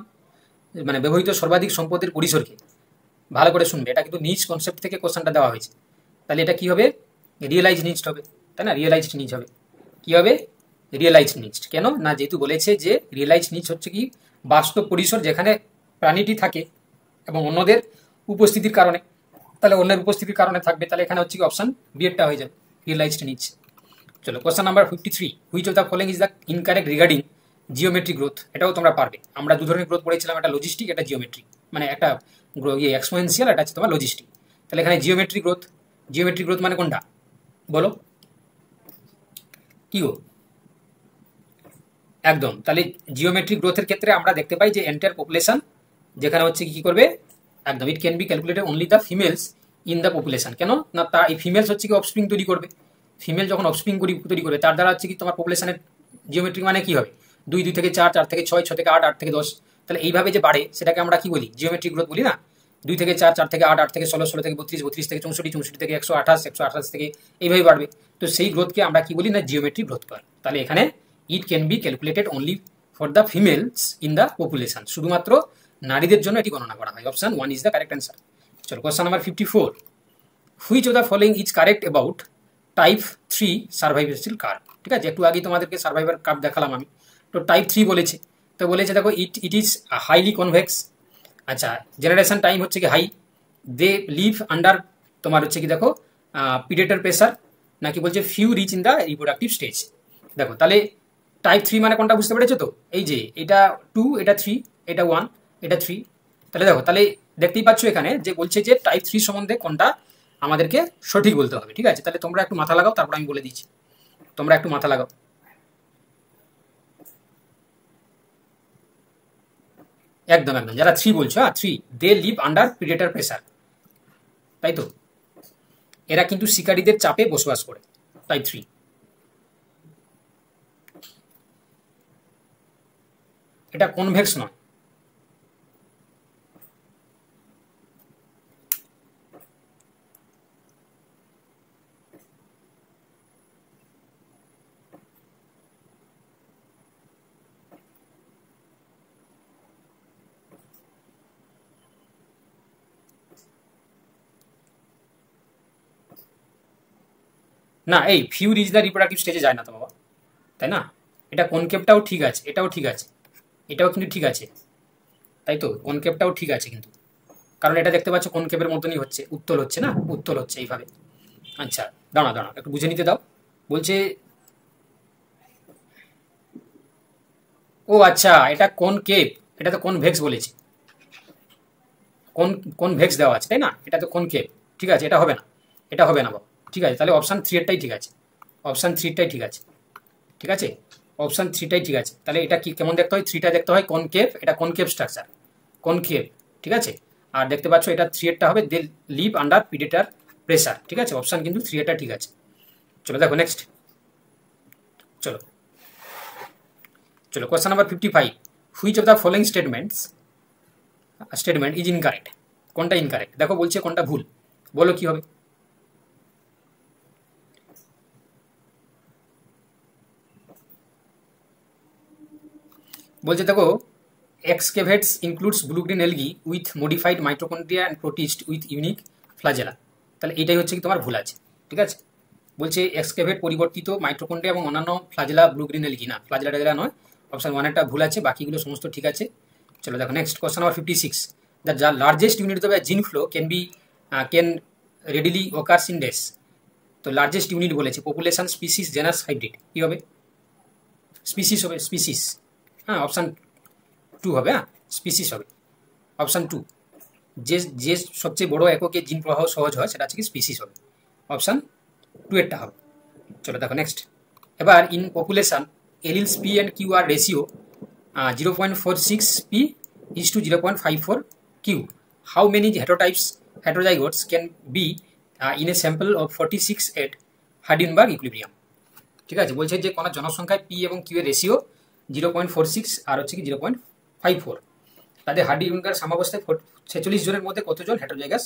মানে ব্যবহৃত সর্বাধিক সম্পদের পরিসরকে, ভালো করে শুনবে, এটা কিন্তু নিচ কনসেপ্ট থেকে কোশ্চেনটা দেওয়া হয়েছে। তাহলে এটা কি হবে? রিয়েলাইজড নিচড হবে, তাই না? রিয়েলাইজড নিচ হবে। কি হবে? রিয়েলাইজড নিচড। কেন না? যেহেতু বলেছে যে রিয়েলাইজড নিচ হচ্ছে কি বাস্তব পরিসর যেখানে প্রাণীটি থাকে এবং অন্যদের উপস্থিতির কারণে, তাহলে অন্যের উপস্থিতির কারণে থাকবে, তাহলে এখানে হচ্ছে কি অপশন বি এরটা হয়ে যাবে, রিয়েলাইজড নিচ। চলো question number 53। Which of the following is the incorrect regarding geometric growth? এটাও তোমরা পারবে। আমরা দু ধরনের গ্রোথ পড়েছিলাম, একটা লজিস্টিক, একটা জিওমেট্রিক, মানে একটা এক্সপোনেনশিয়াল, এটা হচ্ছে তোমার লজিস্টিক। তাহলে এখানে জিওমেট্রিক গ্রোথ, জিওমেট্রিক গ্রোথ মানে কোনটা বলো? কি গো? একদম, তাহলে জিওমেট্রিক গ্রোথের ক্ষেত্রে আমরা দেখতে পাই যে এন্টায়ার পপুলেশন যেখানে হচ্ছে কি করবে, একদম ইট can be calculated only the females in the population. কেন না? তা এই ফিমেলস হচ্ছে কি অফস্প্রিং তৈরি করবে। ফিমেল যখন অফস্প্রিং তৈরি করবে তার দ্বারা হচ্ছে কি তোমার পপুলেশনের জিওমেট্রিক মানে কি হবে? 2, 2 থেকে 4, 4 থেকে 6, 6 থেকে 8, 8 থেকে 10। তাহলে এইভাবে যে বাড়ে সেটাকে আমরা কি বলি? জিওমেট্রিক গ্রোথ বলি না? 2 থেকে 4, 4 থেকে 8, 8 থেকে 16, 16 থেকে 32, 32 থেকে 64, 64 থেকে 128, 128 থেকে এইভাবে বাড়বে। তো সেই গ্রোথকে আমরা কি বলি? না জিওমেট্রিক গ্রোথ কর। তাহলে এখানে it can be calculated only for the females in the population, শুধুমাত্র নারীদের জন্য এটি গণনা করা হয়। Option 1 is the correct answer. চলো question number 54। Which of the following is correct about type 3 survival curve? ঠিক আছে, একটু আগে তোমাদেরকে সার্ভাইভাল কার্ভ দেখালাম আমি, তো টাইপ 3 বলেছে। তো বলেছে দেখো ইট ইজ হাইলি কনভেক্স। আচ্ছা, জেনারেশন টাইম হচ্ছে কি হাই, দে লিভ আন্ডার তোমার হচ্ছে কি দেখো প্রিডেটর প্রেসার, নাকি বলছে few reach in the reproductive stage. দেখো তাহলে টাইপ 3 মানে কোনটা বুঝতে পেরেছো তো? এই যে এটা 2, এটা 3, এটা 1, এটা 3। তাহলে দেখো, তাহলে দেখতেই পাচ্ছ এখানে যে বলছে যে টাইপ 3 সম্বন্ধে কোনটা আমাদেরকে সঠিক বলতে হবে। ঠিক আছে, তাহলে তোমরা একটু মাথা লাগাও, তারপর আমি বলে দিচ্ছি। তোমরা একটু মাথা লাগাও। একদম একদম, যারা 3 বলছো, হ্যাঁ 3, they live under predator pressure, তাই তো, এরা কিন্তু শিকারীদের চাপে বসবাস করে, টাইপ 3। এটা কনভেক্স নয়। না, এই ফিউ রিচ দ্য রিপ্রোডাক্টিভ স্টেজে যায় না তো বাবা, তাই না? এটা কনকেপটাও ঠিক আছে, এটাও ঠিক আছে, এটাও কিন্তু ঠিক আছে, তাই তো, কনকেপটাও ঠিক আছে কিন্তু, কারণ এটা দেখতে পাচ্ছ কনকেপের মতনই হচ্ছে, উত্তল হচ্ছে না, উত্তল হচ্ছে এইভাবে। আচ্ছা, দাঁড়া দাঁড়া একটু বুঝে নিতে দাও। বলছে ও আচ্ছা, এটা কোন কেপ, এটা তো কোন ভেক্স বলেছে, কোন কোন ভেক্স দেওয়া আছে তাই না, এটা তো কোন কেপ। ঠিক আছে, এটা হবে না, এটা হবে না বাবা। ঠিক আছে, তাহলে অপশান থ্রি এরটাই ঠিক আছে, অপশান থ্রিটাই ঠিক আছে। ঠিক আছে, অপশান থ্রিটাই ঠিক আছে। তাহলে এটা কি কেমন দেখতে হয়, থ্রিটা দেখতে হয় কনকেভ, এটা কনকেভ স্ট্রাকচার, কনকেভ। ঠিক আছে, আর দেখতে পাচ্ছ এটা থ্রি এরটা হবে they live under predator pressure. ঠিক আছে, অপশান কিন্তু থ্রি এরটা ঠিক আছে। চলো দেখো নেক্সট, চলো চলো question number 55, which of the following statement is incorrect, কোনটা ইনকারেক্ট দেখো, বলছে কোনটা ভুল, বলো কি হবে। বলছে দেখো, excavates includes blue green algae with modified mitochondria and protist with unique flagella. তাহলে এইটাই হচ্ছে কি তোমার ভুল আছে। ঠিক আছে, বলছে এক্সকেভেট পরিবর্তিত মাইটোকন্ড্রিয়া এবং অন্যান্য ফ্লাজেলা ব্লু গ্রিন এলগি, না ফ্লাজেলা টাজেলা নয়, অপশন ওয়ানেরটা ভুল আছে, বাকিগুলো সমস্ত ঠিক আছে। চলো দেখো next question number 56, the largest unit of gene flow can readily occurs in dash. তো লার্জেস্ট ইউনিট বলেছে পপুলেশন, স্পিসিস, জেনাস, হাইব্রিড, কী হবে, স্পিসিস হবে, স্পিসিস। হ্যাঁ, অপশান টু হবে, হ্যাঁ স্পিসিস হবে, অপশান টু। যে যে সবচেয়ে বড় এককে জিন প্রবাহ সহজ হয় সেটা হচ্ছে কি স্পিসিস হবে, অপশান টু এরটা হবে। চলো দেখো নেক্সট, এবার in population alleles P and Q are ratio 0.46 p is to 0.54 q. How many heterozygotes can be in a sample of 46 at Hardenberg equilibrium? ঠিক আছে, বলছে যে কোনো জনসংখ্যায় পি এবং কিউ এর রেশিও 0.46 আর হচ্ছে কি 0.54, তাদের হার্ডিনবার্গ সাম্যাবস্থায় 46 জনের মধ্যে কতজন হেটেরোজাইগাস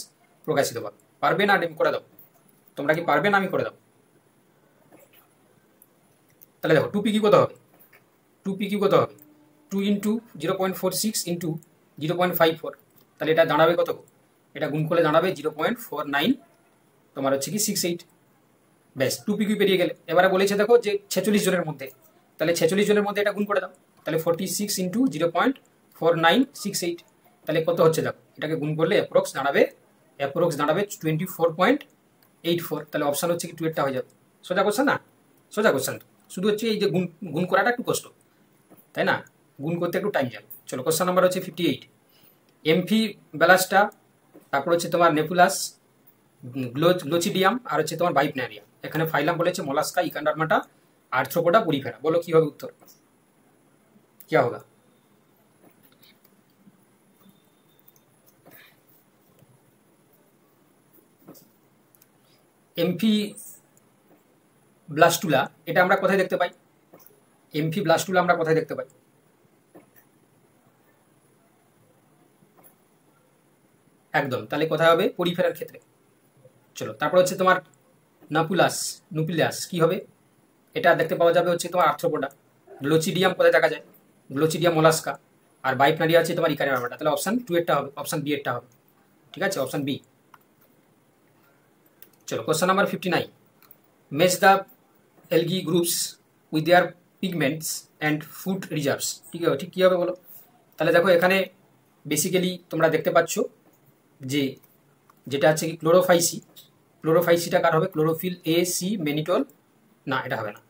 প্রকাশিত হবে। পারবে না আমি করে দাও, তোমরা কি পারবে না আমি করে দাও। তাহলে দেখো টু পি কিউ কত হবে, টু পি কিউ কত হবে, 2 ইন্টু 0.46 ইন্টু 0.54, তাহলে এটা দাঁড়াবে কত, এটা গুণ করলে দাঁড়াবে 0.49 তোমার হচ্ছে কি 68। ব্যাস, টু পি কিউ পেরিয়ে গেলে। এবারে বলেছে দেখো যে 46 জনের মধ্যে, তাহলে 46 জনের মধ্যে এটা গুণ করে দাও, তাহলে 46 ইন্টু 0.4968, তাহলে কত হচ্ছে দেখো, এটাকে গুণ করলে অ্যাপ্রক্স দাঁড়াবে 24.84, তাহলে অপশান হচ্ছে কি টু এরটা হয়ে যাবে। সোজা কোশ্চেন না, সোজা কোশ্চেন, শুধু হচ্ছে এই যে গুণ করাটা একটু কষ্ট, তাই না, গুণ করতে একটু টাইম যাবে। চলো কোশ্চেন নাম্বার হচ্ছে 58, এমফি ব্যালাস্টা, তারপর হচ্ছে তোমার নেপুলাস, গ্লোচিডিয়াম আর হচ্ছে তোমার বাইপনারিয়া। এখানে ফাইলাম বলেছে মোলাস্কা, ইকান্ডারমাটা, আর্থ্রোপোডা, পরিফেরা। বলো কি হবে উত্তর, क्या होगा। এমফি ব্লাস্টুলা, এটা আমরা কোথায় দেখতে পাই, এমফি ব্লাস্টুলা আমরা কোথায় দেখতে পাই, একদম, তাহলে কোথায় হবে, পরিফেরার ক্ষেত্রে। চলো তারপর হচ্ছে তোমার নুপিলাস কি হবে, এটা দেখতে পাওয়া যাবে হচ্ছে তোমার আর্থ্রোপোডা। গ্লোচিডিয়াম কোথায় দেখা যায়, গ্লোচিডিয়াম মোলাস্কা, আর বাইপনারিয়া আছে তোমার ইকারিয়ামাটা, তাহলে অপশান টু এরটা হবে, অপশান বি এরটা হবে। ঠিক আছে, অপশান বি। চলো question number 59, Mech the algae groups with their pigments and food reserves. ঠিক আছে, ঠিক কী হবে বলো। তাহলে দেখো এখানে বেসিক্যালি তোমরা দেখতে পাচ্ছ যে যেটা হচ্ছে কি ক্লোরোফাইসিটা কার হবে, ক্লোরোফিল এ সি মেনিটল, না এটা হবে না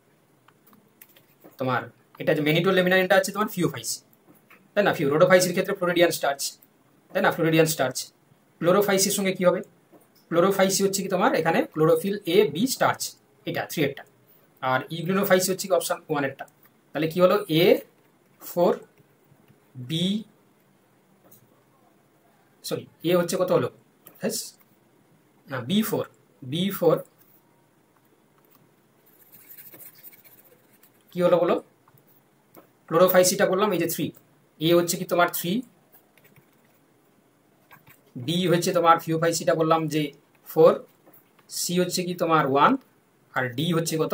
তোমার, এটা যে মেনিটল লেমিনারিনটা আছে তোমার ফিওফাইসি, তাই না, রোডোফাইসির ক্ষেত্রে ফ্লোরিডিয়ান স্টার্চ, তাই না, ফ্লোরিডিয়ান স্টার্চ। ক্লোরোফাইসির সঙ্গে কি হবে, ক্লোরোফাইসি হচ্ছে কি তোমার এখানে ক্লোরোফিল এ বি স্টার্চ, এটা থ্রি এরটা, আর ইগ্লিনোফাইসি হচ্ছে কি অপশান ওয়ান এরটা। তাহলে কি হলো, এ ফোর বি, সরি এ হচ্ছে কত হলো, না বি ফোর কি হলো বলো, ক্লোরোফাইসিটা বললাম এই যে থ্রি, এ হচ্ছে কি তোমার থ্রি, বি হচ্ছে তোমার ফিওফাইসিটা বললাম যে ফোর, সি হচ্ছে কি তোমার ওয়ান, আর ডি হচ্ছে কত,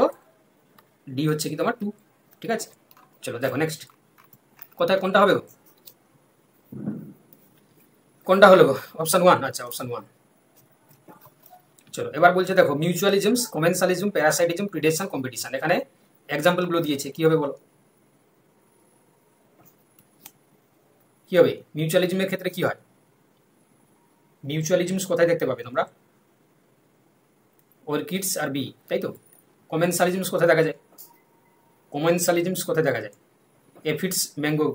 ডি হচ্ছে কি তোমার টু। ঠিক আছে, চলো দেখো নেক্সট, কোথায় কোনটা হবে, কোনটা হলো অপশান ওয়ান, আচ্ছা অপশান ওয়ান। চলো এবার বলছে দেখো মিউচুয়ালিজম, কমেন্সালিজম, প্যারাসাইটিজম, প্রিডেশন, কম্পিটিশন, এখানে এক্সাম্পলগুলো দিয়েছে, কি হবে বলো, কি হবে, মিউচুয়ালিজমের ক্ষেত্রে কি হয়, মিউচুয়ালিজম কোথায় দেখতে পাবে তোমরা, অর্কিডস আর বি, তাই তো। কমেন্সালিজমস কোথায় দেখা যায়? কমেন্সালিজমস কোথায় দেখা যায়? এফিডস, ম্যাঙ্গো,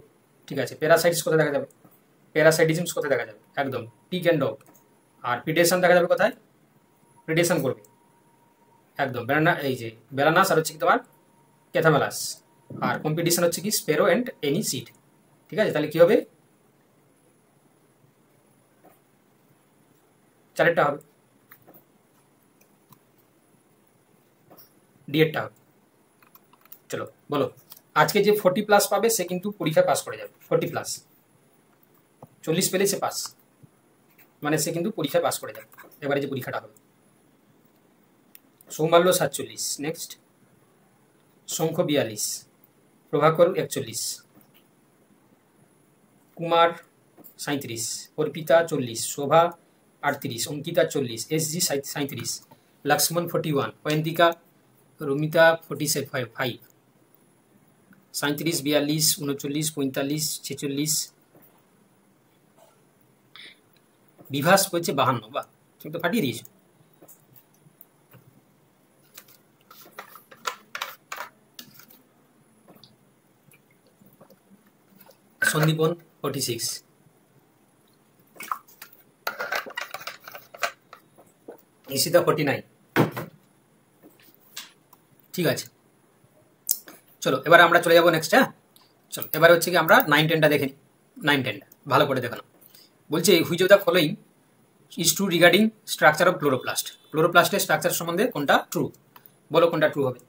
ঠিক আছে। প্যারাসাইটস কোথায় দেখা যাবে? প্যারাসাইটিজমস কোথায় দেখা যাবে? একদম পিক অ্যান্ড ডগ। আর প্রিডেশন দেখা যাবে কোথায়? প্রিডেশন করবে একদম ব্যানানা, এই যে ব্যানানাস আর হচ্ছে কি তোমার ক্যাথামেলাস। আর কম্পিটিশন হচ্ছে কি স্পেরো অ্যান্ড এনি সিড, ঠিক আছে। তাহলে কি হবে? 4টা হবে, ডিএডটা হবে। চলো বলো, আজকে যে 40+ পাবে সে কিন্তু পরীক্ষায় পাস করে যাবে। 40+, 40 পেলে সে পাস, মানে সে কিন্তু পরীক্ষায় পাস করে যাবে। এবারে যে পরীক্ষাটা হবে, সৌমাল্য 47, নেক্সট শঙ্খ 42, প্রভাকর 41, কুমার 37, অর্পিতা 40, শোভা 38, অঙ্কিতা 40, SG 37, লক্ষ্মণ 41, অয়ন্তিকা, রমিতা 45, 37, 42, 39, 45, 46, বিভাস বলছে 52। বা তুমি তো ফাটিয়ে দিয়েছো। সন্দীপন 46, ঈশিতা 49, ঠিক আছে। চলো এবার আমরা চলে যাবো নেক্সট। হ্যাঁ চলো, এবারে হচ্ছে কি আমরা 9-10টা দেখে নিই। 9-10টা ভালো করে দেখানো বলছে, which of the following is true regarding structure of chloroplast. ক্লোরোপ্লাস্টের স্ট্রাকচার সম্বন্ধে কোনটা ট্রু? বলো কোনটা ট্রু হবে।